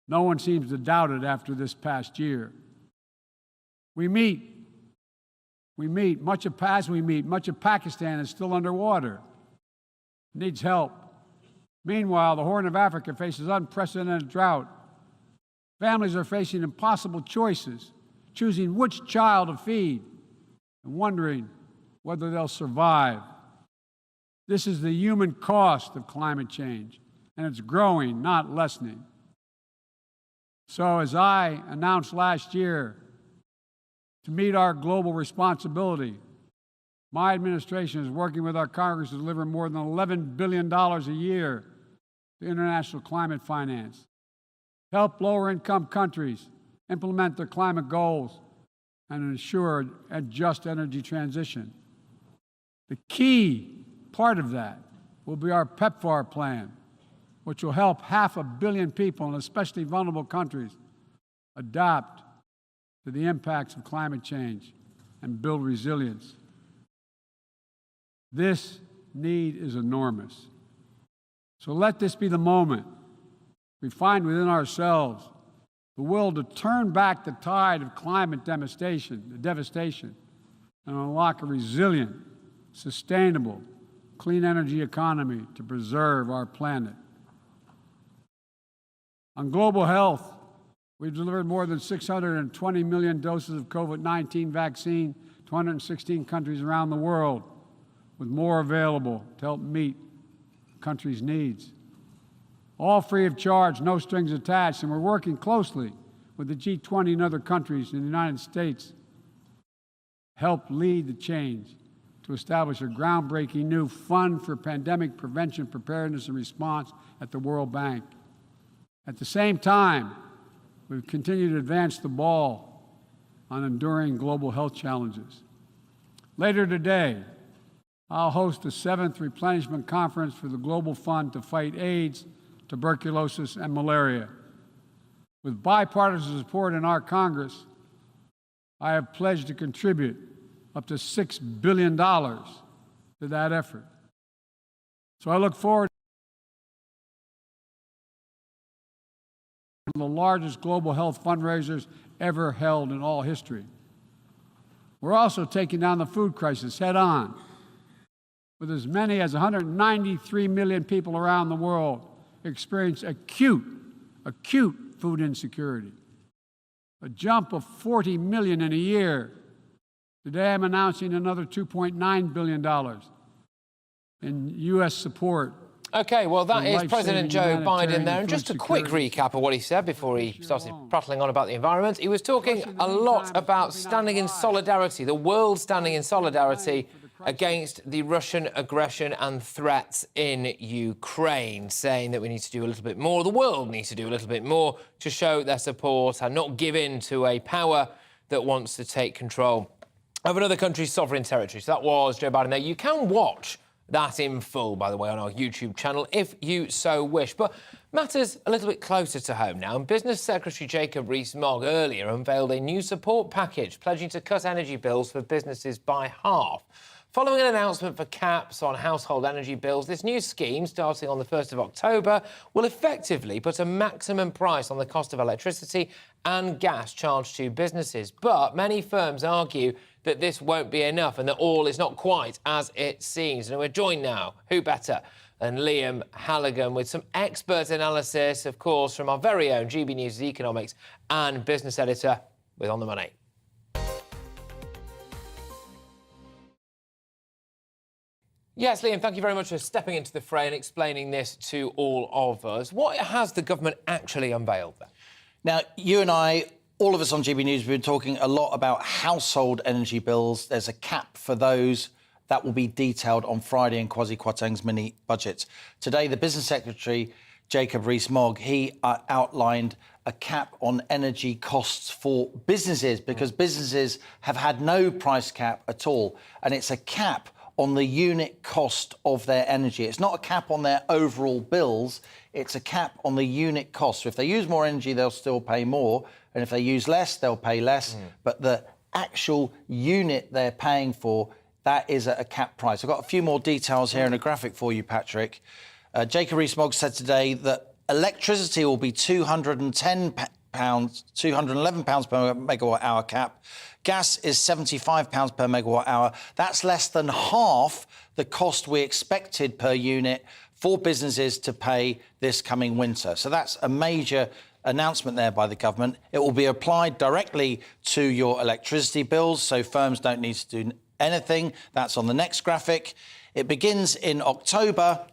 No one seems to doubt it after this past year. We meet. Much of Pakistan is still underwater, needs help. Meanwhile, the Horn of Africa faces unprecedented drought. Families are facing impossible choices, choosing which child to feed and wondering whether they'll survive. This is the human cost of climate change, and it's growing, not lessening. So, as I announced last year, to meet our global responsibility, my administration is working with our Congress to deliver more than $11 billion a year to international climate finance, help lower-income countries implement their climate goals, and ensure a just energy transition. The key part of that will be our PEPFAR plan, which will help 500 million people in especially vulnerable countries adapt to the impacts of climate change and build resilience. This need is enormous. So let this be the moment we find within ourselves the will to turn back the tide of climate devastation, and unlock a resilient, sustainable, clean energy economy to preserve our planet. On global health, we've delivered more than 620 million doses of COVID-19 vaccine to 116 countries around the world, with more available to help meet countries' needs. All free of charge, no strings attached, and we're working closely with the G20 and other countries in the United States help lead the change to establish a groundbreaking new fund for pandemic prevention, preparedness, and response at the World Bank. At the same time, we've continued to advance the ball on enduring global health challenges. Later today, I'll host the 7th replenishment conference for the Global Fund to fight AIDS, tuberculosis, and malaria. With bipartisan support in our Congress, I have pledged to contribute up to $6 billion to that effort. So I look forward to the largest global health fundraisers ever held in all history. We're also taking down the food crisis head on, with as many as 193 million people around the world experience acute food insecurity, a jump of 40 million in a year. Today I'm announcing another $2.9 billion in U.S. support. OK, well, that is President Joe humanitarian Biden there. And just a quick recap of what he said before he started prattling on about the environment. He was talking a lot about standing in solidarity, the world standing in solidarity against the Russian aggression and threats in Ukraine, saying that we need to do a little bit more, the world needs to do a little bit more to show their support and not give in to a power that wants to take control of another country's sovereign territory. So that was Joe Biden there. You can watch that in full, by the way, on our YouTube channel, if you so wish. But matters a little bit closer to home now. And Business Secretary Jacob Rees-Mogg earlier unveiled a new support package pledging to cut energy bills for businesses by half. Following an announcement for caps on household energy bills, this new scheme, starting on the 1st of October, will effectively put a maximum price on the cost of electricity and gas charged to businesses. But many firms argue that this won't be enough and that all is not quite as it seems. And we're joined now, who better than Liam Halligan, with some expert analysis, of course, from our very own GBNews economics and business editor with On the Money. Yes, Liam, thank you very much for stepping into the fray and explaining this to all of us. What has the government actually unveiled then? Now, you and I, all of us on GB News, we've been talking a lot about household energy bills. There's a cap for those that will be detailed on Friday in Kwasi Kwarteng's mini budget. Today, the Business Secretary, Jacob Rees-Mogg, he outlined a cap on energy costs for businesses because businesses have had no price cap at all. And it's a cap on the unit cost of their energy. It's not a cap on their overall bills, it's a cap on the unit cost. So if they use more energy, they'll still pay more, and if they use less, they'll pay less. But the actual unit they're paying for, that is at a cap price. I've got a few more details here in a graphic for you, Patrick. Jacob Rees-Mogg said today that electricity will be £211 per megawatt hour cap. Gas is £75 per megawatt hour. That's less than half the cost we expected per unit for businesses to pay this coming winter. So that's a major announcement there by the government. It will be applied directly to your electricity bills, so firms don't need to do anything. That's on the next graphic. It begins in October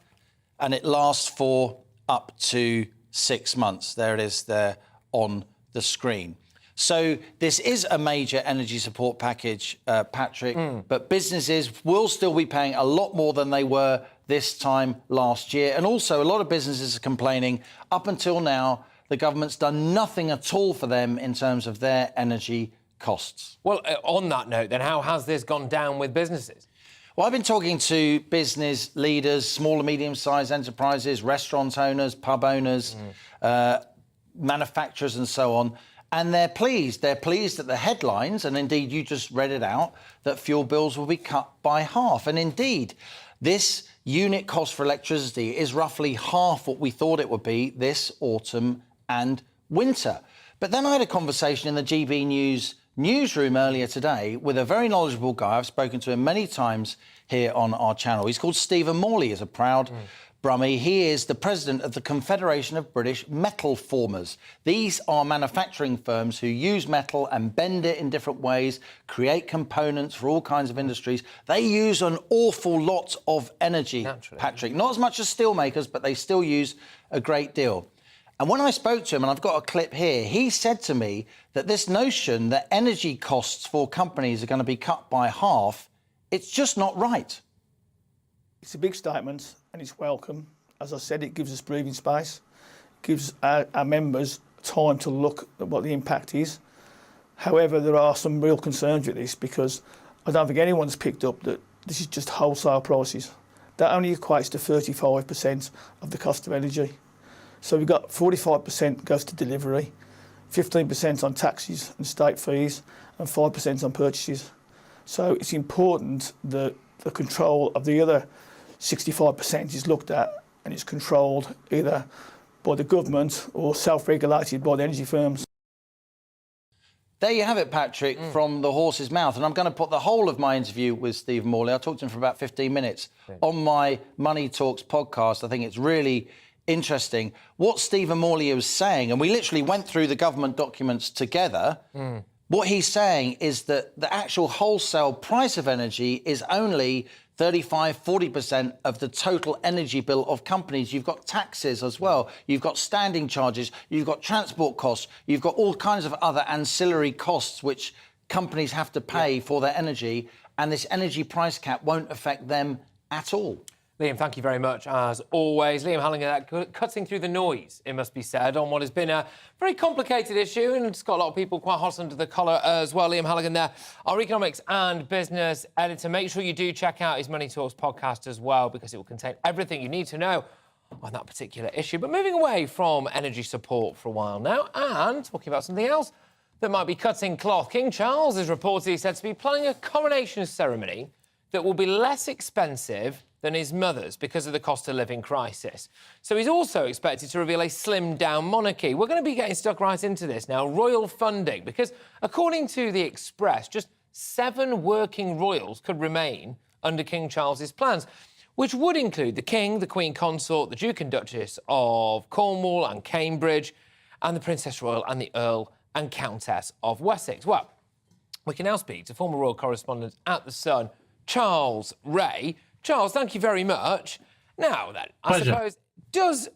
and it lasts for up to 6 months. There it is there on the screen. So this is a major energy support package, Patrick, but businesses will still be paying a lot more than they were this time last year. And also a lot of businesses are complaining up until now, the government's done nothing at all for them in terms of their energy costs. Well, on that note, then, how has this gone down with businesses? Well, I've been talking to business leaders, small and medium-sized enterprises, restaurant owners, pub owners, manufacturers and so on. And they're pleased. They're pleased at the headlines, and indeed, you just read it out, that fuel bills will be cut by half. And indeed, this unit cost for electricity is roughly half what we thought it would be this autumn and winter. But then I had a conversation in the GB News newsroom earlier today with a very knowledgeable guy. I've spoken to him many times here on our channel. He's called Stephen Morley. He's a proud Brummie. He is the president of the Confederation of British Metal Formers. These are manufacturing firms who use metal and bend it in different ways, create components for all kinds of industries. They use an awful lot of energy, Patrick. Not as much as steel makers, but they still use a great deal. And when I spoke to him, and I've got a clip here, he said to me that this notion that energy costs for companies are going to be cut by half It's just not right. It's a big statement and it's welcome. As I said, it gives us breathing space, gives our members time to look at what the impact is. However, there are some real concerns with this because I don't think anyone's picked up that this is just wholesale prices. That only equates to 35% of the cost of energy. So we've got 45% goes to delivery, 15% on taxes and state fees, and 5% on purchases. So it's important that the control of the other 65% is looked at and it's controlled either by the government or self-regulated by the energy firms. There you have it, Patrick, from the horse's mouth. And I'm going to put the whole of my interview with Stephen Morley, I talked to him for about 15 minutes, on my Money Talks podcast. I think it's really interesting what Stephen Morley was saying. And we literally went through the government documents together. What he's saying is that the actual wholesale price of energy is only 35–40% of the total energy bill of companies. You've got taxes as well. You've got standing charges. You've got transport costs. You've got all kinds of other ancillary costs which companies have to pay for their energy. And this energy price cap won't affect them at all. Liam, thank you very much, as always. Liam Halligan, cutting through the noise, it must be said, on what has been a very complicated issue, and it's got a lot of people quite hot under the collar as well. Liam Halligan there, our economics and business editor. Make sure you do check out his Money Talks podcast as well, because it will contain everything you need to know on that particular issue. But moving away from energy support for a while now, and talking about something else that might be cutting cloth. King Charles is reportedly said to be planning a coronation ceremony that will be less expensive than his mother's because of the cost of living crisis. So he's also expected to reveal a slimmed-down monarchy. We're going to be getting stuck right into this now, royal funding, because according to The Express, just 7 working royals could remain under King Charles's plans, which would include the King, the Queen Consort, the Duke and Duchess of Cornwall and Cambridge, and the Princess Royal and the Earl and Countess of Wessex. Well, we can now speak to former royal correspondent at The Sun, Charles Ray. Charles, thank you very much. Now then, I suppose, does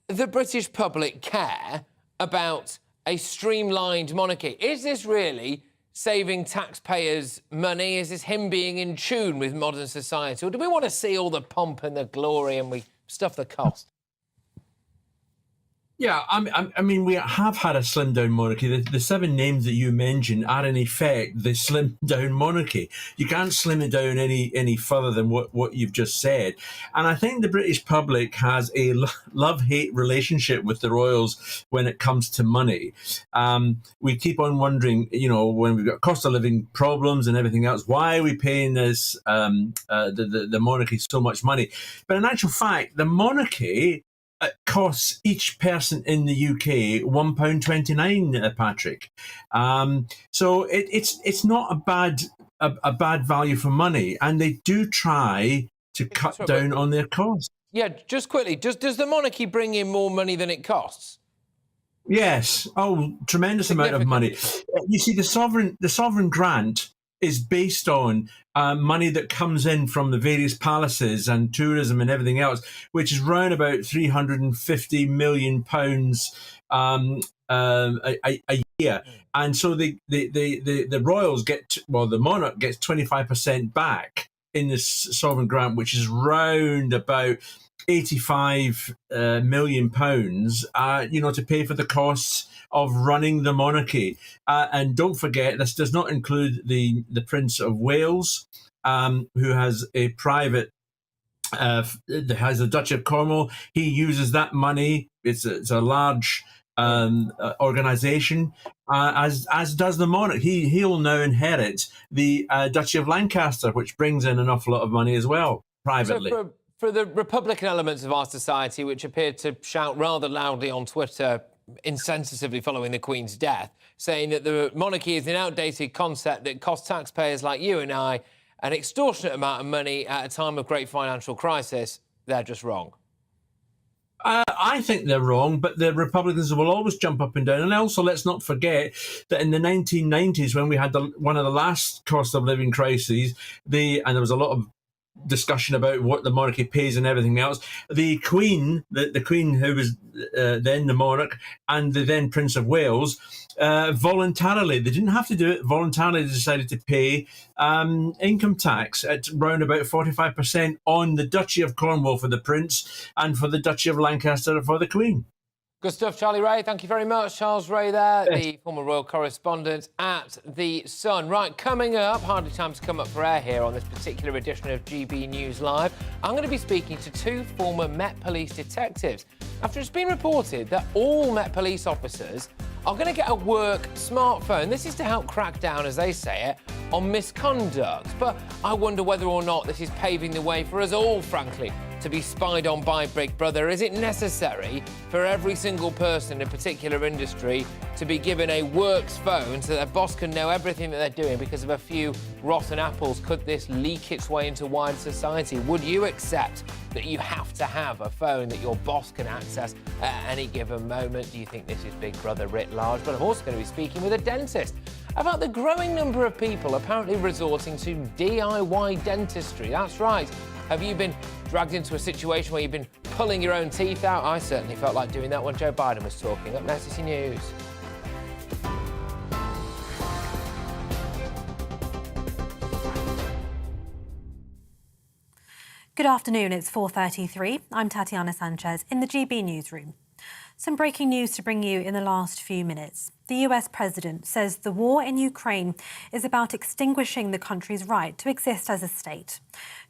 the British public care about a streamlined monarchy? Is this really saving taxpayers money? Is this him being in tune with modern society? Or do we want to see all the pomp and the glory and we stuff the cost? Yeah, I mean, we have had a slimmed-down monarchy. The 7 names that you mentioned are, in effect, the slimmed-down monarchy. You can't slim it down any further than what you've just said. And I think the British public has a love-hate relationship with the royals when it comes to money. We keep on wondering, you know, when we've got cost of living problems and everything else, why are we paying this the monarchy so much money? But in actual fact, the monarchy costs each person in the UK £1.29, Patrick. So it's not a bad value for money, and they do try to cut down on their costs. Yeah, just quickly, does the monarchy bring in more money than it costs? Yes. Oh, tremendous amount of money. You see, the sovereign grant is based on money that comes in from the various palaces and tourism and everything else, which is round about £350 million a year. And so the royals the monarch gets 25% back in this sovereign grant, which is round about £85 million, to pay for the costs of running the monarchy. And don't forget, this does not include the Prince of Wales, who has a private, has the Duchy of Cornwall. He uses that money. It's a large organisation, as does the monarch. He'll now inherit the Duchy of Lancaster, which brings in an awful lot of money as well, privately. So for the Republican elements of our society, which appear to shout rather loudly on Twitter, insensitively following the Queen's death, saying that the monarchy is an outdated concept that costs taxpayers like you and I an extortionate amount of money at a time of great financial crisis, they're just wrong. I think they're wrong, but the Republicans will always jump up and down. And also, let's not forget that in the 1990s, when we had one of the last cost of living crises, and there was a lot of discussion about what the monarchy pays and everything else, the Queen, the Queen who was then the monarch, and the then Prince of Wales, voluntarily. They didn't have to do it. Voluntarily, they decided to pay income tax at round about 45% on the Duchy of Cornwall for the Prince and for the Duchy of Lancaster for the Queen. Good stuff, Charlie Ray. Thank you very much. Charles Ray there, the former royal correspondent at The Sun. Right, coming up, hardly time to come up for air here on this particular edition of GB News Live. I'm going to be speaking to two former Met Police detectives after it's been reported that all Met Police officers are going to get a work smartphone. This is to help crack down, as they say it, on misconduct. But I wonder whether or not this is paving the way for us all, frankly, to be spied on by Big Brother. Is it necessary for every single person in a particular industry to be given a works phone so their boss can know everything that they're doing because of a few rotten apples? Could this leak its way into wider society? Would you accept that you have to have a phone that your boss can access at any given moment? Do you think this is Big Brother writ large? But I'm also going to be speaking with a dentist about the growing number of people apparently resorting to DIY dentistry. That's right. Have you been dragged into a situation where you've been pulling your own teeth out? I certainly felt like doing that when Joe Biden was talking. Up next, BBC News. Good afternoon, it's 4:33. I'm Tatiana Sanchez in the GB newsroom. Some breaking news to bring you in the last few minutes. The US president says the war in Ukraine is about extinguishing the country's right to exist as a state.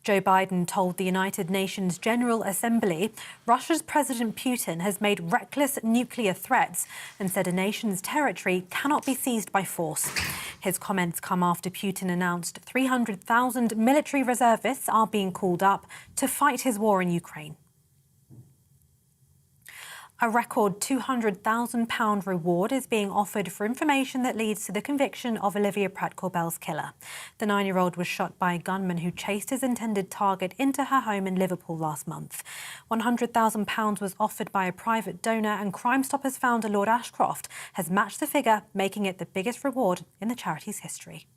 Joe Biden told the United Nations General Assembly Russia's President Putin has made reckless nuclear threats and said a nation's territory cannot be seized by force. His comments come after Putin announced 300,000 military reservists are being called up to fight his war in Ukraine. A record £200,000 reward is being offered for information that leads to the conviction of Olivia Pratt-Corbell's killer. The 9-year-old was shot by a gunman who chased his intended target into her home in Liverpool last month. £100,000 was offered by a private donor, and Crime Stoppers founder Lord Ashcroft has matched the figure, making it the biggest reward in the charity's history.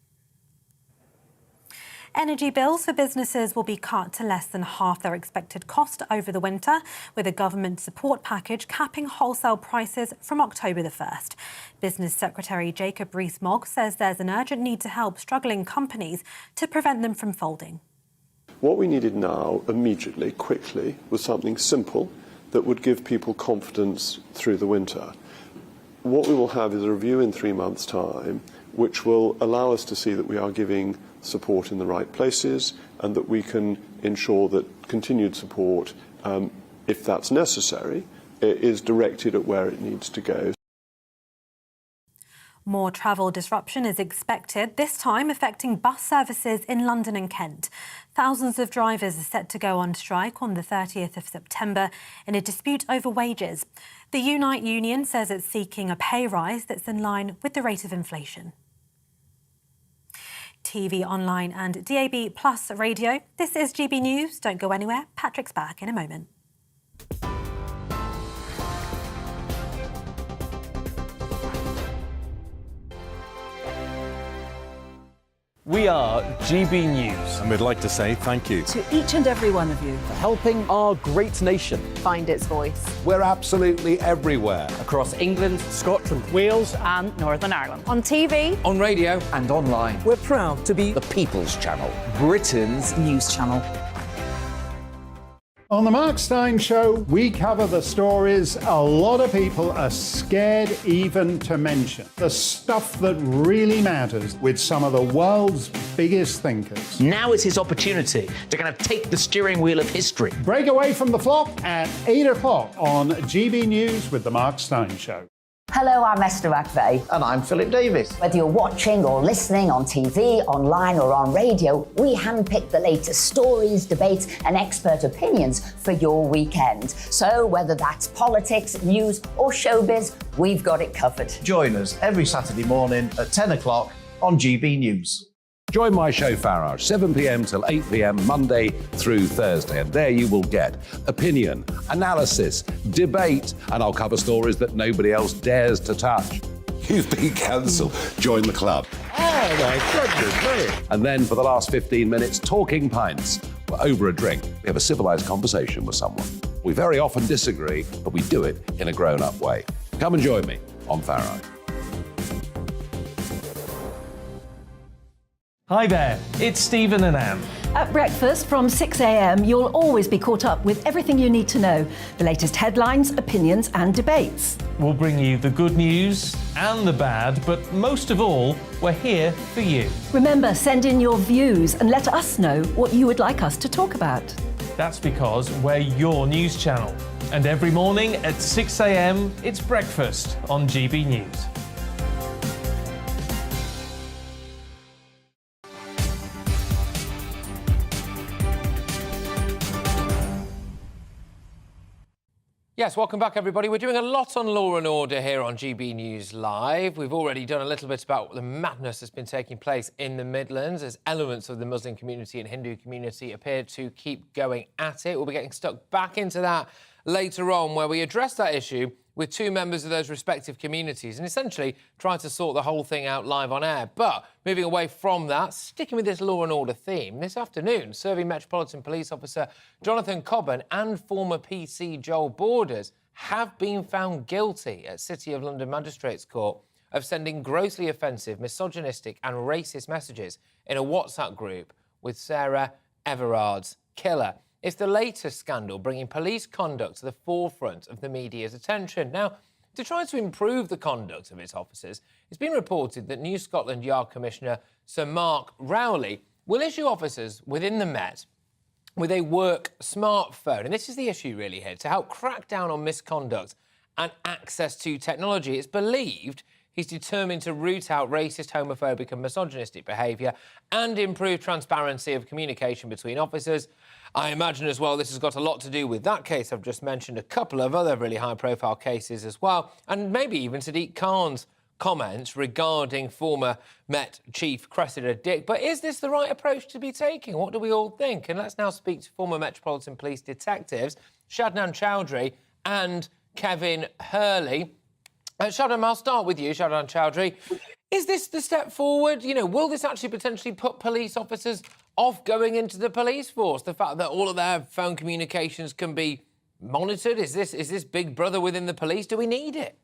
Energy bills for businesses will be cut to less than half their expected cost over the winter, with a government support package capping wholesale prices from October the 1st. Business Secretary Jacob Rees-Mogg says there's an urgent need to help struggling companies to prevent them from folding. What we needed now, immediately, quickly, was something simple that would give people confidence through the winter. What we will have is a review in 3 months' time, which will allow us to see that we are giving support in the right places and that we can ensure that continued support, if that's necessary, is directed at where it needs to go. More travel disruption is expected, this time affecting bus services in London and Kent. Thousands of drivers are set to go on strike on the 30th of September in a dispute over wages. The Unite union says it's seeking a pay rise that's in line with the rate of inflation. TV, online and DAB Plus radio. This is GB News. Don't go anywhere. Patrick's back in a moment. We are GB News. And we'd like to say thank you To each and every one of you. for helping our great nation. Find its voice. We're absolutely everywhere. Across England, Scotland, Wales and Northern Ireland. On TV, on radio, and online. We're proud to be The People's Channel. Britain's News channel. On the Mark Steyn Show, we cover the stories a lot of people are scared even to mention. The stuff that really matters with some of the world's biggest thinkers. Now is his opportunity to kind of take the steering wheel of history. Break away from the flock at 8 o'clock on GB News with the Mark Steyn Show. Hello, I'm Esther McVeigh. And I'm Philip Davis. Whether you're watching or listening on TV, online or on radio, we handpick the latest stories, debates and expert opinions for your weekend. So whether that's politics, news or showbiz, we've got it covered. Join us every Saturday morning at 10 o'clock on GB News. Join my show Farage, 7 p.m. till 8 p.m. Monday through Thursday, and there you will get opinion, analysis, debate, and I'll cover stories that nobody else dares to touch. You've been cancelled. Join the club. Oh my goodness me. And then for the last 15 minutes, talking pints. We're over a drink. We have a civilised conversation with someone. We very often disagree, but we do it in a grown-up way. Come and join me on Farage. Hi there, it's Stephen and Anne. At breakfast from 6 a.m, you'll always be caught up with everything you need to know, the latest headlines, opinions and debates. We'll bring you the good news and the bad, but most of all, we're here for you. Remember, send in your views and let us know what you would like us to talk about. That's because we're your news channel. And every morning at 6 a.m, it's breakfast on GB News. Yes, welcome back, everybody. We're doing a lot on law and order here on GB News Live. We've already done a little bit about the madness that's been taking place in the Midlands as elements of the Muslim community and Hindu community appear to keep going at it. We'll be getting stuck back into that later on, where we address that issue with two members of those respective communities and essentially try to sort the whole thing out live on air. But moving away from that, sticking with this law and order theme, this afternoon, serving Metropolitan Police Officer Jonathan Cobban and former PC Joel Borders have been found guilty at City of London Magistrates Court of sending grossly offensive, misogynistic and racist messages in a WhatsApp group with Sarah Everard's killer. It's the latest scandal bringing police conduct to the forefront of the media's attention. Now, to try to improve the conduct of its officers, it's been reported that New Scotland Yard Commissioner Sir Mark Rowley will issue officers within the Met with a work smartphone. And this is the issue really here, to help crack down on misconduct and access to technology. It's believed he's determined to root out racist, homophobic and misogynistic behaviour and improve transparency of communication between officers. I imagine as well this has got a lot to do with that case I've just mentioned, a couple of other really high-profile cases as well, and maybe even Sadiq Khan's comments regarding former Met Chief Cressida Dick. But is this the right approach to be taking? What do we all think? And let's now speak to former Metropolitan Police detectives Shadnan Chowdhury and Kevin Hurley. Shadnan, I'll start with you, Shadnan Chowdhury. Is this the step forward? You know, will this actually potentially put police officers off going into the police force? The fact that all of their phone communications can be monitored? Is this Big Brother within the police? Do we need it?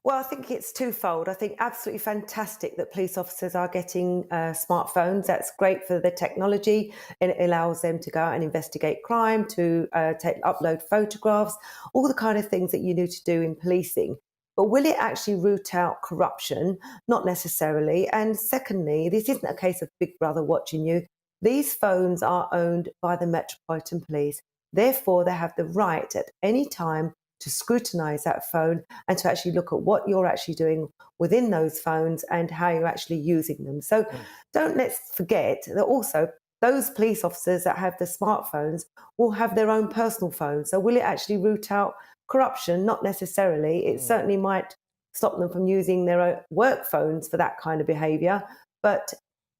Well, I think it's twofold. I think absolutely fantastic that police officers are getting smartphones. That's great for the technology. And it allows them to go out and investigate crime, to upload photographs, all the kind of things that you need to do in policing. But will it actually root out corruption? Not necessarily. And secondly, this isn't a case of Big Brother watching you. These phones are owned by the Metropolitan Police. Therefore, they have the right at any time to scrutinise that phone and to actually look at what you're actually doing within those phones and how you're actually using them. So let's forget that also those police officers that have the smartphones will have their own personal phones. So will it actually root out corruption? Not necessarily. It certainly might stop them from using their own work phones for that kind of behaviour, but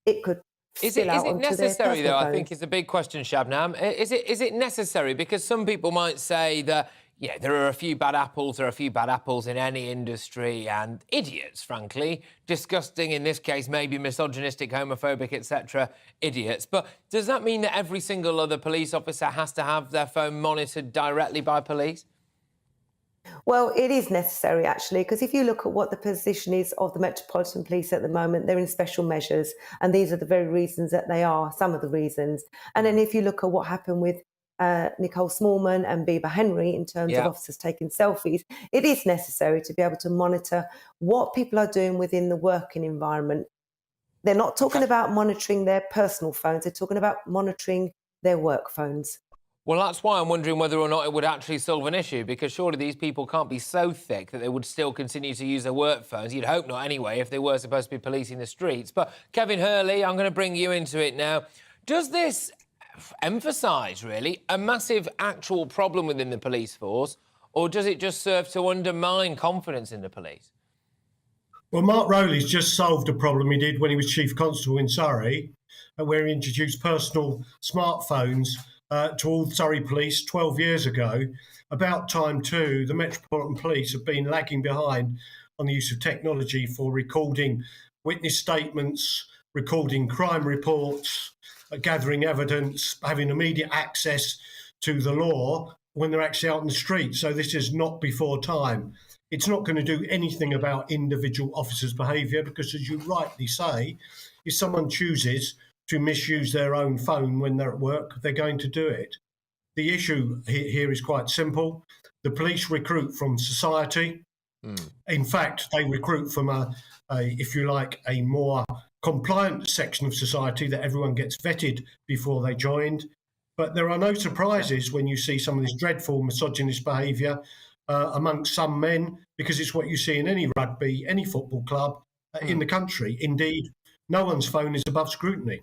it could Is it necessary, though? I think it's a big question, Shabnam. Is it necessary? Because some people might say that, yeah, there are a few bad apples. There are a few bad apples in any industry, and idiots, frankly, disgusting in this case, maybe misogynistic, homophobic, etc. idiots. But does that mean that every single other police officer has to have their phone monitored directly by police? Well, it is necessary, actually, because if you look at what the position is of the Metropolitan Police at the moment, they're in special measures, and these are the very reasons that they are, some of the reasons. And then if you look at what happened with Nicole Smallman and Bieber Henry in terms of officers taking selfies, it is necessary to be able to monitor what people are doing within the working environment. They're not talking about monitoring their personal phones, they're talking about monitoring their work phones. Well, that's why I'm wondering whether or not it would actually solve an issue, because surely these people can't be so thick that they would still continue to use their work phones. You'd hope not anyway, if they were supposed to be policing the streets. But Kevin Hurley, I'm going to bring you into it now. Does this emphasise, really, a massive actual problem within the police force, or does it just serve to undermine confidence in the police? Well, Mark Rowley's just solved a problem he did when he was Chief Constable in Surrey, where he introduced personal smartphones to all Surrey police 12 years ago. About time too, the Metropolitan Police have been lagging behind on the use of technology for recording witness statements, recording crime reports, gathering evidence, having immediate access to the law when they're actually out in the street. So this is not before time. It's not going to do anything about individual officers' behaviour because, as you rightly say, if someone chooses to misuse their own phone when they're at work, they're going to do it. The issue here is quite simple. The police recruit from society. In fact, they recruit from if you like, a more compliant section of society that everyone gets vetted before they joined. But there are no surprises when you see some of this dreadful misogynist behaviour amongst some men, because it's what you see in any rugby, any football club in the country. Indeed, no one's phone is above scrutiny.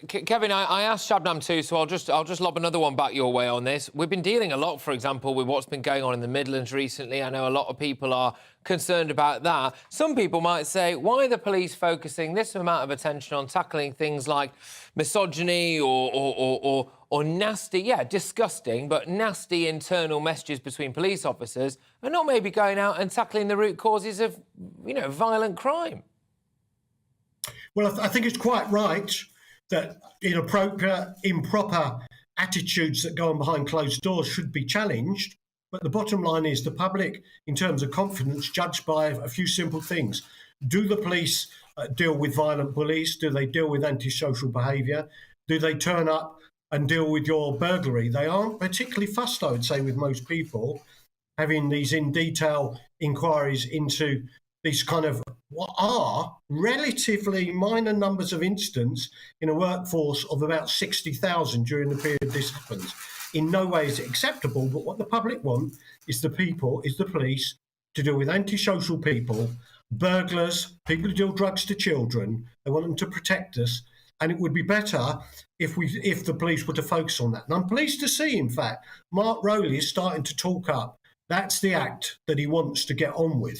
Kevin, I asked Shabnam too, so I'll just lob another one back your way on this. We've been dealing a lot, for example, with what's been going on in the Midlands recently. I know a lot of people are concerned about that. Some people might say, why are the police focusing this amount of attention on tackling things like misogyny or nasty, disgusting, but nasty internal messages between police officers, and not maybe going out and tackling the root causes of, violent crime? Well, I think it's quite right that inappropriate, improper attitudes that go on behind closed doors should be challenged. But the bottom line is the public, in terms of confidence, judged by a few simple things. Do the police deal with violent bullies? Do they deal with antisocial behaviour? Do they turn up and deal with your burglary? They aren't particularly fussed, I would say, with most people, having these in detail inquiries into these kind of what are relatively minor numbers of incidents in a workforce of about 60,000 during the period this happens. In no way is it acceptable, but what the public want is the police to deal with antisocial people, burglars, people who deal drugs to children. They want them to protect us. And it would be better if the police were to focus on that. And I'm pleased to see, in fact, Mark Rowley is starting to talk up. That's the act that he wants to get on with.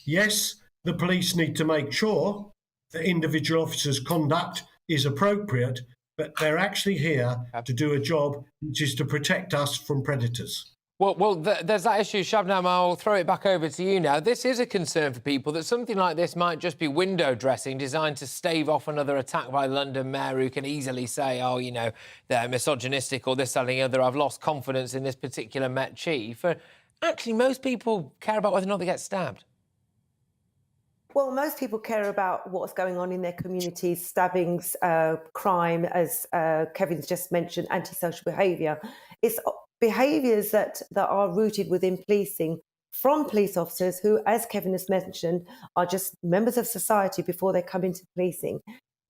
Yes, the police need to make sure that individual officers' conduct is appropriate, but they're actually here to do a job which is to protect us from predators. Well, there's that issue, Shabnam. I'll throw it back over to you now. This is a concern for people, that something like this might just be window dressing designed to stave off another attack by the London mayor, who can easily say, they're misogynistic or this, that and the other. I've lost confidence in this particular Met chief. Actually, most people care about whether or not they get stabbed. Well, most people care about what's going on in their communities, stabbings, crime, as Kevin's just mentioned, antisocial behaviour. It's behaviours that are rooted within policing from police officers who, as Kevin has mentioned, are just members of society before they come into policing.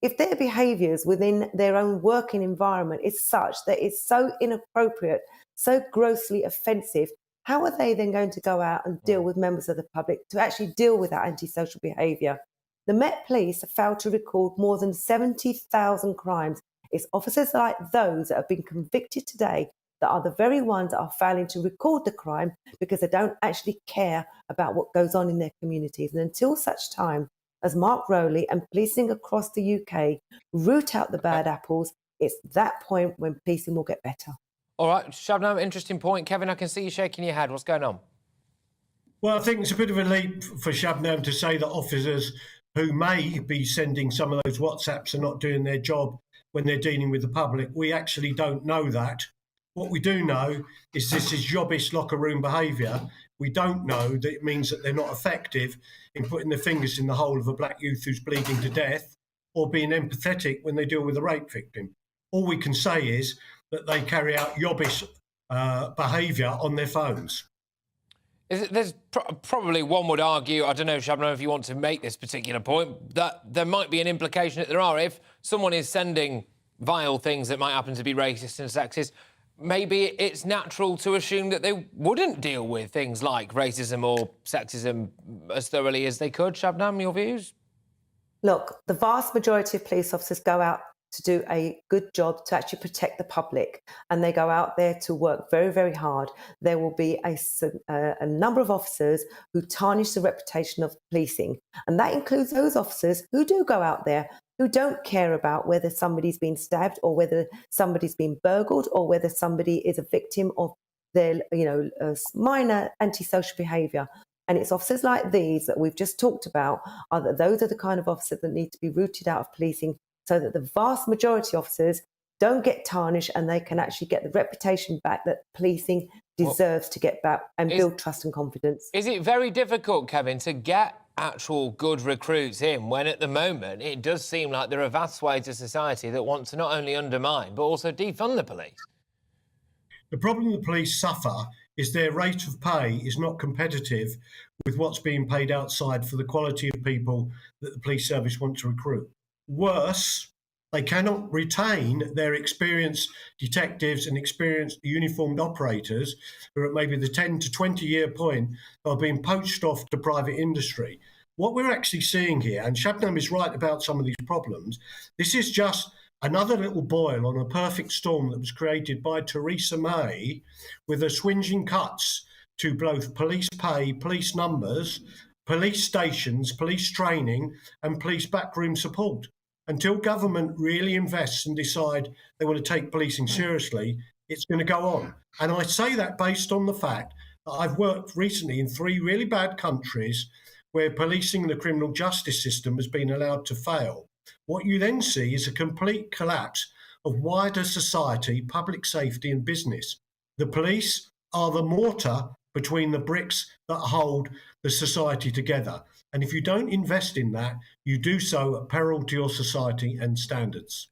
If their behaviours within their own working environment is such that it's so inappropriate, so grossly offensive, how are they then going to go out and deal with members of the public to actually deal with that antisocial behaviour? The Met Police have failed to record more than 70,000 crimes. It's officers like those that have been convicted today that are the very ones that are failing to record the crime because they don't actually care about what goes on in their communities. And until such time as Mark Rowley and policing across the UK root out the bad apples, it's that point when policing will get better. All right, Shabnam, interesting point. Kevin, I can see you shaking your head. What's going on? Well, I think it's a bit of a leap for Shabnam to say that officers who may be sending some of those WhatsApps are not doing their job when they're dealing with the public. We actually don't know that. What we do know is this is jobbist locker room behaviour. We don't know that it means that they're not effective in putting their fingers in the hole of a black youth who's bleeding to death or being empathetic when they deal with a rape victim. All we can say is that they carry out jobbist behaviour on their phones. There's probably, one would argue, I don't know, Shabnam, if you want to make this particular point, that there might be an implication that there are. If someone is sending vile things that might happen to be racist and sexist, maybe it's natural to assume that they wouldn't deal with things like racism or sexism as thoroughly as they could. Shabnam, your views? Look, the vast majority of police officers go out to do a good job to actually protect the public, and they go out there to work very, very hard. There will be a number of officers who tarnish the reputation of policing, and that includes those officers who do go out there who don't care about whether somebody's been stabbed or whether somebody's been burgled or whether somebody is a victim of their, minor antisocial behaviour. And it's officers like these that we've just talked about, those are the kind of officers that need to be rooted out of policing so that the vast majority of officers don't get tarnished and they can actually get the reputation back that policing deserves to get back and build trust and confidence. Is it very difficult, Kevin, to get actual good recruits in, when at the moment it does seem like there are vast swathes of society that want to not only undermine but also defund the police? The problem the police suffer is their rate of pay is not competitive with what's being paid outside for the quality of people that the police service want to recruit. Worse, they cannot retain their experienced detectives and experienced uniformed operators who are at maybe the 10 to 20 year point are being poached off to private industry. What we're actually seeing here, and Shabnam is right about some of these problems, this is just another little boil on a perfect storm that was created by Theresa May with her swinging cuts to both police pay, police numbers, police stations, police training and police backroom support. Until government really invests and decide they want to take policing seriously, it's going to go on. And I say that based on the fact that I've worked recently in 3 really bad countries where policing the criminal justice system has been allowed to fail. What you then see is a complete collapse of wider society, public safety and business. The police are the mortar between the bricks that hold the society together. And if you don't invest in that, you do so at peril to your society and standards.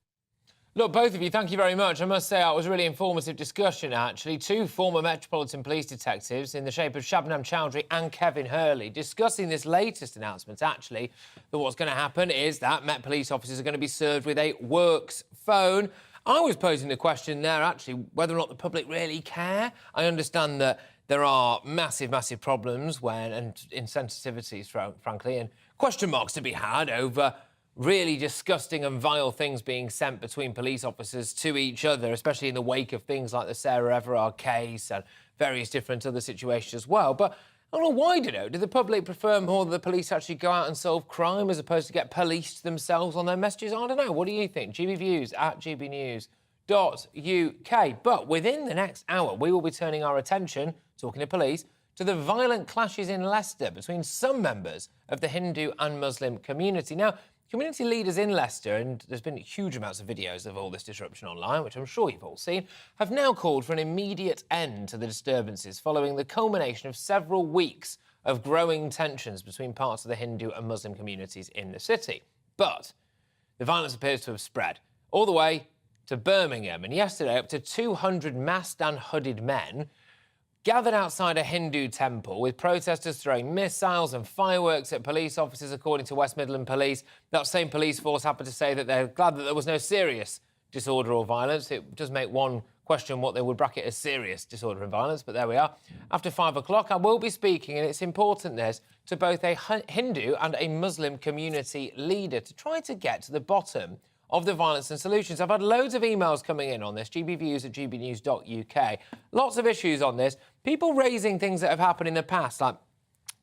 Look, both of you, thank you very much. I must say it was a really informative discussion, actually. 2 former Metropolitan Police detectives in the shape of Shabnam Chowdhury and Kevin Hurley discussing this latest announcement, actually, that what's going to happen is that Met Police officers are going to be served with a works phone. I was posing the question there, actually, whether or not the public really care. I understand that there are massive, massive problems and insensitivities, frankly, and question marks to be had over really disgusting and vile things being sent between police officers to each other, especially in the wake of things like the Sarah Everard case and various different other situations as well. But on a wider note, do the public prefer more that the police actually go out and solve crime as opposed to get policed themselves on their messages? I don't know. What do you think? GBViews at gbnews.uk. But within the next hour, we will be turning our attention, talking to police, to the violent clashes in Leicester between some members of the Hindu and Muslim community. Now, community leaders in Leicester, and there's been huge amounts of videos of all this disruption online, which I'm sure you've all seen, have now called for an immediate end to the disturbances following the culmination of several weeks of growing tensions between parts of the Hindu and Muslim communities in the city. But the violence appears to have spread all the way to Birmingham, and yesterday up to 200 masked and hooded men gathered outside a Hindu temple with protesters throwing missiles and fireworks at police officers, according to West Midland Police. That same police force happened to say that they're glad that there was no serious disorder or violence. It does make one question what they would bracket as serious disorder and violence, but there we are. After 5 o'clock, I will be speaking, and it's important, this, to both a Hindu and a Muslim community leader to try to get to the bottom of the violence and solutions. I've had loads of emails coming in on this, gbviews at gbnews.uk. Lots of issues on this. People raising things that have happened in the past, like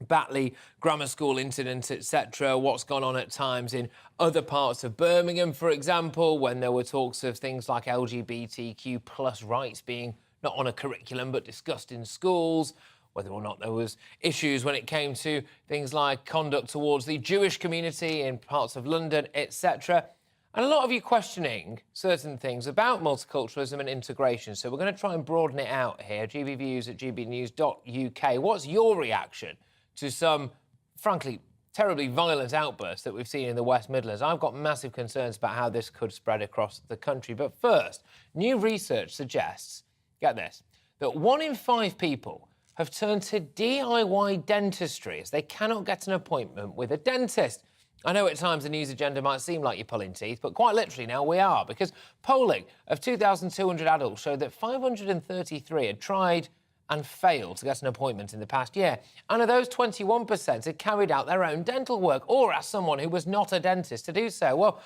Batley Grammar School incident, etc., what's gone on at times in other parts of Birmingham, for example, when there were talks of things like LGBTQ plus rights being not on a curriculum but discussed in schools, whether or not there was issues when it came to things like conduct towards the Jewish community in parts of London, etc. And a lot of you questioning certain things about multiculturalism and integration. So we're going to try and broaden it out here. gbviews at gbnews.uk. What's your reaction to some, frankly, terribly violent outbursts that we've seen in the West Midlands? I've got massive concerns about how this could spread across the country. But first, new research suggests, get this, that 1 in 5 people have turned to DIY dentistry as they cannot get an appointment with a dentist. I know at times the news agenda might seem like you're pulling teeth, but quite literally now we are, because polling of 2,200 adults showed that 533 had tried and failed to get an appointment in the past year. And of those, 21% had carried out their own dental work or asked someone who was not a dentist to do so. Well,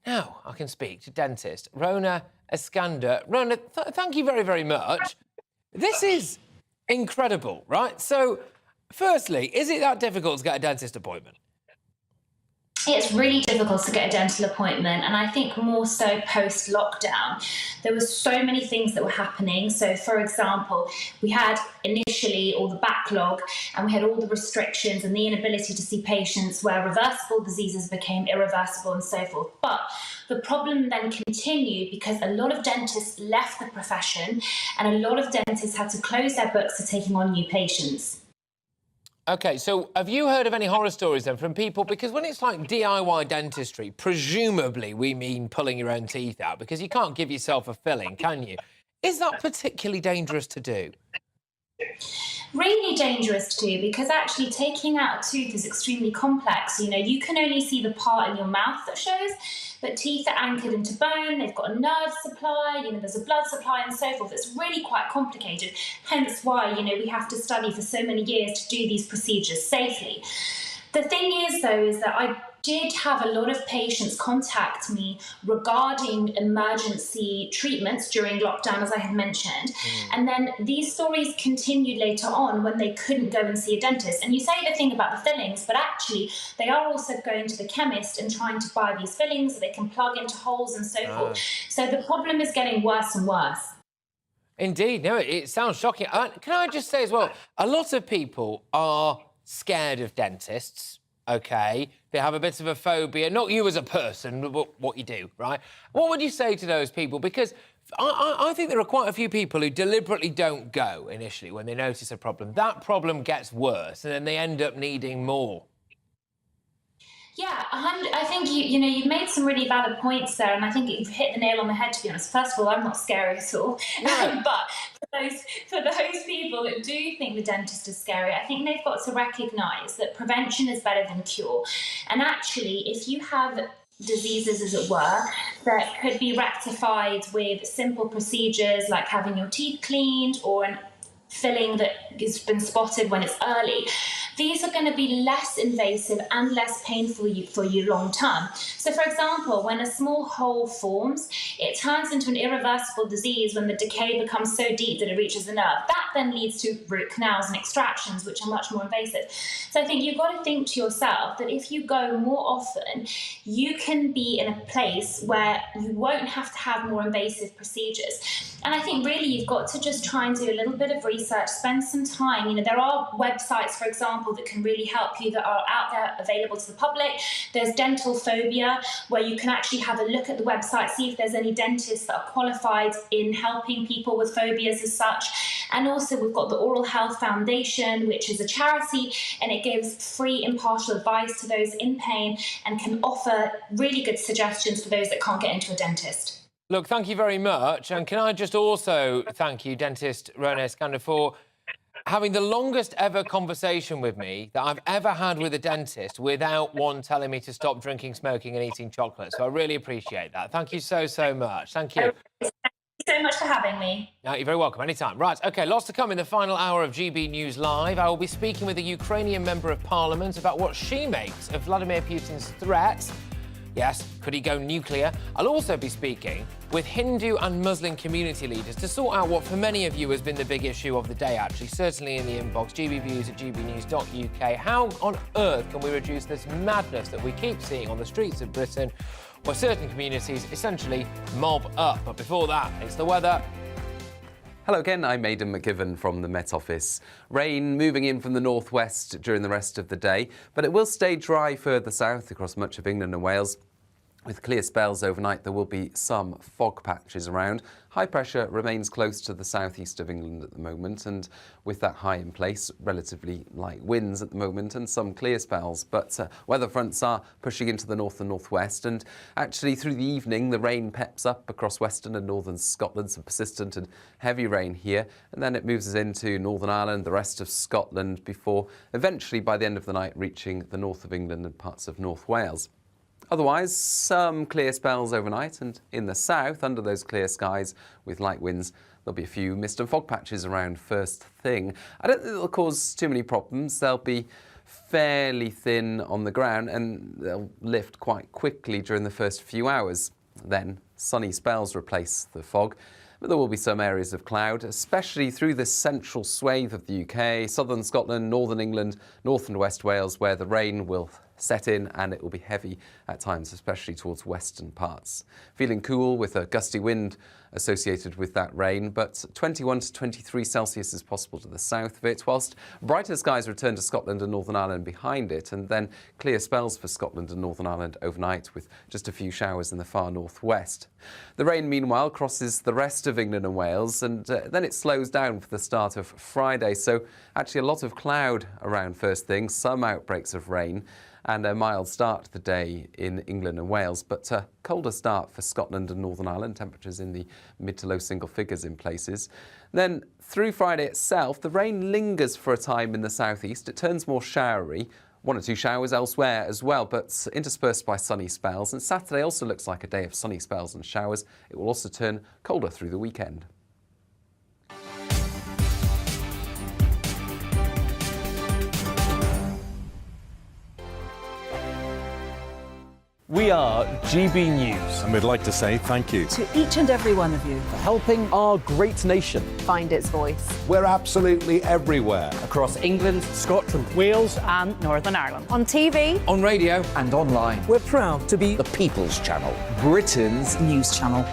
now I can speak to dentist Rona Eskander. Rona, thank you very, very much. This is incredible, right? So, firstly, is it that difficult to get a dentist appointment? It's really difficult to get a dental appointment, and I think more so post-lockdown. There were so many things that were happening. So, for example, we had initially all the backlog and we had all the restrictions and the inability to see patients where reversible diseases became irreversible and so forth. But the problem then continued because a lot of dentists left the profession and a lot of dentists had to close their books to taking on new patients. OK, so have you heard of any horror stories then from people? Because when it's like DIY dentistry, presumably we mean pulling your own teeth out, because you can't give yourself a filling, can you? Is that particularly dangerous to do? Really dangerous to do, because actually taking out a tooth is extremely complex. You know, you can only see the part in your mouth that shows, but teeth are anchored into bone, they've got a nerve supply, you know, there's a blood supply and so forth. It's really quite complicated, hence why, you know, we have to study for so many years to do these procedures safely. The thing is, though, is that I did have a lot of patients contact me regarding emergency treatments during lockdown, as I had mentioned. And then these stories continued later on when they couldn't go and see a dentist. And you say the thing about the fillings, but actually they are also going to the chemist and trying to buy these fillings so they can plug into holes and so forth. So the problem is getting worse and worse. Indeed. No, it sounds shocking. Can I just say as well, a lot of people are scared of dentists. OK, they have a bit of a phobia, not you as a person, but what you do, right? What would you say to those people? Because I think there are quite a few people who deliberately don't go initially when they notice a problem. That problem gets worse and then they end up needing more. Yeah, I think you've made some really valid points there, and I think you've hit the nail on the head, to be honest. First of all, I'm not scary at all. No. But for those people that do think the dentist is scary, I think they've got to recognise that prevention is better than cure. And actually, if you have diseases, as it were, that could be rectified with simple procedures like having your teeth cleaned or an filling that has been spotted when it's early, these are going to be less invasive and less painful for you long term. So, for example, when a small hole forms, it turns into an irreversible disease when the decay becomes so deep that it reaches the nerve. That then leads to root canals and extractions, which are much more invasive. So I think you've got to think to yourself that if you go more often, you can be in a place where you won't have to have more invasive procedures. And I think really you've got to just try and do a little bit of research, spend some time. You know, there are websites, for example, that can really help you that are out there available to the public. There's Dental Phobia, where you can actually have a look at the website, see if there's any dentists that are qualified in helping people with phobias as such. And also we've got the Oral Health Foundation, which is a charity, and it gives free impartial advice to those in pain and can offer really good suggestions for those that can't get into a dentist. Look, thank you very much. And can I just also thank you, dentist Rona Iskander, for having the longest ever conversation with me that I've ever had with a dentist without one telling me to stop drinking, smoking and eating chocolate. So I really appreciate that. Thank you so, so much. Thank you. Thank you so much for having me. No, you're very welcome. Anytime. Right, OK, lots to come in the final hour of GB News Live. I will be speaking with a Ukrainian member of parliament about what she makes of Vladimir Putin's threat. Yes, could he go nuclear? I'll also be speaking with Hindu and Muslim community leaders to sort out what for many of you has been the big issue of the day, actually, certainly in the inbox, gbviews@gbnews.uk. How on earth can we reduce this madness that we keep seeing on the streets of Britain, where certain communities essentially mob up? But before that, it's the weather. Hello again, I'm Aidan McGivern from the Met Office. Rain moving in from the northwest during the rest of the day, but it will stay dry further south across much of England and Wales. With clear spells overnight, there will be some fog patches around. High pressure remains close to the southeast of England at the moment, and with that high in place, relatively light winds at the moment and some clear spells. But weather fronts are pushing into the north and northwest, and actually through the evening, the rain peps up across western and northern Scotland, some persistent and heavy rain here, and then it moves us into Northern Ireland, the rest of Scotland, before eventually by the end of the night reaching the north of England and parts of North Wales. Otherwise, some clear spells overnight, and in the south, under those clear skies with light winds, there'll be a few mist and fog patches around first thing. I don't think they'll cause too many problems. They'll be fairly thin on the ground and they'll lift quite quickly during the first few hours. Then sunny spells replace the fog. But there will be some areas of cloud, especially through the central swathe of the UK, southern Scotland, northern England, north and west Wales, where the rain will set in, and it will be heavy at times, especially towards western parts. Feeling cool with a gusty wind associated with that rain, but 21 to 23 Celsius is possible to the south of it, whilst brighter skies return to Scotland and Northern Ireland behind it, and then clear spells for Scotland and Northern Ireland overnight with just a few showers in the far northwest. The rain, meanwhile, crosses the rest of England and Wales, and then it slows down for the start of Friday, so actually a lot of cloud around first thing, some outbreaks of rain, and a mild start to the day in England and Wales, but a colder start for Scotland and Northern Ireland, temperatures in the mid to low single figures in places. Then through Friday itself, the rain lingers for a time in the southeast. It turns more showery, 1 or 2 showers elsewhere as well, but interspersed by sunny spells. And Saturday also looks like a day of sunny spells and showers. It will also turn colder through the weekend. We are GB News, and we'd like to say thank you To each and every one of you. for helping our great nation. Find its voice. We're absolutely everywhere. Across England, Scotland, Wales and Northern Ireland. On TV, on radio, and online. We're proud to be The People's Channel, Britain's news channel.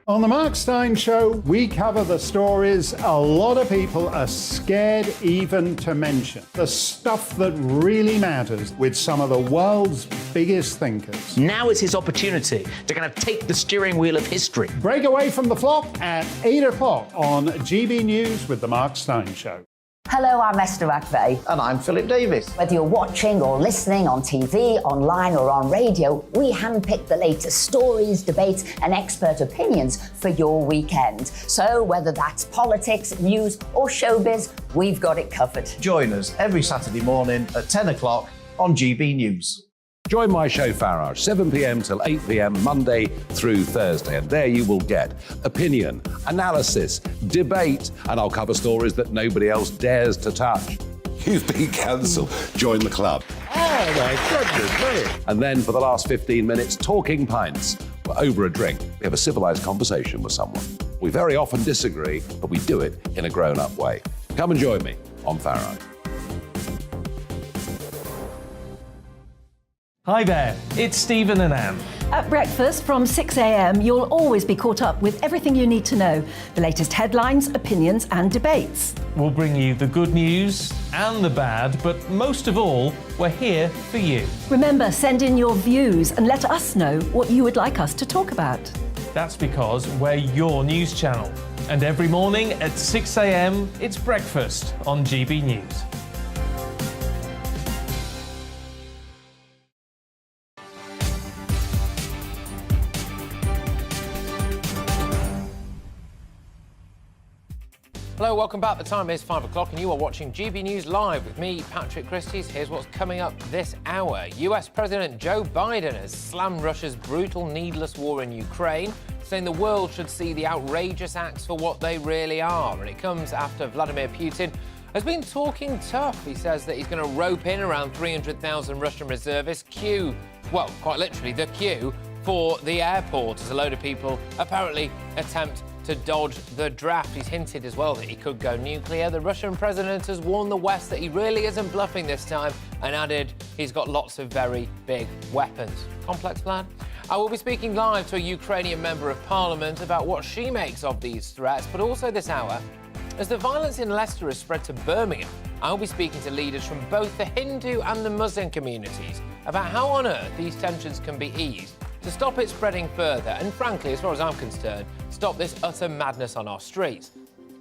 On the Mark Steyn Show, we cover the stories a lot of people are scared even to mention. The stuff that really matters with some of the world's biggest thinkers. Now is his opportunity to kind of take the steering wheel of history. Break away from the flock at 8 o'clock on GB News with the Mark Steyn Show. Hello, I'm Esther McVeigh. And I'm Philip Davis. Whether you're watching or listening on TV, online or on radio, we handpick the latest stories, debates and expert opinions for your weekend. So whether that's politics, news or showbiz, we've got it covered. Join us every Saturday morning at 10 o'clock on GB News. Join my show Farage, 7 p.m. till 8 p.m. Monday through Thursday, and there you will get opinion, analysis, debate, and I'll cover stories that nobody else dares to touch. You've been cancelled. Join the club. Oh my goodness me. And then for the last 15 minutes, talking pints. We're over a drink. We have a civilised conversation with someone. We very often disagree, but we do it in a grown-up way. Come and join me on Farage. Hi there, it's Stephen and Anne. At breakfast from 6 a.m, you'll always be caught up with everything you need to know, the latest headlines, opinions and debates. We'll bring you the good news and the bad, but most of all, we're here for you. Remember, send in your views and let us know what you would like us to talk about. That's because we're your news channel. And every morning at 6 a.m, it's breakfast on GB News. Hello, welcome back. The time is 5 o'clock and you are watching GB News Live with me, Patrick Christys. Here's what's coming up this hour. US President Joe Biden has slammed Russia's brutal, needless war in Ukraine, saying the world should see the outrageous acts for what they really are. And it comes after Vladimir Putin has been talking tough. He says that he's going to rope in around 300,000 Russian reservists, quite literally, the queue for the airport as a load of people apparently attempt to dodge the draft. He's hinted as well that he could go nuclear. The Russian president has warned the West that he really isn't bluffing this time and added he's got lots of very big weapons. Complex plan? I will be speaking live to a Ukrainian member of parliament about what she makes of these threats, but also this hour, as the violence in Leicester has spread to Birmingham, I'll be speaking to leaders from both the Hindu and the Muslim communities about how on earth these tensions can be eased to stop it spreading further and, frankly, as far as I'm concerned, stop this utter madness on our streets.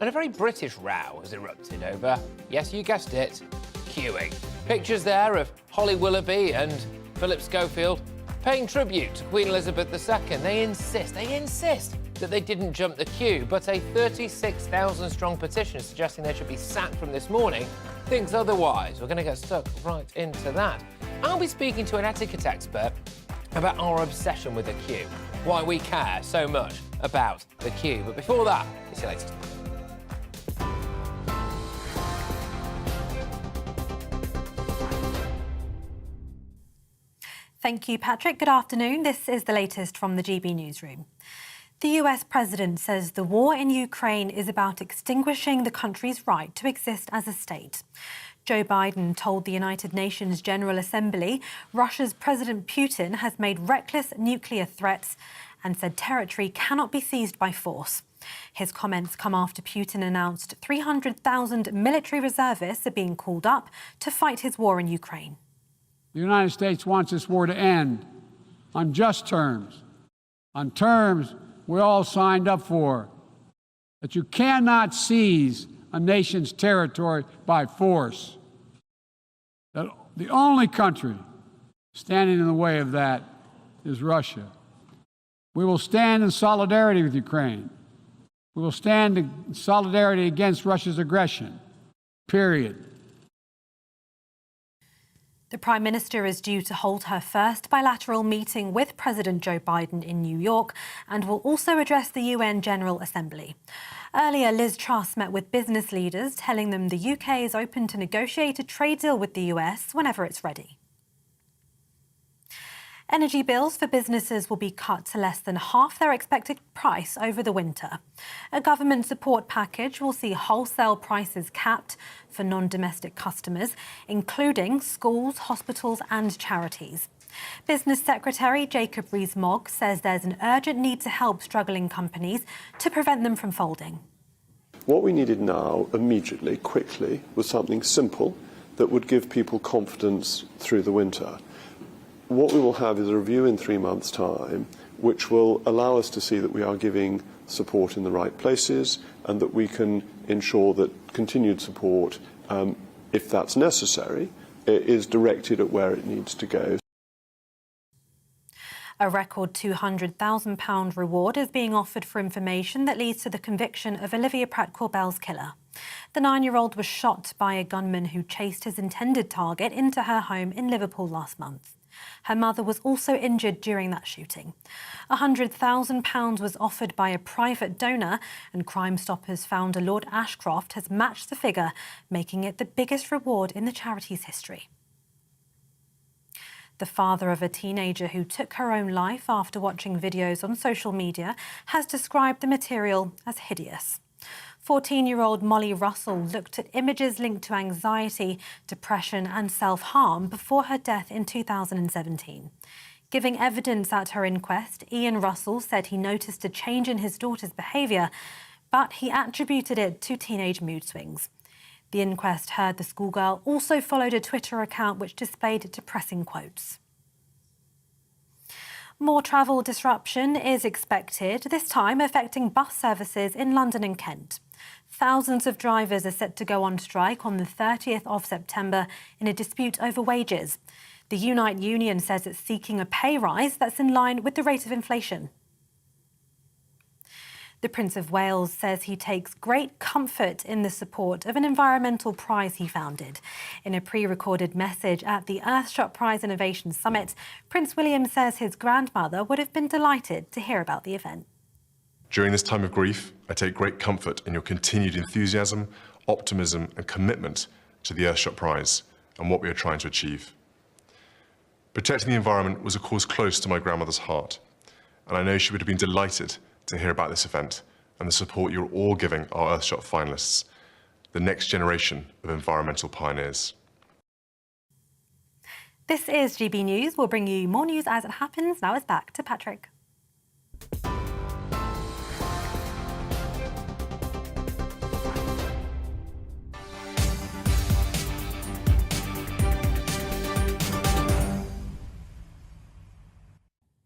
And a very British row has erupted over, yes, you guessed it, queuing. Pictures there of Holly Willoughby and Philip Schofield paying tribute to Queen Elizabeth II. They insist that they didn't jump the queue, but a 36,000-strong petition suggesting they should be sacked from this morning thinks otherwise. We're going to get stuck right into that. I'll be speaking to an etiquette expert about our obsession with the queue, why we care so much about the queue. But before that, it's your latest. Thank you, Patrick. Good afternoon. This is the latest from the GB newsroom. The US president says the war in Ukraine is about extinguishing the country's right to exist as a state. Joe Biden told the United Nations General Assembly Russia's President Putin has made reckless nuclear threats and said territory cannot be seized by force. His comments come after Putin announced 300,000 military reservists are being called up to fight his war in Ukraine. The United States wants this war to end on just terms, on terms we all signed up for, that you cannot seize a nation's territory by force. That the only country standing in the way of that is Russia. We will stand in solidarity with Ukraine. We will stand in solidarity against Russia's aggression, period. The Prime Minister is due to hold her first bilateral meeting with President Joe Biden in New York and will also address the UN General Assembly. Earlier, Liz Truss met with business leaders, telling them the UK is open to negotiate a trade deal with the US whenever it's ready. Energy bills for businesses will be cut to less than half their expected price over the winter. A government support package will see wholesale prices capped for non-domestic customers, including schools, hospitals and charities. Business Secretary Jacob Rees-Mogg says there's an urgent need to help struggling companies to prevent them from folding. What we needed now, immediately, quickly, was something simple that would give people confidence through the winter. What we will have is a review in 3 months' time, which will allow us to see that we are giving support in the right places and that we can ensure that continued support, if that's necessary, is directed at where it needs to go. A record £200,000 reward is being offered for information that leads to the conviction of Olivia Pratt-Corbell's killer. The 9-year-old was shot by a gunman who chased his intended target into her home in Liverpool last month. Her mother was also injured during that shooting. £100,000 was offered by a private donor, and Crime Stoppers founder Lord Ashcroft has matched the figure, making it the biggest reward in the charity's history. The father of a teenager who took her own life after watching videos on social media has described the material as hideous. 14-year-old Molly Russell looked at images linked to anxiety, depression and self-harm before her death in 2017. Giving evidence at her inquest, Ian Russell said he noticed a change in his daughter's behaviour, but he attributed it to teenage mood swings. The inquest heard the schoolgirl also followed a Twitter account which displayed depressing quotes. More travel disruption is expected, this time affecting bus services in London and Kent. Thousands of drivers are set to go on strike on the 30th of September in a dispute over wages. The Unite union says it's seeking a pay rise that's in line with the rate of inflation. The Prince of Wales says he takes great comfort in the support of an environmental prize he founded. In a pre-recorded message at the Earthshot Prize Innovation Summit, Prince William says his grandmother would have been delighted to hear about the event. During this time of grief, I take great comfort in your continued enthusiasm, optimism and commitment to the Earthshot Prize and what we are trying to achieve. Protecting the environment was a cause close to my grandmother's heart, and I know she would have been delighted to hear about this event and the support you're all giving our Earthshot finalists, the next generation of environmental pioneers. This is GB News. We'll bring you more news as it happens. Now it's back to Patrick.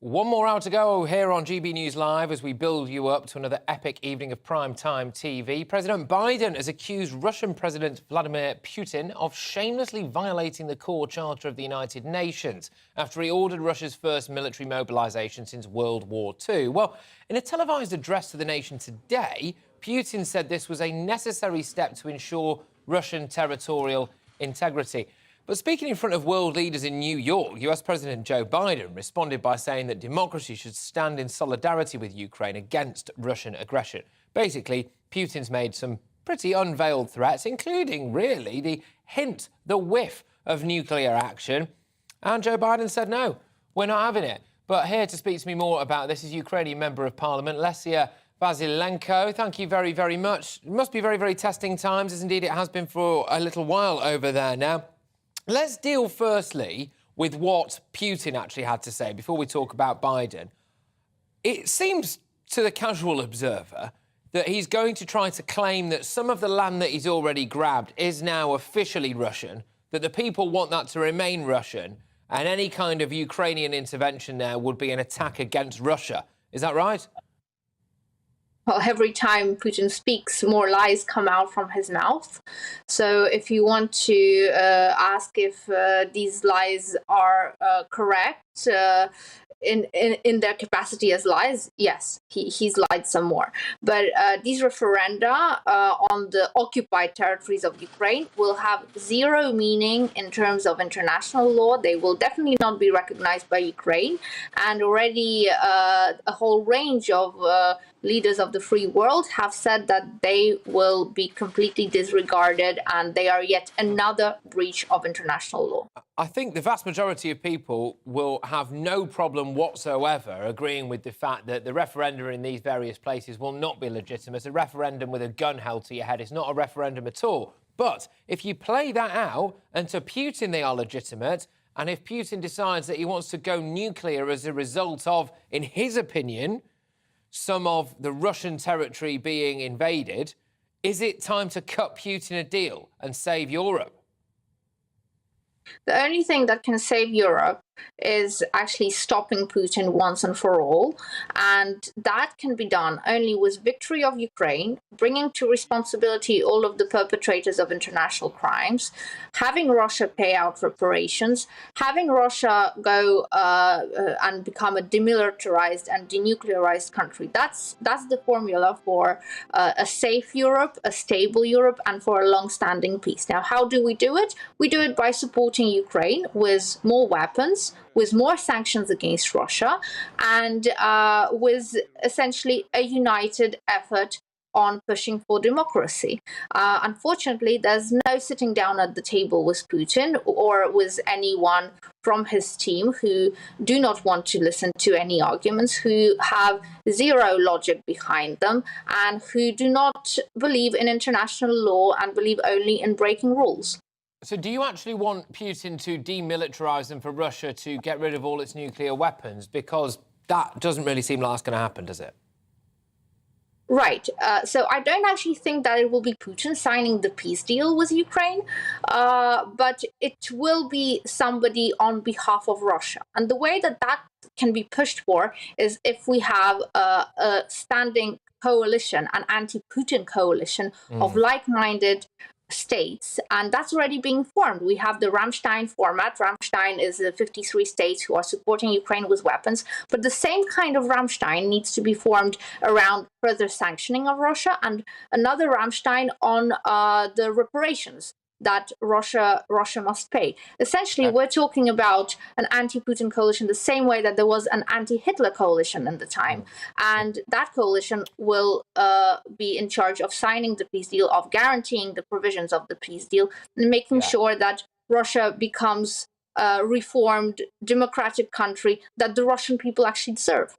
One more hour to go here on GB News Live as we build you up to another epic evening of primetime TV. President Biden has accused Russian President Vladimir Putin of shamelessly violating the core charter of the United Nations after he ordered Russia's first military mobilization since World War II. Well, in a televised address to the nation today, Putin said this was a necessary step to ensure Russian territorial integrity. But speaking in front of world leaders in New York, US President Joe Biden responded by saying that democracy should stand in solidarity with Ukraine against Russian aggression. Basically, Putin's made some pretty unveiled threats, including, really, the hint, the whiff of nuclear action. And Joe Biden said, no, we're not having it. But here to speak to me more about this is Ukrainian Member of Parliament, Lesia Basilenko, thank you very, very much. It must be very, very testing times, as indeed it has been for a little while over there now. Let's deal firstly with what Putin actually had to say before we talk about Biden. It seems to the casual observer that he's going to try to claim that some of the land that he's already grabbed is now officially Russian, that the people want that to remain Russian, and any kind of Ukrainian intervention there would be an attack against Russia. Is that right? Well, every time Putin speaks, more lies come out from his mouth. So if you want to ask if these lies are correct in their capacity as lies, yes, he's lied some more. But these referenda on the occupied territories of Ukraine will have zero meaning in terms of international law. They will definitely not be recognized by Ukraine. And already a whole range of leaders of the free world have said that they will be completely disregarded, and they are yet another breach of international law. I think the vast majority of people will have no problem whatsoever agreeing with the fact that the referenda in these various places will not be legitimate. A referendum with a gun held to your head is not a referendum at all. But if you play that out, and to Putin they are legitimate, and if Putin decides that he wants to go nuclear as a result of, in his opinion, some of the Russian territory being invaded, is it time to cut Putin a deal and save Europe? The only thing that can save Europe is actually stopping Putin once and for all. And that can be done only with victory of Ukraine, bringing to responsibility all of the perpetrators of international crimes, having Russia pay out reparations, having Russia go and become a demilitarized and denuclearized country. That's the formula for a safe Europe, a stable Europe, and for a long-standing peace. Now, how do we do it? We do it by supporting Ukraine with more weapons, with more sanctions against Russia, and with essentially a united effort on pushing for democracy. Unfortunately, there's no sitting down at the table with Putin or with anyone from his team who do not want to listen to any arguments, who have zero logic behind them, and who do not believe in international law and believe only in breaking rules. So do you actually want Putin to demilitarize and for Russia to get rid of all its nuclear weapons? Because that doesn't really seem like that's going to happen, does it? Right. So I don't actually think that it will be Putin signing the peace deal with Ukraine, but it will be somebody on behalf of Russia. And the way that that can be pushed for is if we have a standing coalition, an anti-Putin coalition of like-minded states, and that's already being formed. We have the Rammstein format. Rammstein is the 53 states who are supporting Ukraine with weapons, but the same kind of Rammstein needs to be formed around further sanctioning of Russia, and another Rammstein on the reparations that Russia must pay. Essentially, we're talking about an anti-Putin coalition the same way that there was an anti-Hitler coalition in the time. And that coalition will be in charge of signing the peace deal, of guaranteeing the provisions of the peace deal, and making sure that Russia becomes a reformed, democratic country that the Russian people actually deserve.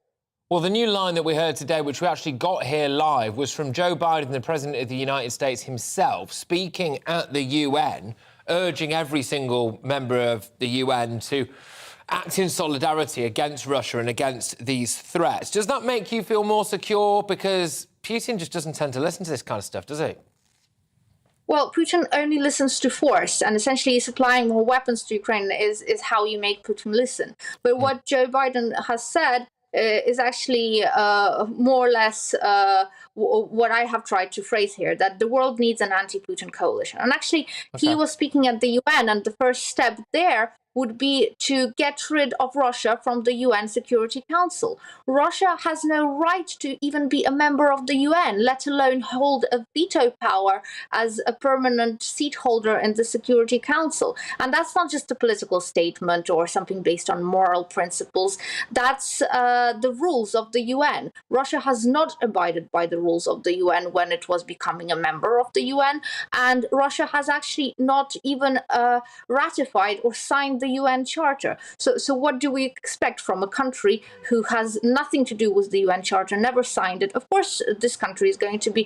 Well, the new line that we heard today, which we actually got here live, was from Joe Biden, the President of the United States himself, speaking at the UN, urging every single member of the UN to act in solidarity against Russia and against these threats. Does that make you feel more secure? Because Putin just doesn't tend to listen to this kind of stuff, does he? Well, Putin only listens to force, and essentially supplying more weapons to Ukraine is how you make Putin listen. But what Joe Biden has said is actually more or less what I have tried to phrase here, that the world needs an anti-Putin coalition. And actually, he was speaking at the UN, and the first step there would be to get rid of Russia from the UN Security Council. Russia has no right to even be a member of the UN, let alone hold a veto power as a permanent seat holder in the Security Council. And that's not just a political statement or something based on moral principles. That's the rules of the UN. Russia has not abided by the rules of the UN when it was becoming a member of the UN, and Russia has actually not even ratified or signed the UN Charter. So what do we expect from a country who has nothing to do with the UN Charter, never signed it? Of course, this country is going to be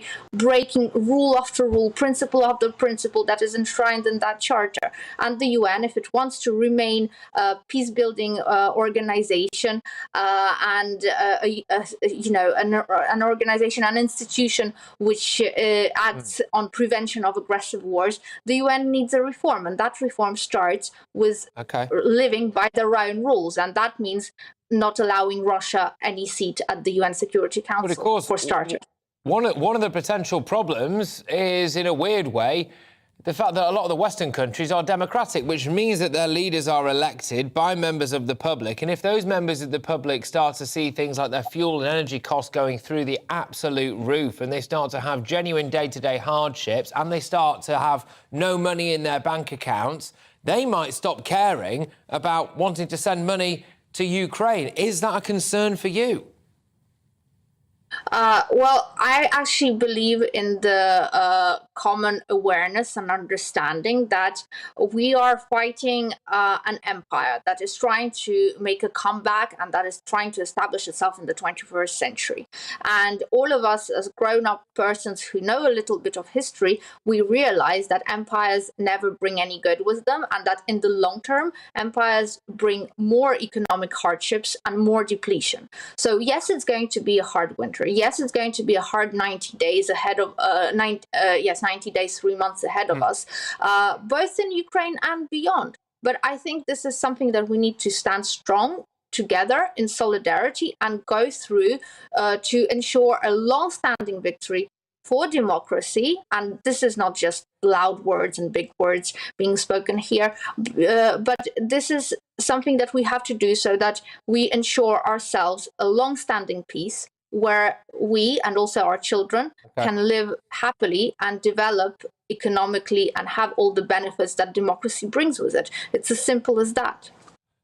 breaking rule after rule, principle after principle that is enshrined in that charter. And the UN, if it wants to remain a peace-building organization and an organization, an institution which acts on prevention of aggressive wars, the UN needs a reform, and that reform starts with living by their own rules, and that means not allowing Russia any seat at the UN Security Council, but of course, for starters. One of the potential problems is, in a weird way, the fact that a lot of the Western countries are democratic, which means that their leaders are elected by members of the public. And if those members of the public start to see things like their fuel and energy costs going through the absolute roof, and they start to have genuine day-to-day hardships, and they start to have no money in their bank accounts, they might stop caring about wanting to send money to Ukraine. Is that a concern for you? Well, I actually believe in the common awareness and understanding that we are fighting an empire that is trying to make a comeback and that is trying to establish itself in the 21st century. And all of us as grown-up persons who know a little bit of history, we realize that empires never bring any good with them, and that in the long term, empires bring more economic hardships and more depletion. So yes, it's going to be a hard winter. Yes, it's going to be a hard 90 days ahead of 90 days, 3 months ahead of us, both in Ukraine and beyond. But I think this is something that we need to stand strong together in solidarity and go through to ensure a long-standing victory for democracy. And this is not just loud words and big words being spoken here, but this is something that we have to do so that we ensure ourselves a long-standing peace where we and also our children can live happily and develop economically and have all the benefits that democracy brings with it. It's as simple as that.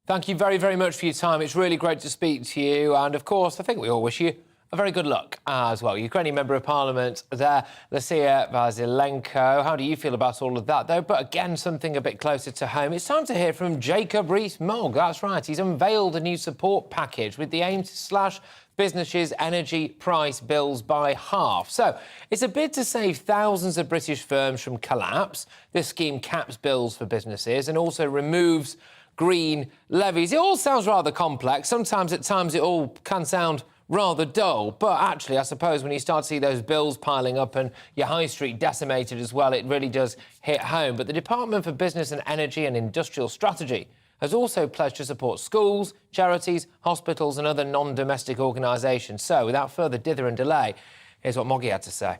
Thank you very, very much for your time. It's really great to speak to you. And, of course, I think we all wish you a very good luck as well. Ukrainian Member of Parliament there, Lucia Vasilenko. How do you feel about all of that, though? But, again, something a bit closer to home. It's time to hear from Jacob Rees-Mogg. That's right. He's unveiled a new support package with the aim to slash businesses' energy price bills by half. So it's a bid to save thousands of British firms from collapse. This scheme caps bills for businesses and also removes green levies. It all sounds rather complex. Sometimes, at times, it all can sound rather dull. But actually, I suppose when you start to see those bills piling up and your high street decimated as well, it really does hit home. But the Department for Business and Energy and Industrial Strategy has also pledged to support schools, charities, hospitals and other non-domestic organisations. So, without further dither and delay, here's what Moggy had to say.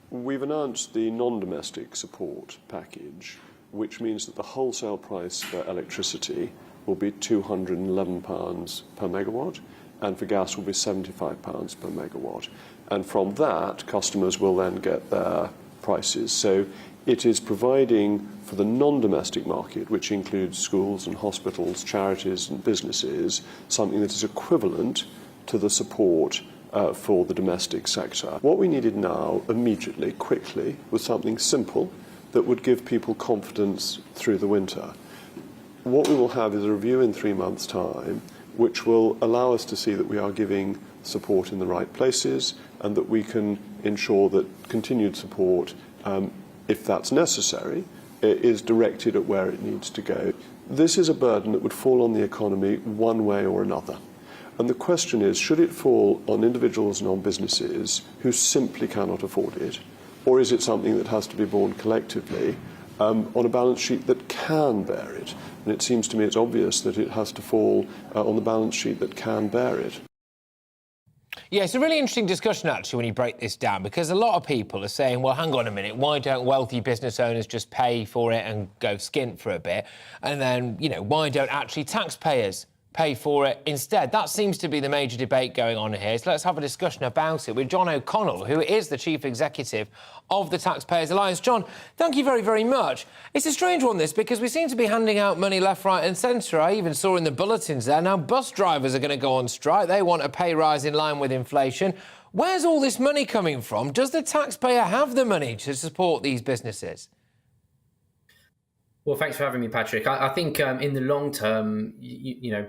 We've announced the non-domestic support package, which means that the wholesale price for electricity will be £211 per megawatt, and for gas will be £75 per megawatt. And from that, customers will then get their prices. So it is providing for the non-domestic market, which includes schools and hospitals, charities and businesses, something that is equivalent to the support for the domestic sector. What we needed now, immediately, quickly, was something simple that would give people confidence through the winter. What we will have is a review in 3 months' time, which will allow us to see that we are giving support in the right places and that we can ensure that continued support, if that's necessary, is directed at where it needs to go. This is a burden that would fall on the economy one way or another. And the question is, should it fall on individuals and on businesses who simply cannot afford it, or is it something that has to be borne collectively on a balance sheet that can bear it? And it seems to me it's obvious that it has to fall on the balance sheet that can bear it. Yeah, it's a really interesting discussion, actually, when you break this down, because a lot of people are saying, well, hang on a minute, why don't wealthy business owners just pay for it and go skint for a bit? And then, you know, why don't actually taxpayers pay for it instead? That seems to be the major debate going on here. So let's have a discussion about it with John O'Connell, who is the Chief Executive of the Taxpayers Alliance. John, thank you very, very much. It's a strange one, this, because we seem to be handing out money left, right and centre. I even saw in the bulletins there, now bus drivers are going to go on strike. They want a pay rise in line with inflation. Where's all this money coming from? Does the taxpayer have the money to support these businesses? Well, thanks for having me, Patrick. I think in the long term,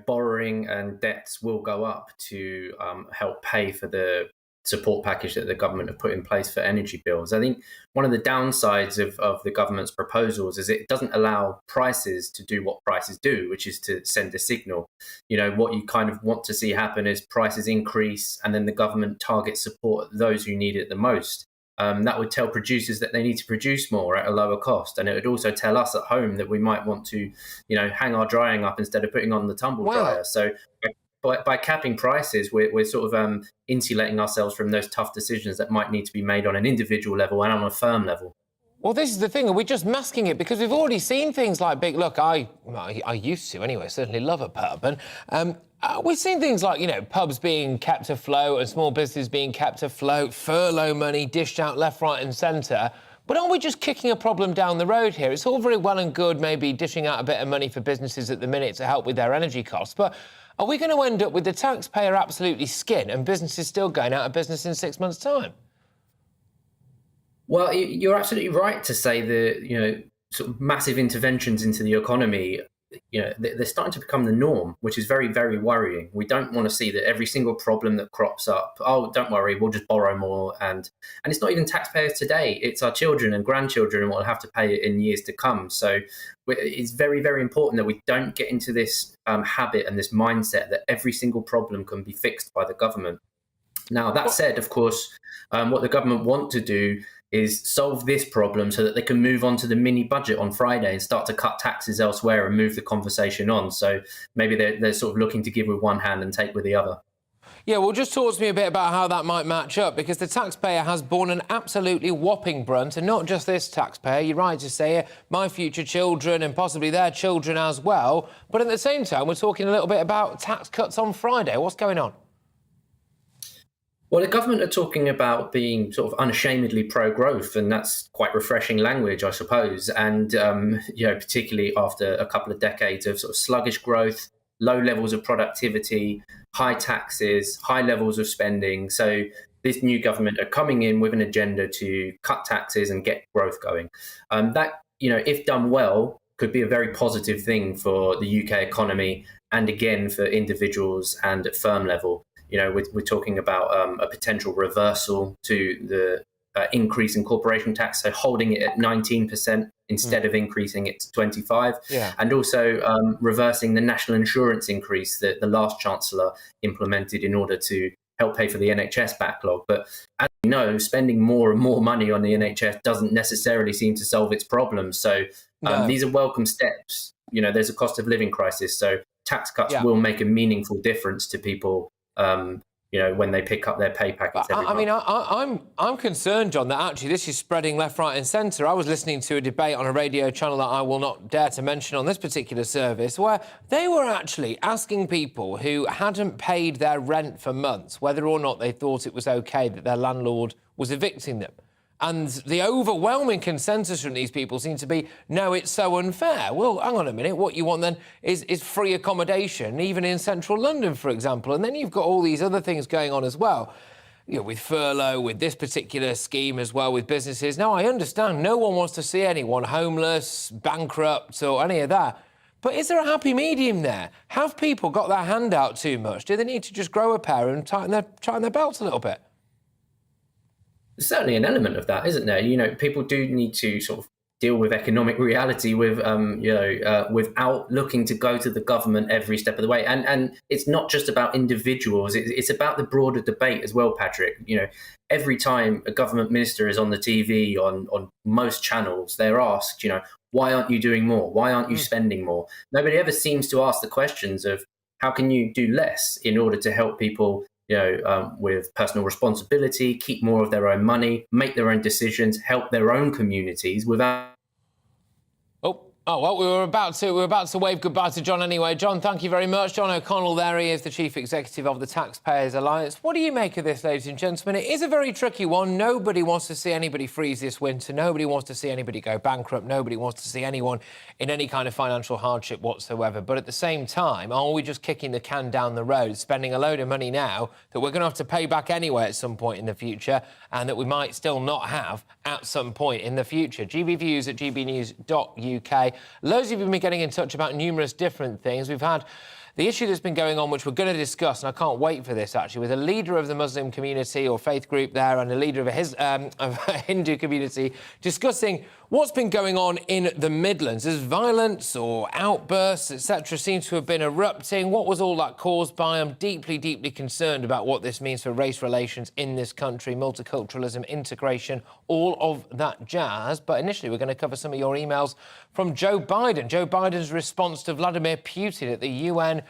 borrowing and debts will go up to help pay for the support package that the government have put in place for energy bills. I think one of the downsides of the government's proposals is it doesn't allow prices to do what prices do, which is to send a signal. What you kind of want to see happen is prices increase and then the government targets support those who need it the most. That would tell producers that they need to produce more at a lower cost. And it would also tell us at home that we might want to, hang our drying up instead of putting on the tumble dryer. So by capping prices, we're sort of insulating ourselves from those tough decisions that might need to be made on an individual level and on a firm level. Well, this is the thing. Are we just masking it? Because we've already seen things like look, I used to anyway, certainly love a pub. And we've seen things like, pubs being kept afloat and small businesses being kept afloat, furlough money dished out left, right and centre. But aren't we just kicking a problem down the road here? It's all very well and good maybe dishing out a bit of money for businesses at the minute to help with their energy costs. But are we going to end up with the taxpayer absolutely skin and businesses still going out of business in 6 months' time? Well, you're absolutely right to say that, sort of massive interventions into the economy, they're starting to become the norm, which is very, very worrying. We don't want to see that every single problem that crops up, oh, don't worry, we'll just borrow more. And it's not even taxpayers today. It's our children and grandchildren will have to pay it in years to come. So it's very, very important that we don't get into this habit and this mindset that every single problem can be fixed by the government. Now, that said, of course, what the government want to do is solve this problem so that they can move on to the mini budget on Friday and start to cut taxes elsewhere and move the conversation on. So maybe they're sort of looking to give with one hand and take with the other. Yeah, well, just talk to me a bit about how that might match up, because the taxpayer has borne an absolutely whopping brunt, and not just this taxpayer, you're right to say it, my future children and possibly their children as well. But at the same time, we're talking a little bit about tax cuts on Friday. What's going on? Well, the government are talking about being sort of unashamedly pro-growth, and that's quite refreshing language, I suppose. And, particularly after a couple of decades of sort of sluggish growth, low levels of productivity, high taxes, high levels of spending. So this new government are coming in with an agenda to cut taxes and get growth going. That, if done well, could be a very positive thing for the UK economy and, again, for individuals and at firm level. We're talking about a potential reversal to the increase in corporation tax, so holding it at 19% instead of increasing it to 25%, and also reversing the national insurance increase that the last Chancellor implemented in order to help pay for the NHS backlog. But as you know, spending more and more money on the NHS doesn't necessarily seem to solve its problems. So these are welcome steps. There's a cost of living crisis, so tax cuts will make a meaningful difference to people when they pick up their pay packets every month. I mean, I'm concerned, John, that actually this is spreading left, right and centre. I was listening to a debate on a radio channel that I will not dare to mention on this particular service, where they were actually asking people who hadn't paid their rent for months whether or not they thought it was OK that their landlord was evicting them. And the overwhelming consensus from these people seems to be, no, it's so unfair. Well, hang on a minute. What you want then is free accommodation, even in central London, for example. And then you've got all these other things going on as well, with furlough, with this particular scheme as well, with businesses. Now, I understand no one wants to see anyone homeless, bankrupt or any of that. But is there a happy medium there? Have people got their hand out too much? Do they need to just grow a pair and tighten their belts a little bit? There's certainly an element of that, isn't there? People do need to sort of deal with economic reality with, without looking to go to the government every step of the way. And it's not just about individuals. It's about the broader debate as well, Patrick. Every time a government minister is on the TV, on most channels, they're asked, why aren't you doing more? Why aren't you spending more? Nobody ever seems to ask the questions of how can you do less in order to help people with personal responsibility, keep more of their own money, make their own decisions, help their own communities without... Oh, well, we were about to wave goodbye to John anyway. John, thank you very much. John O'Connell there, he is the Chief Executive of the Taxpayers Alliance. What do you make of this, ladies and gentlemen? It is a very tricky one. Nobody wants to see anybody freeze this winter. Nobody wants to see anybody go bankrupt. Nobody wants to see anyone in any kind of financial hardship whatsoever. But at the same time, are we just kicking the can down the road, spending a load of money now that we're going to have to pay back anyway at some point in the future and that we might still not have at some point in the future? GBviews at gbnews.uk. UK. Loads of you have been getting in touch about numerous different things. We've had the issue that's been going on, which we're going to discuss, and I can't wait for this, actually, with a leader of the Muslim community or faith group there and a leader of a Hindu community discussing what's been going on in the Midlands. As violence or outbursts, etc., seem to have been erupting. What was all that caused by? I'm deeply, deeply concerned about what this means for race relations in this country, multiculturalism, integration, all of that jazz. But initially, we're going to cover some of your emails from Joe Biden. Joe Biden's response to Vladimir Putin at the UN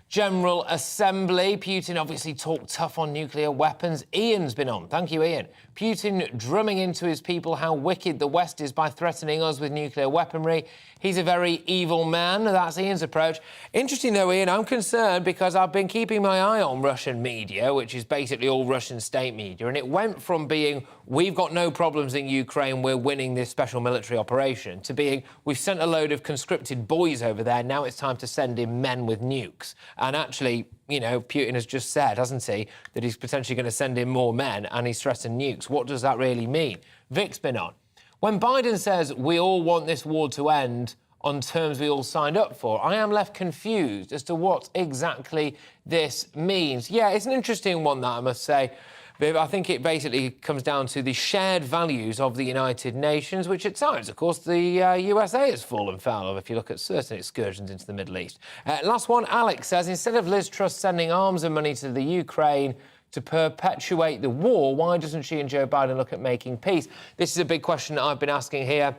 General Assembly. Putin obviously talked tough on nuclear weapons. Ian's been on. Thank you, Ian. Putin drumming into his people how wicked the West is by threatening us with nuclear weaponry. He's a very evil man. That's Ian's approach. Interesting, though, Ian, I'm concerned because I've been keeping my eye on Russian media, which is basically all Russian state media, and it went from being, we've got no problems in Ukraine, we're winning this special military operation, to being, we've sent a load of conscripted boys over there, now it's time to send in men with nukes. And actually, you know, Putin has just said, hasn't he, that he's potentially going to send in more men and he's threatened nukes. What does that really mean? Vic's been on. When Biden says we all want this war to end on terms we all signed up for, I am left confused as to what exactly this means. Yeah, it's an interesting one, that, I must say. Viv, I think it basically comes down to the shared values of the United Nations, which at times, of course, the USA has fallen foul of if you look at certain excursions into the Middle East. Last one, Alex says, instead of Liz Truss sending arms and money to the Ukraine to perpetuate the war, why doesn't she and Joe Biden look at making peace? This is a big question that I've been asking here.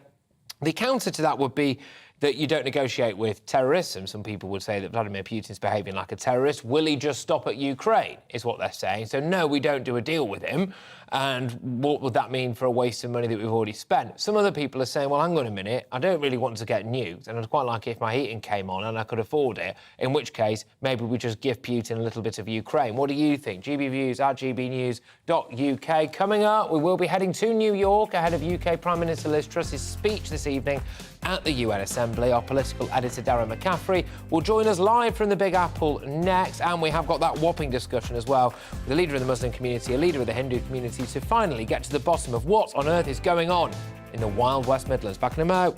The counter to that would be that you don't negotiate with terrorists, and some people would say that Vladimir Putin's behaving like a terrorist. Will he just stop at Ukraine, is what they're saying. So, no, we don't do a deal with him. And what would that mean for a waste of money that we've already spent? Some other people are saying, well, hang on a minute, I don't really want to get nuked, and I'd quite like it if my heating came on and I could afford it, in which case, maybe we just give Putin a little bit of Ukraine. What do you think? GBViews at gbnews.uk. Coming up, we will be heading to New York ahead of UK Prime Minister Liz Truss's speech this evening at the UN Assembly. Our political editor, Darren McCaffrey, will join us live from the Big Apple next, and we have got that whopping discussion as well with a leader of the Muslim community, a leader of the Hindu community, to finally get to the bottom of what on earth is going on in the wild West Midlands. Back in a mo.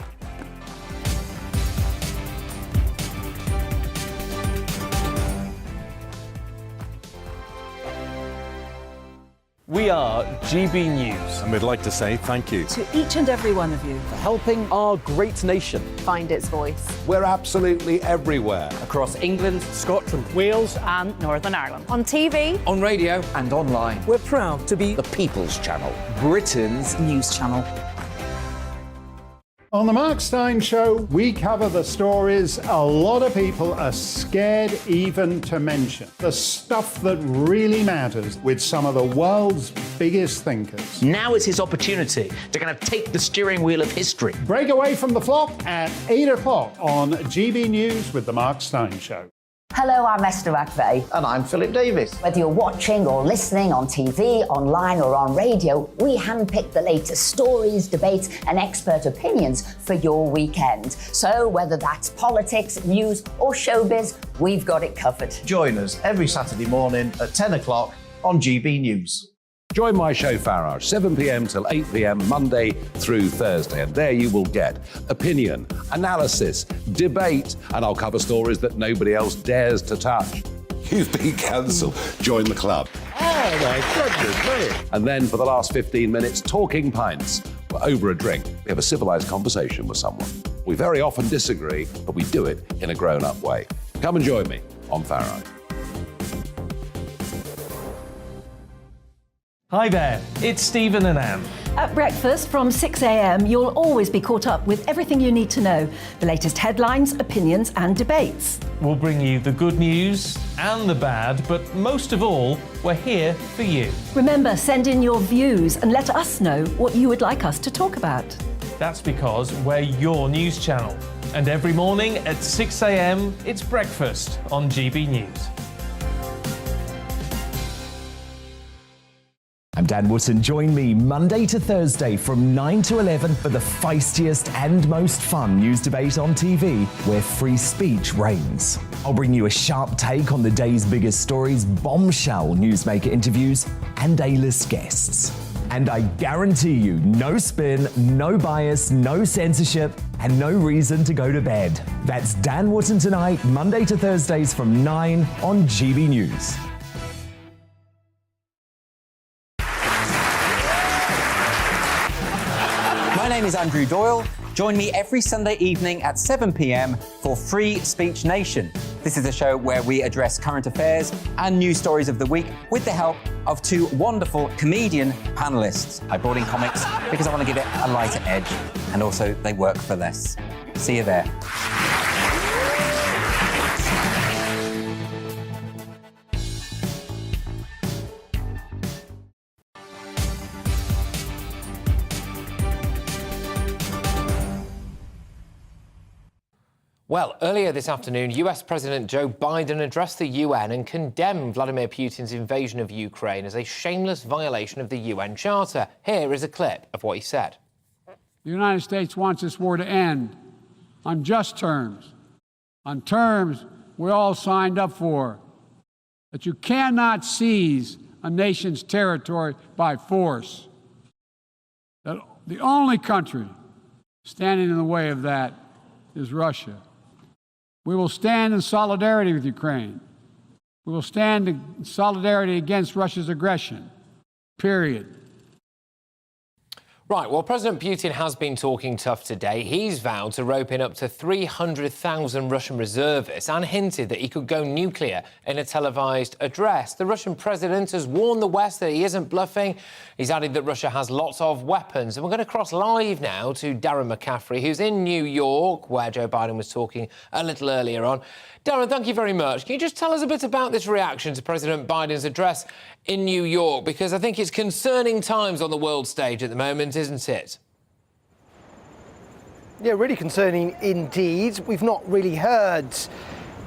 We are GB News. And we'd like to say thank you To each and every one of you. for helping our great nation. Find its voice. We're absolutely everywhere. Across England, Scotland, Wales and Northern Ireland. On TV. On radio. and online. we're proud to be The People's Channel, Britain's news channel. On the Mark Steyn Show, we cover the stories a lot of people are scared even to mention. The stuff that really matters with some of the world's biggest thinkers. Now is his opportunity to kind of take the steering wheel of history. Break away from the flock at 8 o'clock on GB News with the Mark Steyn Show. Hello, I'm Esther McVeigh. And I'm Philip Davis. Whether you're watching or listening on TV, online or on radio, we handpick the latest stories, debates and expert opinions for your weekend. So whether that's politics, news or showbiz, we've got it covered. Join us every Saturday morning at 10 o'clock on GB News. Join my show Farage, 7 p.m. till 8 p.m. Monday through Thursday, and there you will get opinion, analysis, debate, and I'll cover stories that nobody else dares to touch. You've been cancelled. Join the club. Oh my goodness me. And then for the last 15 minutes, talking pints. We're over a drink. We have a civilised conversation with someone. We very often disagree, but we do it in a grown-up way. Come and join me on Farage. Hi there, it's Stephen and Anne. At breakfast from 6 a.m, you'll always be caught up with everything you need to know, the latest headlines, opinions and debates. We'll bring you the good news and the bad, but most of all, we're here for you. Remember, send in your views and let us know what you would like us to talk about. That's because we're your news channel. And every morning at 6 a.m, it's breakfast on GB News. I'm Dan Wootton. Join me Monday to Thursday from 9 to 11 for the feistiest and most fun news debate on TV, where free speech reigns. I'll bring you a sharp take on the day's biggest stories, bombshell newsmaker interviews, and A-list guests. And I guarantee you, no spin, no bias, no censorship, and no reason to go to bed. That's Dan Wootton Tonight, Monday to Thursdays from 9 on GB News. My name is Andrew Doyle. Join me every Sunday evening at 7 p.m. for Free Speech Nation. This is a show where we address current affairs and news stories of the week with the help of two wonderful comedian panellists. I brought in comics because I want to give it a lighter edge, and also they work for less. See you there. Well, earlier this afternoon, US President Joe Biden addressed the UN and condemned Vladimir Putin's invasion of Ukraine as a shameless violation of the UN Charter. Here is a clip of what he said. The United States wants this war to end on just terms, on terms we all signed up for, that you cannot seize a nation's territory by force. That the only country standing in the way of that is Russia. We will stand in solidarity with Ukraine. We will stand in solidarity against Russia's aggression, period. Right, well, President Putin has been talking tough today. He's vowed to rope in up to 300,000 Russian reservists and hinted that he could go nuclear in a televised address. The Russian president has warned the West that he isn't bluffing. He's added that Russia has lots of weapons. And we're going to cross live now to Darren McCaffrey, who's in New York, where Joe Biden was talking a little earlier on. Darren, thank you very much. Can you just tell us a bit about this reaction to President Biden's address in New York? Because I think it's concerning times on the world stage at the moment, isn't it? Yeah, really concerning indeed. We've not really heard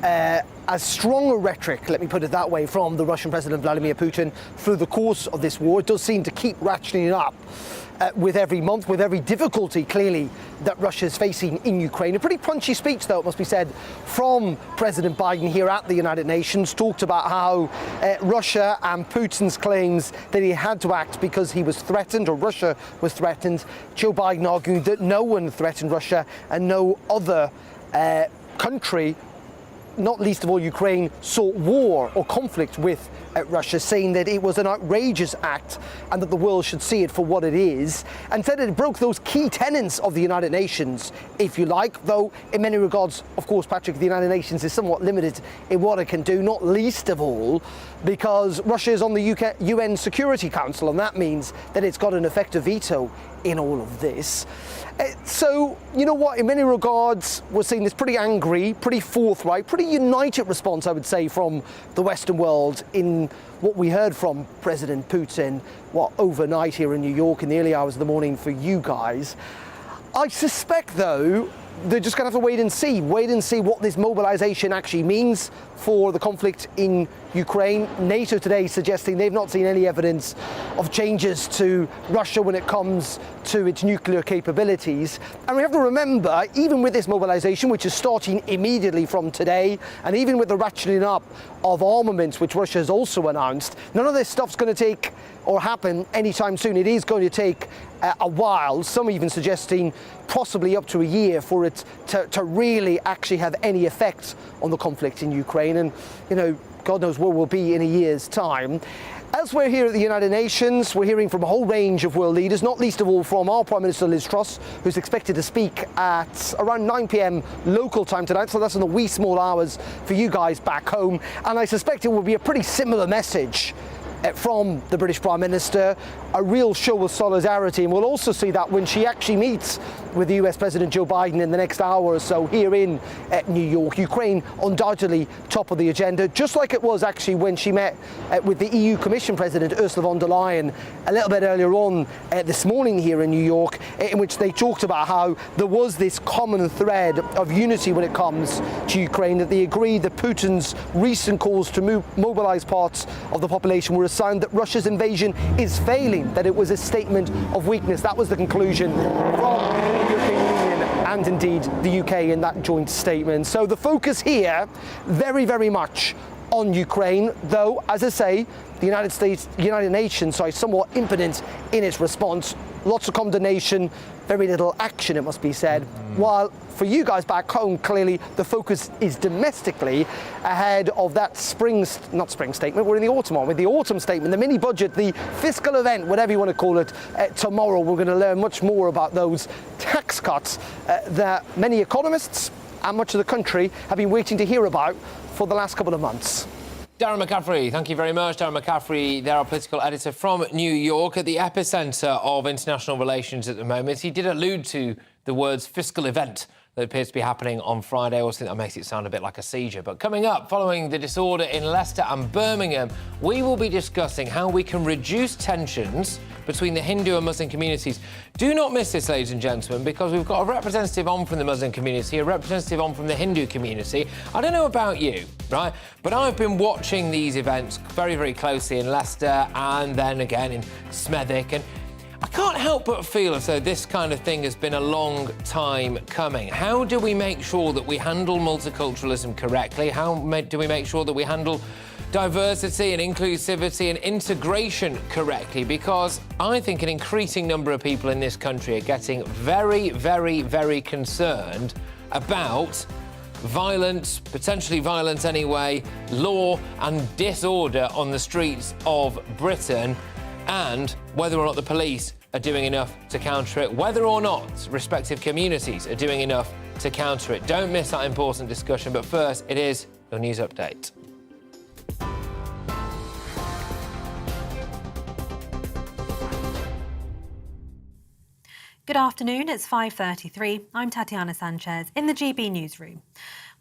as strong a rhetoric, let me put it that way, from the Russian President Vladimir Putin through the course of this war. It does seem to keep ratcheting up with every month, with every difficulty, clearly, that Russia is facing in Ukraine. A pretty punchy speech, though, it must be said, from President Biden here at the United Nations, talked about how Russia and Putin's claims that he had to act because he was threatened, or Russia was threatened. Joe Biden argued that no one threatened Russia and no other country, not least of all Ukraine, sought war or conflict with Russia, saying that it was an outrageous act and that the world should see it for what it is, and said it broke those key tenets of the United Nations, if you like, though in many regards, of course, Patrick, the United Nations is somewhat limited in what it can do, not least of all because Russia is on the UN Security Council, and that means that it's got an effective veto in all of this. So, you know what, in many regards, we're seeing this pretty angry, pretty forthright, pretty united response, I would say, from the Western world in what we heard from President Putin, overnight here in New York in the early hours of the morning for you guys. I suspect, though, they're just going to have to wait and see what this mobilization actually means for the conflict in Ukraine. NATO today suggesting they've not seen any evidence of changes to Russia when it comes to its nuclear capabilities. And we have to remember, even with this mobilization, which is starting immediately from today, and even with the ratcheting up of armaments, which Russia has also announced, none of this stuff's going to take or happen anytime soon. It is going to take a while, some even suggesting possibly up to a year for it to really actually have any effect on the conflict in Ukraine. And, you know, God knows where we'll be in a year's time. Elsewhere here at the United Nations, we're hearing from a whole range of world leaders, not least of all from our Prime Minister Liz Truss, who's expected to speak at around 9 p.m. local time tonight, so that's in the wee small hours for you guys back home. And I suspect it will be a pretty similar message from the British Prime Minister, a real show of solidarity, and we'll also see that when she actually meets with the US President Joe Biden in the next hour or so here in New York. Ukraine undoubtedly top of the agenda, just like it was actually when she met with the EU Commission President Ursula von der Leyen a little bit earlier on this morning here in New York, in which they talked about how there was this common thread of unity when it comes to Ukraine, that they agreed that Putin's recent calls to mobilize parts of the population were a sign that Russia's invasion is failing, that it was a statement of weakness. That was the conclusion from the European Union and indeed the UK in that joint statement. So the focus here very, very much on Ukraine, though, as I say, the United Nations, somewhat impotent in its response. Lots of condemnation, very little action, it must be said. While for you guys back home, clearly the focus is domestically ahead of that not spring statement, we're in the autumn on, with the autumn statement, the mini budget, the fiscal event, whatever you want to call it, tomorrow. We're going to learn much more about those tax cuts that many economists and much of the country have been waiting to hear about for the last couple of months. Darren McCaffrey, thank you very much. Darren McCaffrey, they're our political editor from New York, at the epicentre of international relations at the moment. He did allude to the words fiscal event that appears to be happening on Friday. I always think that makes it sound a bit like a seizure. But coming up, following the disorder in Leicester and Birmingham, we will be discussing how we can reduce tensions between the Hindu and Muslim communities. Do not miss this, ladies and gentlemen, because we've got a representative on from the Muslim community, a representative on from the Hindu community. I don't know about you, right, but I've been watching these events very, very closely in Leicester and then again in Smethwick, and I can't help but feel as though this kind of thing has been a long time coming. How do we make sure that we handle multiculturalism correctly? How do we make sure that we handle diversity and inclusivity and integration correctly? Because I think an increasing number of people in this country are getting very, very, very concerned about violence, potentially violence anyway, law and disorder on the streets of Britain, and whether or not the police are doing enough to counter it, whether or not respective communities are doing enough to counter it. Don't miss that important discussion, but first, it is your news update. Good afternoon, it's 5:33. I'm Tatiana Sanchez in the GB newsroom.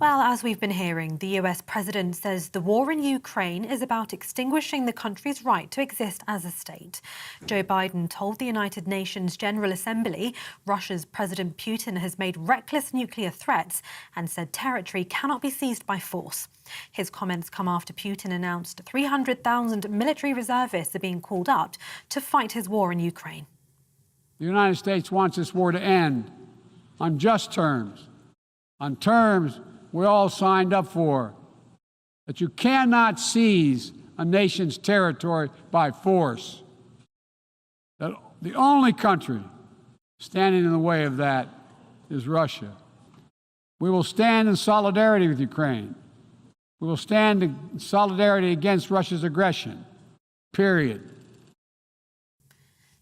Well, as we've been hearing, the US president says the war in Ukraine is about extinguishing the country's right to exist as a state. Joe Biden told the United Nations General Assembly Russia's President Putin has made reckless nuclear threats and said territory cannot be seized by force. His comments come after Putin announced 300,000 military reservists are being called up to fight his war in Ukraine. The United States wants this war to end on just terms, on terms we all signed up for, that you cannot seize a nation's territory by force. That the only country standing in the way of that is Russia. We will stand in solidarity with Ukraine. We will stand in solidarity against Russia's aggression, period.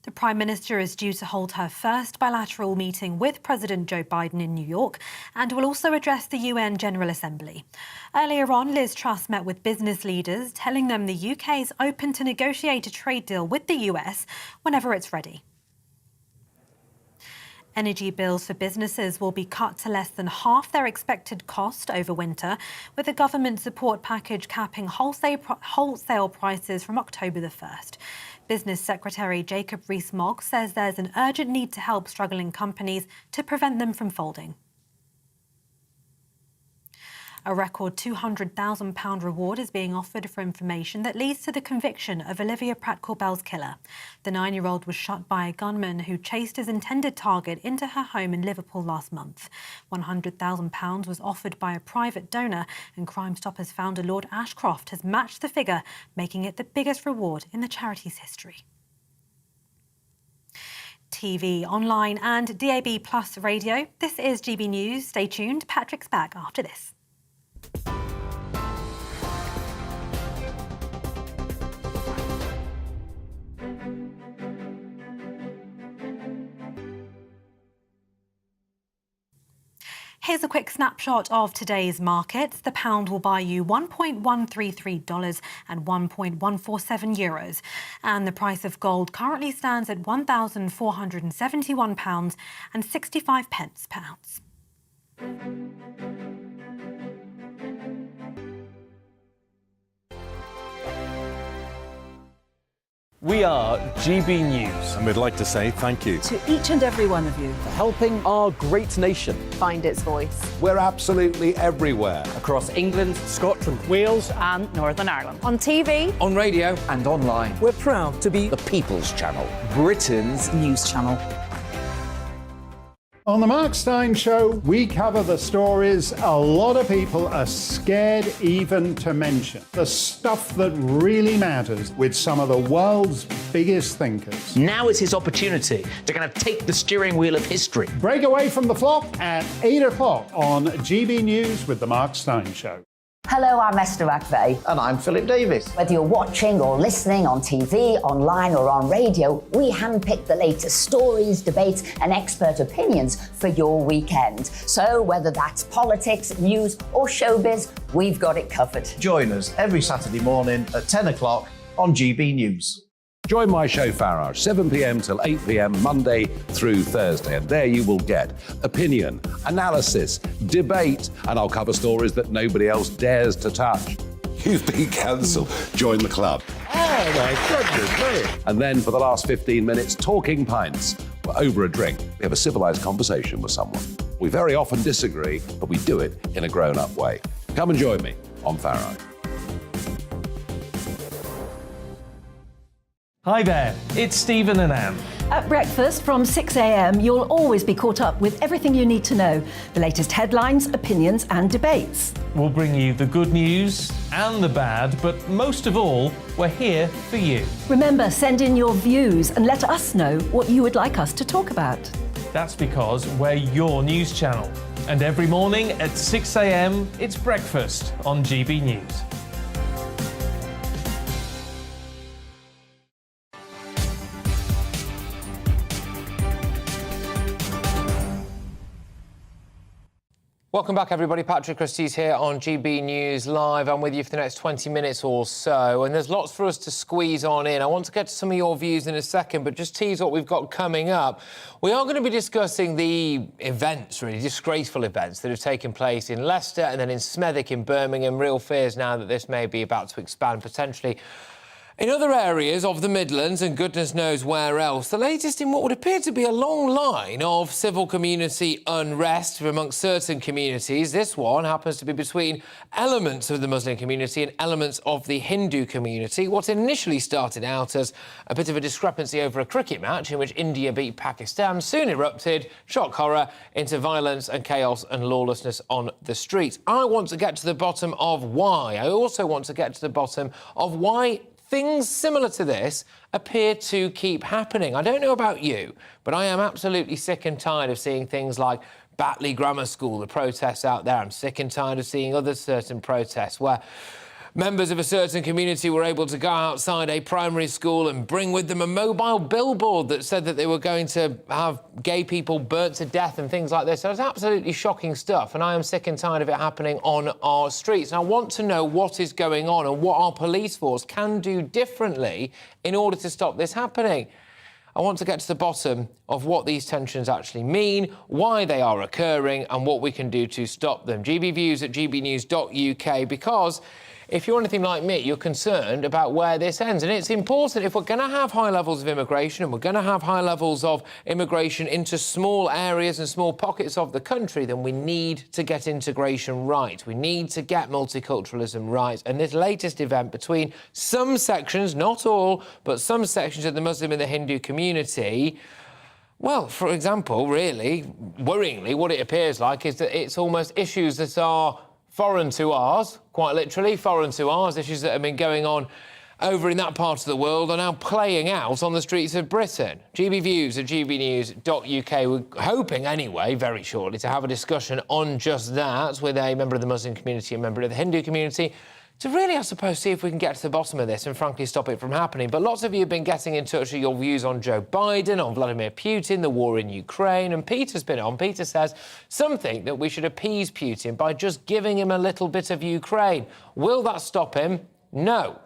The Prime Minister is due to hold her first bilateral meeting with President Joe Biden in New York and will also address the UN General Assembly. Earlier on, Liz Truss met with business leaders, telling them the UK is open to negotiate a trade deal with the US whenever it's ready. Energy bills for businesses will be cut to less than half their expected cost over winter, with a government support package capping wholesale prices from October the 1st. Business Secretary Jacob Rees-Mogg says there's an urgent need to help struggling companies to prevent them from folding. A record £200,000 reward is being offered for information that leads to the conviction of Olivia Pratt-Corbell's killer. The 9-year-old was shot by a gunman who chased his intended target into her home in Liverpool last month. £100,000 was offered by a private donor, and Crime Stoppers founder Lord Ashcroft has matched the figure, making it the biggest reward in the charity's history. TV, online and DAB Plus radio. This is GB News. Stay tuned. Patrick's back after this. Here's a quick snapshot of today's markets. The pound will buy you $1.133 and €1.147. And the price of gold currently stands at £1,471 and 65 pence per ounce. We are GB News. And we'd like to say thank you To each and every one of you for helping our great nation Find its voice. We're absolutely everywhere. Across England, Scotland, Wales and Northern Ireland. On TV. On radio. And online. We're proud to be The People's Channel. Britain's News channel. On the Mark Steyn Show, we cover the stories a lot of people are scared even to mention. The stuff that really matters with some of the world's biggest thinkers. Now is his opportunity to kind of take the steering wheel of history. Break away from the flock at 8 o'clock on GB News with the Mark Steyn Show. Hello, I'm Esther McVeigh. And I'm Philip Davis. Whether you're watching or listening on TV, online or on radio, we handpick the latest stories, debates and expert opinions for your weekend. So whether that's politics, news or showbiz, we've got it covered. Join us every Saturday morning at 10 o'clock on GB News. Join my show Farage, 7 p.m. till 8 p.m. Monday through Thursday, and there you will get opinion, analysis, debate, and I'll cover stories that nobody else dares to touch. You've been cancelled. Join the club. Oh my goodness me. And then for the last 15 minutes, talking pints. We're over a drink. We have a civilised conversation with someone. We very often disagree, but we do it in a grown-up way. Come and join me on Farage. Hi there, it's Stephen and Anne. At breakfast from 6 a.m, you'll always be caught up with everything you need to know, the latest headlines, opinions and debates. We'll bring you the good news and the bad, but most of all, we're here for you. Remember, send in your views and let us know what you would like us to talk about. That's because we're your news channel. And every morning at 6 a.m, it's breakfast on GB News. Welcome back, everybody. Patrick Christys here on GB News Live. I'm with you for the next 20 minutes or so, and there's lots for us to squeeze on in. I want to get to some of your views in a second, but just tease what we've got coming up. We are going to be discussing the events, really, disgraceful events that have taken place in Leicester and then in Smethwick in Birmingham. Real fears now that this may be about to expand potentially in other areas of the Midlands and goodness knows where else. The latest in what would appear to be a long line of civil community unrest amongst certain communities. This one happens to be between elements of the Muslim community and elements of the Hindu community. What initially started out as a bit of a discrepancy over a cricket match in which India beat Pakistan soon erupted, shock horror, into violence and chaos and lawlessness on the streets. I want to get to the bottom of why. I also want to get to the bottom of why things similar to this appear to keep happening. I don't know about you, but I am absolutely sick and tired of seeing things like Batley Grammar School, the protests out there. I'm sick and tired of seeing other certain protests where members of a certain community were able to go outside a primary school and bring with them a mobile billboard that said that they were going to have gay people burnt to death and things like this. So it's absolutely shocking stuff, and I am sick and tired of it happening on our streets. And I want to know what is going on and what our police force can do differently in order to stop this happening. I want to get to the bottom of what these tensions actually mean, why they are occurring, and what we can do to stop them. GBviews at gbnews.uk, because if you're anything like me, you're concerned about where this ends. And it's important, if we're going to have high levels of immigration and we're going to have high levels of immigration into small areas and small pockets of the country, then we need to get integration right. We need to get multiculturalism right. And this latest event between some sections, not all, but some sections of the Muslim and the Hindu community, well, for example, really, worryingly, what it appears like is that it's almost issues that are foreign to ours, quite literally, foreign to ours, issues that have been going on over in that part of the world are now playing out on the streets of Britain. GBviews at gbnews.uk. We're hoping, anyway, very shortly, to have a discussion on just that with a member of the Muslim community, a member of the Hindu community, to really, I suppose, see if we can get to the bottom of this and, frankly, stop it from happening. But lots of you have been getting in touch with your views on Joe Biden, on Vladimir Putin, the war in Ukraine, and Peter's been on. Peter says something that we should appease Putin by just giving him a little bit of Ukraine. Will that stop him? No.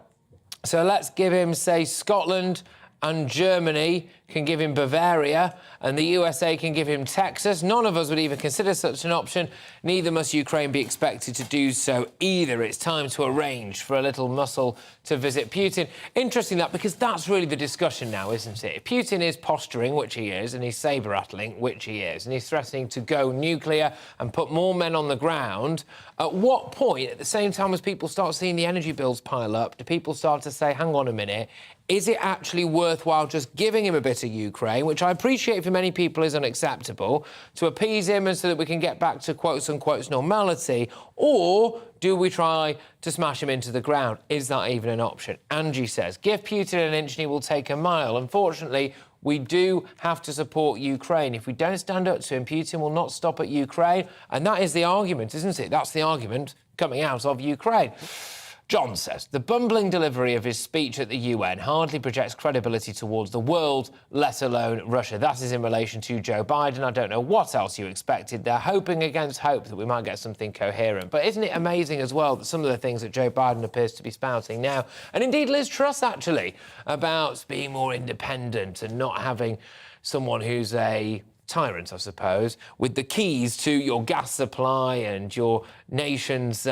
So let's give him, say, Scotland and Germany can give him Bavaria, and the USA can give him Texas. None of us would even consider such an option. Neither must Ukraine be expected to do so either. It's time to arrange for a little muscle to visit Putin. Interesting that, because that's really the discussion now, isn't it? If Putin is posturing, which he is, and he's sabre-rattling, which he is, and he's threatening to go nuclear and put more men on the ground, at what point, at the same time as people start seeing the energy bills pile up, do people start to say, hang on a minute, Is it actually worthwhile just giving him a bit of Ukraine, which I appreciate for many people is unacceptable, to appease him and so that we can get back to quotes unquote normality? Or do we try to smash him into the ground? Is that even an option? Angie says, give Putin an inch and he will take a mile. Unfortunately, we do have to support Ukraine. If we don't stand up to him, Putin will not stop at Ukraine. And that is the argument, isn't it? That's the argument coming out of Ukraine. John says, the bumbling delivery of his speech at the UN hardly projects credibility towards the world, let alone Russia. That is in relation to Joe Biden. I don't know what else you expected. They're hoping against hope that we might get something coherent. But isn't it amazing as well that some of the things that Joe Biden appears to be spouting now, and indeed Liz Truss actually, about being more independent and not having someone who's a tyrant, I suppose, with the keys to your gas supply and your nation's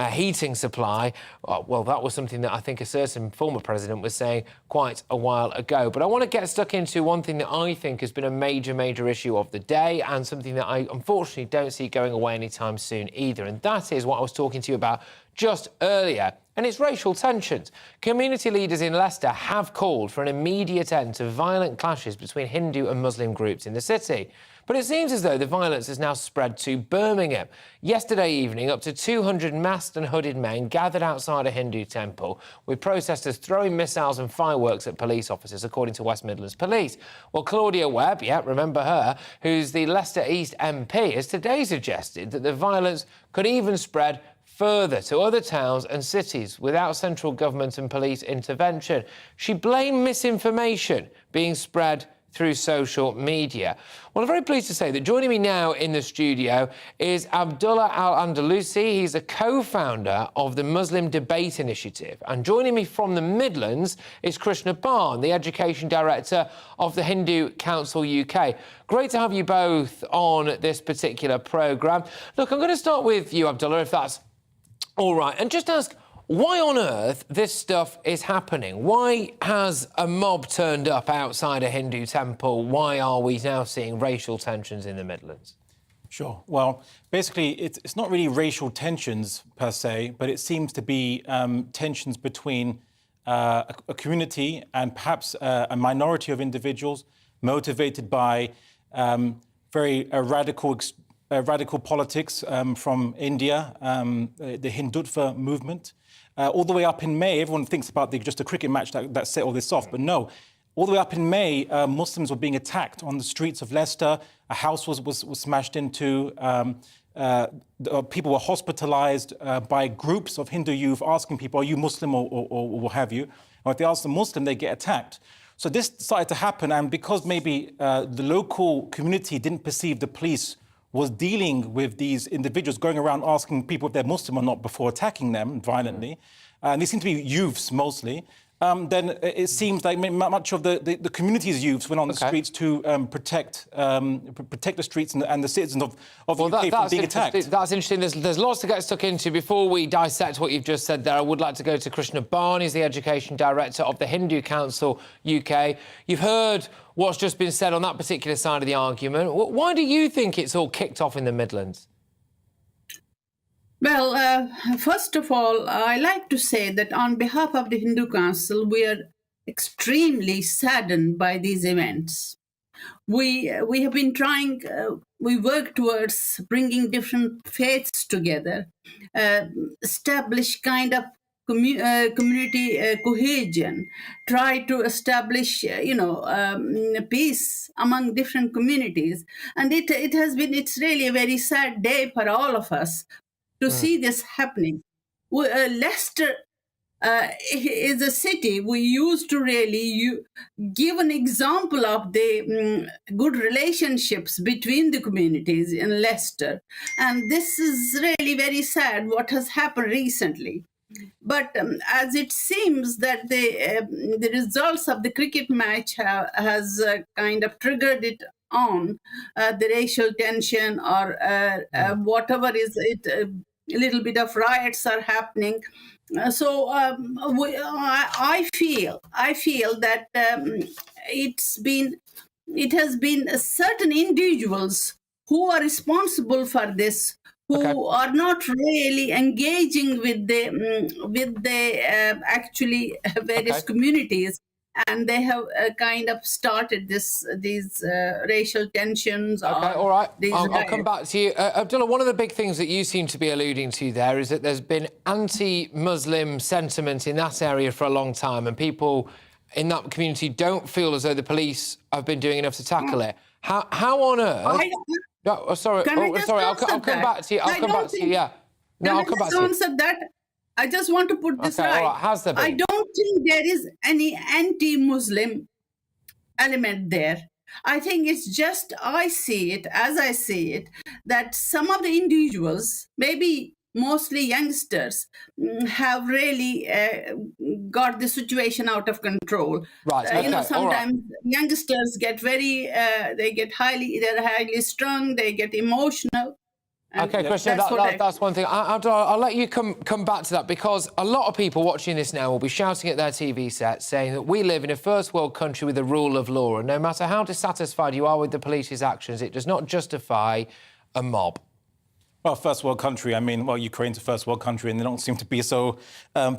heating supply, well, that was something that I think a certain former president was saying quite a while ago. But I want to get stuck into one thing that I think has been a major, major issue of the day, and something that I unfortunately don't see going away anytime soon either. And that is what I was talking to you about just earlier, and it's racial tensions. Community leaders in Leicester have called for an immediate end to violent clashes between Hindu and Muslim groups in the city. But it seems as though the violence has now spread to Birmingham. Yesterday evening, up to 200 masked and hooded men gathered outside a Hindu temple, with protesters throwing missiles and fireworks at police officers, according to West Midlands Police. Well, Claudia Webb, remember her, who's the Leicester East MP, has today suggested that the violence could even spread further to other towns and cities without central government and police intervention. She blamed misinformation being spread through social media. Well, I'm very pleased to say that joining me now in the studio is Abdullah Al-Andalusi. He's a co-founder of the Muslim Debate Initiative. And joining me from the Midlands is Krishna Barn, the Education Director of the Hindu Council UK. Great to have you both on this particular programme. Look, I'm going to start with you, Abdullah, if that's all right, and just ask, why on earth this stuff is happening? Why has a mob turned up outside a Hindu temple? Why are we now seeing racial tensions in the Midlands? Sure. Well, basically, it's not really racial tensions per se, but it seems to be tensions between a community and perhaps a minority of individuals motivated by very radical politics from India, the Hindutva movement. All the way up in May, everyone thinks about just a cricket match that set all this off, but no. All the way up in May, Muslims were being attacked on the streets of Leicester. A house was smashed into. People were hospitalised by groups of Hindu youth asking people, are you Muslim or what have you? And if they ask the Muslim, they get attacked. So this started to happen, and because maybe the local community didn't perceive the police was dealing with these individuals, going around asking people if they're Muslim or not before attacking them violently, and they seem to be youths mostly, then it seems like much of the community's youths went on the streets to protect the streets and the citizens of the UK from being attacked. That's interesting. There's lots to get stuck into. Before we dissect what you've just said there, I would like to go to Krishna Barn. He's the Education Director of the Hindu Council UK. You've heard what's just been said on that particular side of the argument. Why do you think it's all kicked off in the Midlands? Well, first of all, I like to say that on behalf of the Hindu Council, we are extremely saddened by these events. We have been trying, we work towards bringing different faiths together, establish kind of community cohesion, try to establish, peace among different communities. And it's really a very sad day for all of us to see this happening. Leicester is a city we used to really give an example of the good relationships between the communities in Leicester. And this is really very sad what has happened recently. But as it seems that the results of the cricket match has kind of triggered it on the racial tension or whatever is it, a little bit of riots are happening. So I feel that it has been certain individuals who are responsible for this, who are not really engaging with the actually various communities, and they have kind of started these racial tensions. Okay, all right. I'll come back to you. Abdullah, one of the big things that you seem to be alluding to there is that there's been anti-Muslim sentiment in that area for a long time, and people in that community don't feel as though the police have been doing enough to tackle it. How on earth... sorry, I'll come back to you. I'll come back to you, yeah. No, I'll come back to you. Answer that. I just want to put this right. All right. Has there been? I don't think there is any anti-Muslim element there. I think it's just, I see it, as I see it, that some of the individuals, maybe mostly youngsters, have really got the situation out of control. Right. Sometimes youngsters get they're highly strung, they get emotional. Okay, Christian, that's one thing. I'll let you come back to that, because a lot of people watching this now will be shouting at their TV sets saying that we live in a first world country with the rule of law, and no matter how dissatisfied you are with the police's actions, it does not justify a mob. Well, first world country, I mean, well, Ukraine's a first world country and they don't seem to be so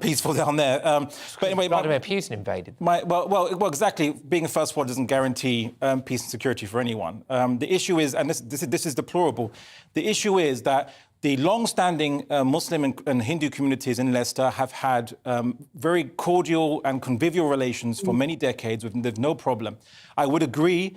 peaceful down there. But anyway... Vladimir Putin invaded. Well, exactly. Being a first world doesn't guarantee peace and security for anyone. The issue is, and this is deplorable, the issue is that the long-standing Muslim and Hindu communities in Leicester have had very cordial and convivial relations for many decades with no problem. I would agree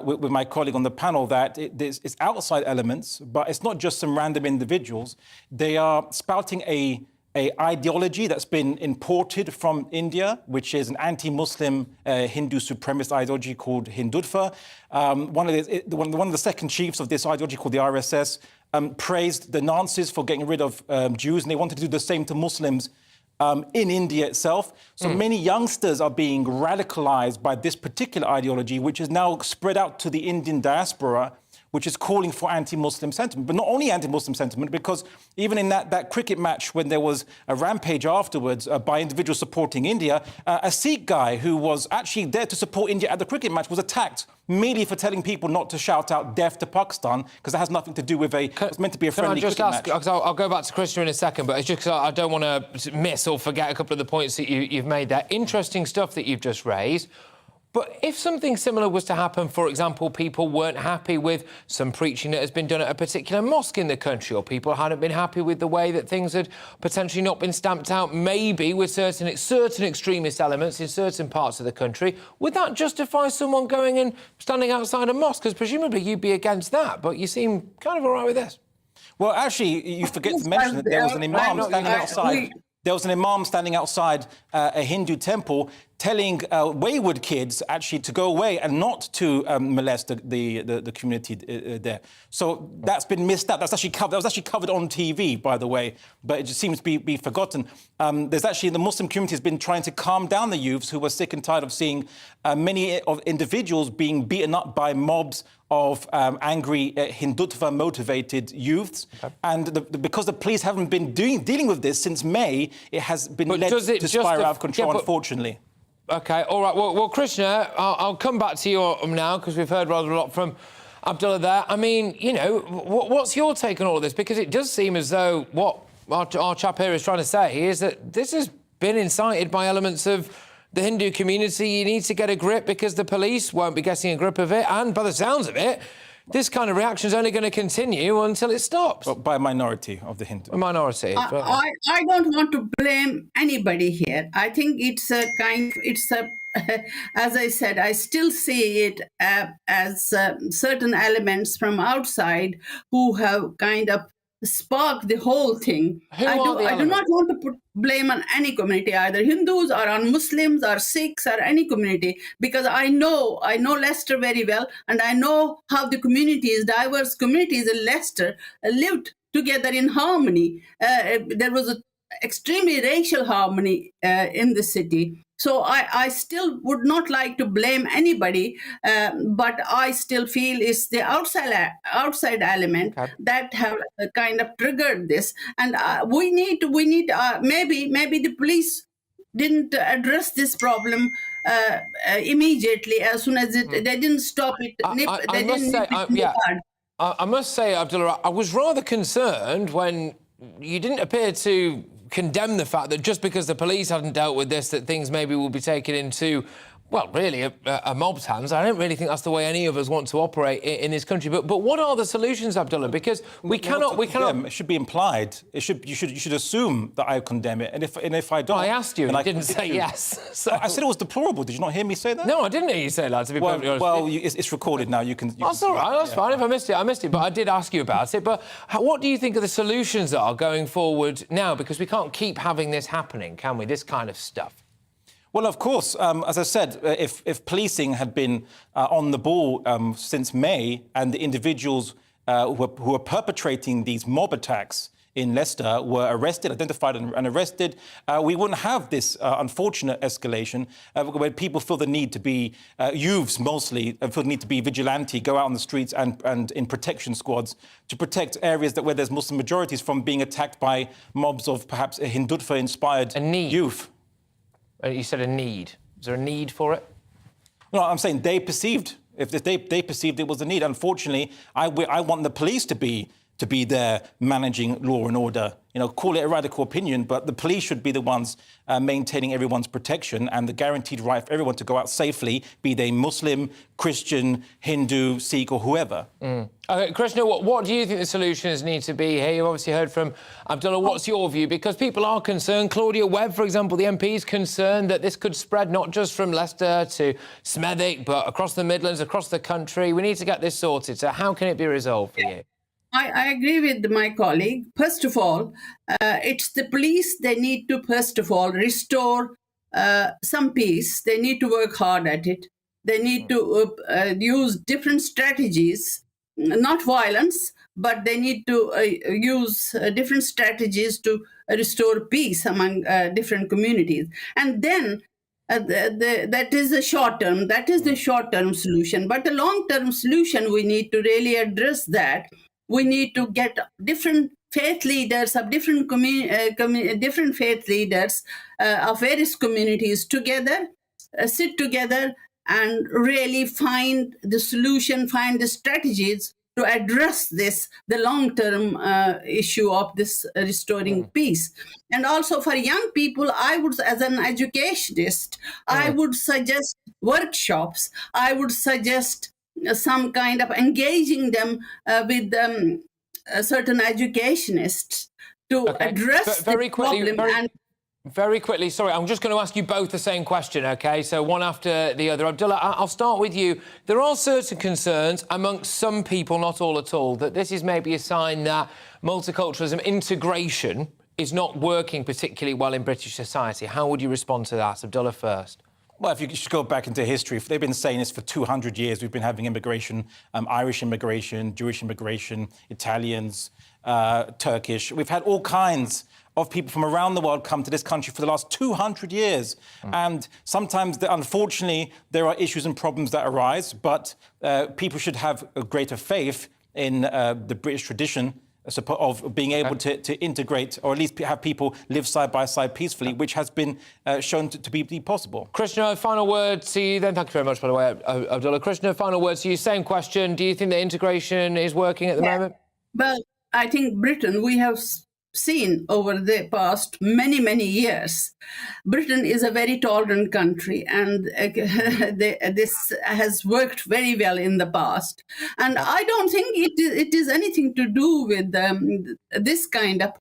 with my colleague on the panel that it's outside elements, but it's not just some random individuals. They are spouting a ideology that's been imported from India, which is an anti-Muslim Hindu supremacist ideology called Hindutva. One of the second chiefs of this ideology, called the RSS, praised the Nazis for getting rid of Jews, and they wanted to do the same to Muslims in India itself. So many youngsters are being radicalized by this particular ideology, which is now spread out to the Indian diaspora, which is calling for anti-Muslim sentiment. But not only anti-Muslim sentiment, because even in that cricket match, when there was a rampage afterwards by individuals supporting India, a Sikh guy who was actually there to support India at the cricket match was attacked merely for telling people not to shout out death to Pakistan, because that has nothing to do with it's meant to be a friendly cricket match. Can I just ask, I'll go back to Christys in a second, but it's just because I don't want to miss or forget a couple of the points that you've made there. Interesting stuff that you've just raised. But if something similar was to happen, for example, people weren't happy with some preaching that has been done at a particular mosque in the country, or people hadn't been happy with the way that things had potentially not been stamped out, maybe with certain extremist elements in certain parts of the country, would that justify someone going and standing outside a mosque? Because presumably you'd be against that, but you seem kind of all right with this. Well, actually, you forget to mention that there was an imam standing outside. There was an imam standing outside a Hindu temple telling wayward kids actually to go away and not to molest the community there. So that's been missed out. That was actually covered on TV, by the way, but it just seems to be forgotten. There's actually, the Muslim community has been trying to calm down the youths who were sick and tired of seeing many of individuals being beaten up by mobs of angry Hindutva-motivated youths. Okay. And because the police haven't been dealing with this since May, it has been led to spiral out of control, unfortunately. OK, all right. Well, Krishna, I'll come back to you now, because we've heard rather a lot from Abdullah there. I mean, you know, what's your take on all of this? Because it does seem as though what our chap here is trying to say is that this has been incited by elements of the Hindu community. You need to get a grip, because the police won't be getting a grip of it. And by the sounds of it, this kind of reaction is only going to continue until it stops. Well, by a minority of the Hindu. A minority. I don't want to blame anybody here. I think as I said, I still see it as certain elements from outside who have kind of sparked the whole thing. I do not want to put blame on any community, either Hindus or on Muslims or Sikhs or any community, because I know Leicester very well, and I know how the communities, diverse communities in Leicester, lived together in harmony. There was an extremely racial harmony in the city. So I still would not like to blame anybody, but I still feel it's the outside element that have kind of triggered this. And we need maybe the police didn't address this problem immediately as soon as they didn't stop it. They didn't nip it in the bud. I must say, Abdullah, I was rather concerned when you didn't appear to condemn the fact that just because the police hadn't dealt with this, that things maybe will be taken into, well, really, a mob's hands. I don't really think that's the way any of us want to operate in this country. But what are the solutions, Abdullah? Because we cannot. It should be implied. You should assume that I condemn it. And if I don't, I asked you, and I didn't say yes. So I said it was deplorable. Did you not hear me say that? No, I didn't hear you say that. To be perfectly honest. Well, it's recorded now. You can. That's all right. That's fine. If I missed it, I missed it. But I did ask you about it. But what do you think of the solutions are going forward now? Because we can't keep having this happening, can we? This kind of stuff. Well, of course, as I said, if policing had been on the ball since May and the individuals who were perpetrating these mob attacks in Leicester were arrested, identified and arrested, we wouldn't have this unfortunate escalation where people feel the need to be, youths mostly, feel the need to be vigilante, go out on the streets and in protection squads to protect areas where there's Muslim majorities from being attacked by mobs of perhaps a Hindutva-inspired youth. You said a need. Is there a need for it? No, I'm saying they perceived. If they perceived it was a need. Unfortunately, I want the police to be there managing law and order. You know, call it a radical opinion, but the police should be the ones maintaining everyone's protection and the guaranteed right for everyone to go out safely, be they Muslim, Christian, Hindu, Sikh or whoever. Okay, Krishna, what do you think the solutions need to be here? You've obviously heard from Abdullah. What's your view? Because people are concerned. Claudia Webb, for example, the MP, is concerned that this could spread not just from Leicester to Smethwick, but across the Midlands, across the country. We need to get this sorted. So how can it be resolved for you? I agree with my colleague. First of all, it's the police. They need to, first of all, restore some peace. They need to work hard at it. They need to use different strategies, not violence, but they need to use different strategies to restore peace among different communities. And then that is the short term. That is the short-term solution. But the long-term solution, we need to really address that. We need to get different faith leaders of different different faith leaders of various communities together, sit together and really find the solution, find the strategies to address this, the long-term issue of this restoring peace. And also for young people, I would, as an educationist, I would suggest workshops. I would suggest some kind of engaging them with certain educationists to address the problem. Very quickly, sorry, I'm just going to ask you both the same question, OK? So one after the other. Abdullah, I'll start with you. There are certain concerns amongst some people, not all at all, that this is maybe a sign that multiculturalism integration is not working particularly well in British society. How would you respond to that? Abdullah first. Well, if you just go back into history, they've been saying this for 200 years. We've been having immigration, Irish immigration, Jewish immigration, Italians, Turkish. We've had all kinds of people from around the world come to this country for the last 200 years. And sometimes, unfortunately, there are issues and problems that arise, but people should have a greater faith in the British tradition of being able to integrate, or at least have people live side by side peacefully, which has been shown to be possible. Krishna, final word to you then. Thank you very much, by the way, Abdullah. Krishna, final word to you. Same question. Do you think that integration is working at the moment? Well, I think Britain, we have seen over the past many years, Britain is a very tolerant country, and this has worked very well in the past. And I don't think it is anything to do with this kind of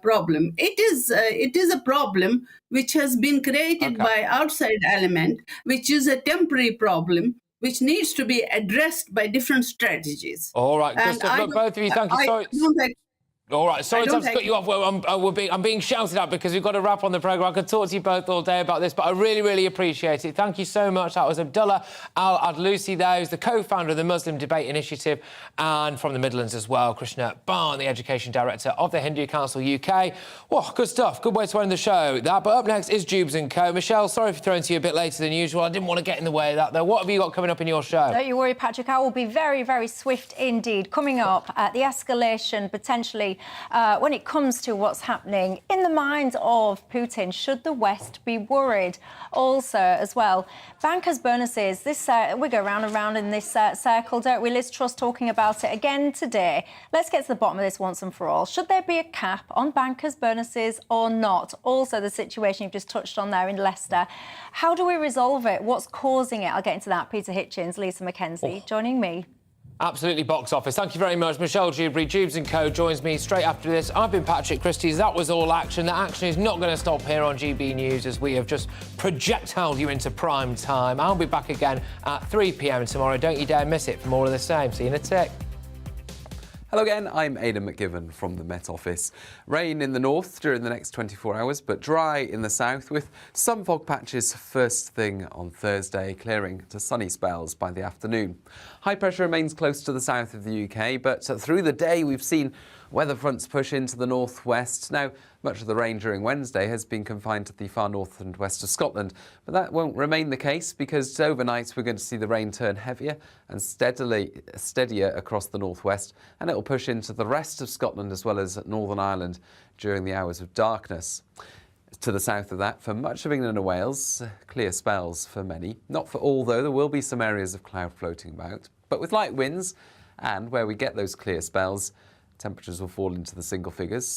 problem. It is a problem which has been created by outside element, which is a temporary problem, which needs to be addressed by different strategies. All right, look, both of you, thank you. Sorry. All right, sorry to cut you off. Well, I'm being shouted at because we've got to wrap on the programme. I could talk to you both all day about this, but I really appreciate it. Thank you so much. That was Abdullah Al-Adlusi there, who's the co-founder of the Muslim Debate Initiative, and from the Midlands as well, Krishna Barn, the Education Director of the Hindu Council UK. Well, good stuff. Good way to end the show. But up next is Jubes & Co. Michelle, sorry for throwing to you a bit later than usual. I didn't want to get in the way of that, though. What have you got coming up in your show? Don't you worry, Patrick. I will be very swift indeed. Coming up, the escalation potentially when it comes to what's happening in the minds of Putin. Should the West be worried? Also, as well, bankers' bonuses. This we go round and round in this circle, don't we? Liz Truss talking about it again today. Let's get to the bottom of this once and for all. Should there be a cap on bankers' bonuses or not? Also, the situation you've just touched on there in Leicester. How do we resolve it? What's causing it? I'll get into that. Peter Hitchens, Lisa McKenzie joining me. Absolutely box office. Thank you very much. Michelle Dewberry, Jubes & Co. joins me straight after this. I've been Patrick Christys. That was all action. The action is not going to stop here on GB News as we have just projectiled you into prime time. I'll be back again at 3 p.m. tomorrow. Don't you dare miss it for more of the same. See you in a tick. Hello again, I'm Aidan McGibbon from the Met Office. Rain in the north during the next 24 hours, but dry in the south with some fog patches first thing on Thursday, clearing to sunny spells by the afternoon. High pressure remains close to the south of the UK, but through the day we've seen weather fronts push into the northwest. Now, much of the rain during Wednesday has been confined to the far north and west of Scotland, but that won't remain the case because overnight we're going to see the rain turn heavier and steadier across the northwest, and it will push into the rest of Scotland as well as Northern Ireland during the hours of darkness. To the south of that, for much of England and Wales, clear spells for many. Not for all, though. There will be some areas of cloud floating about, but with light winds and where we get those clear spells, temperatures will fall into the single figures.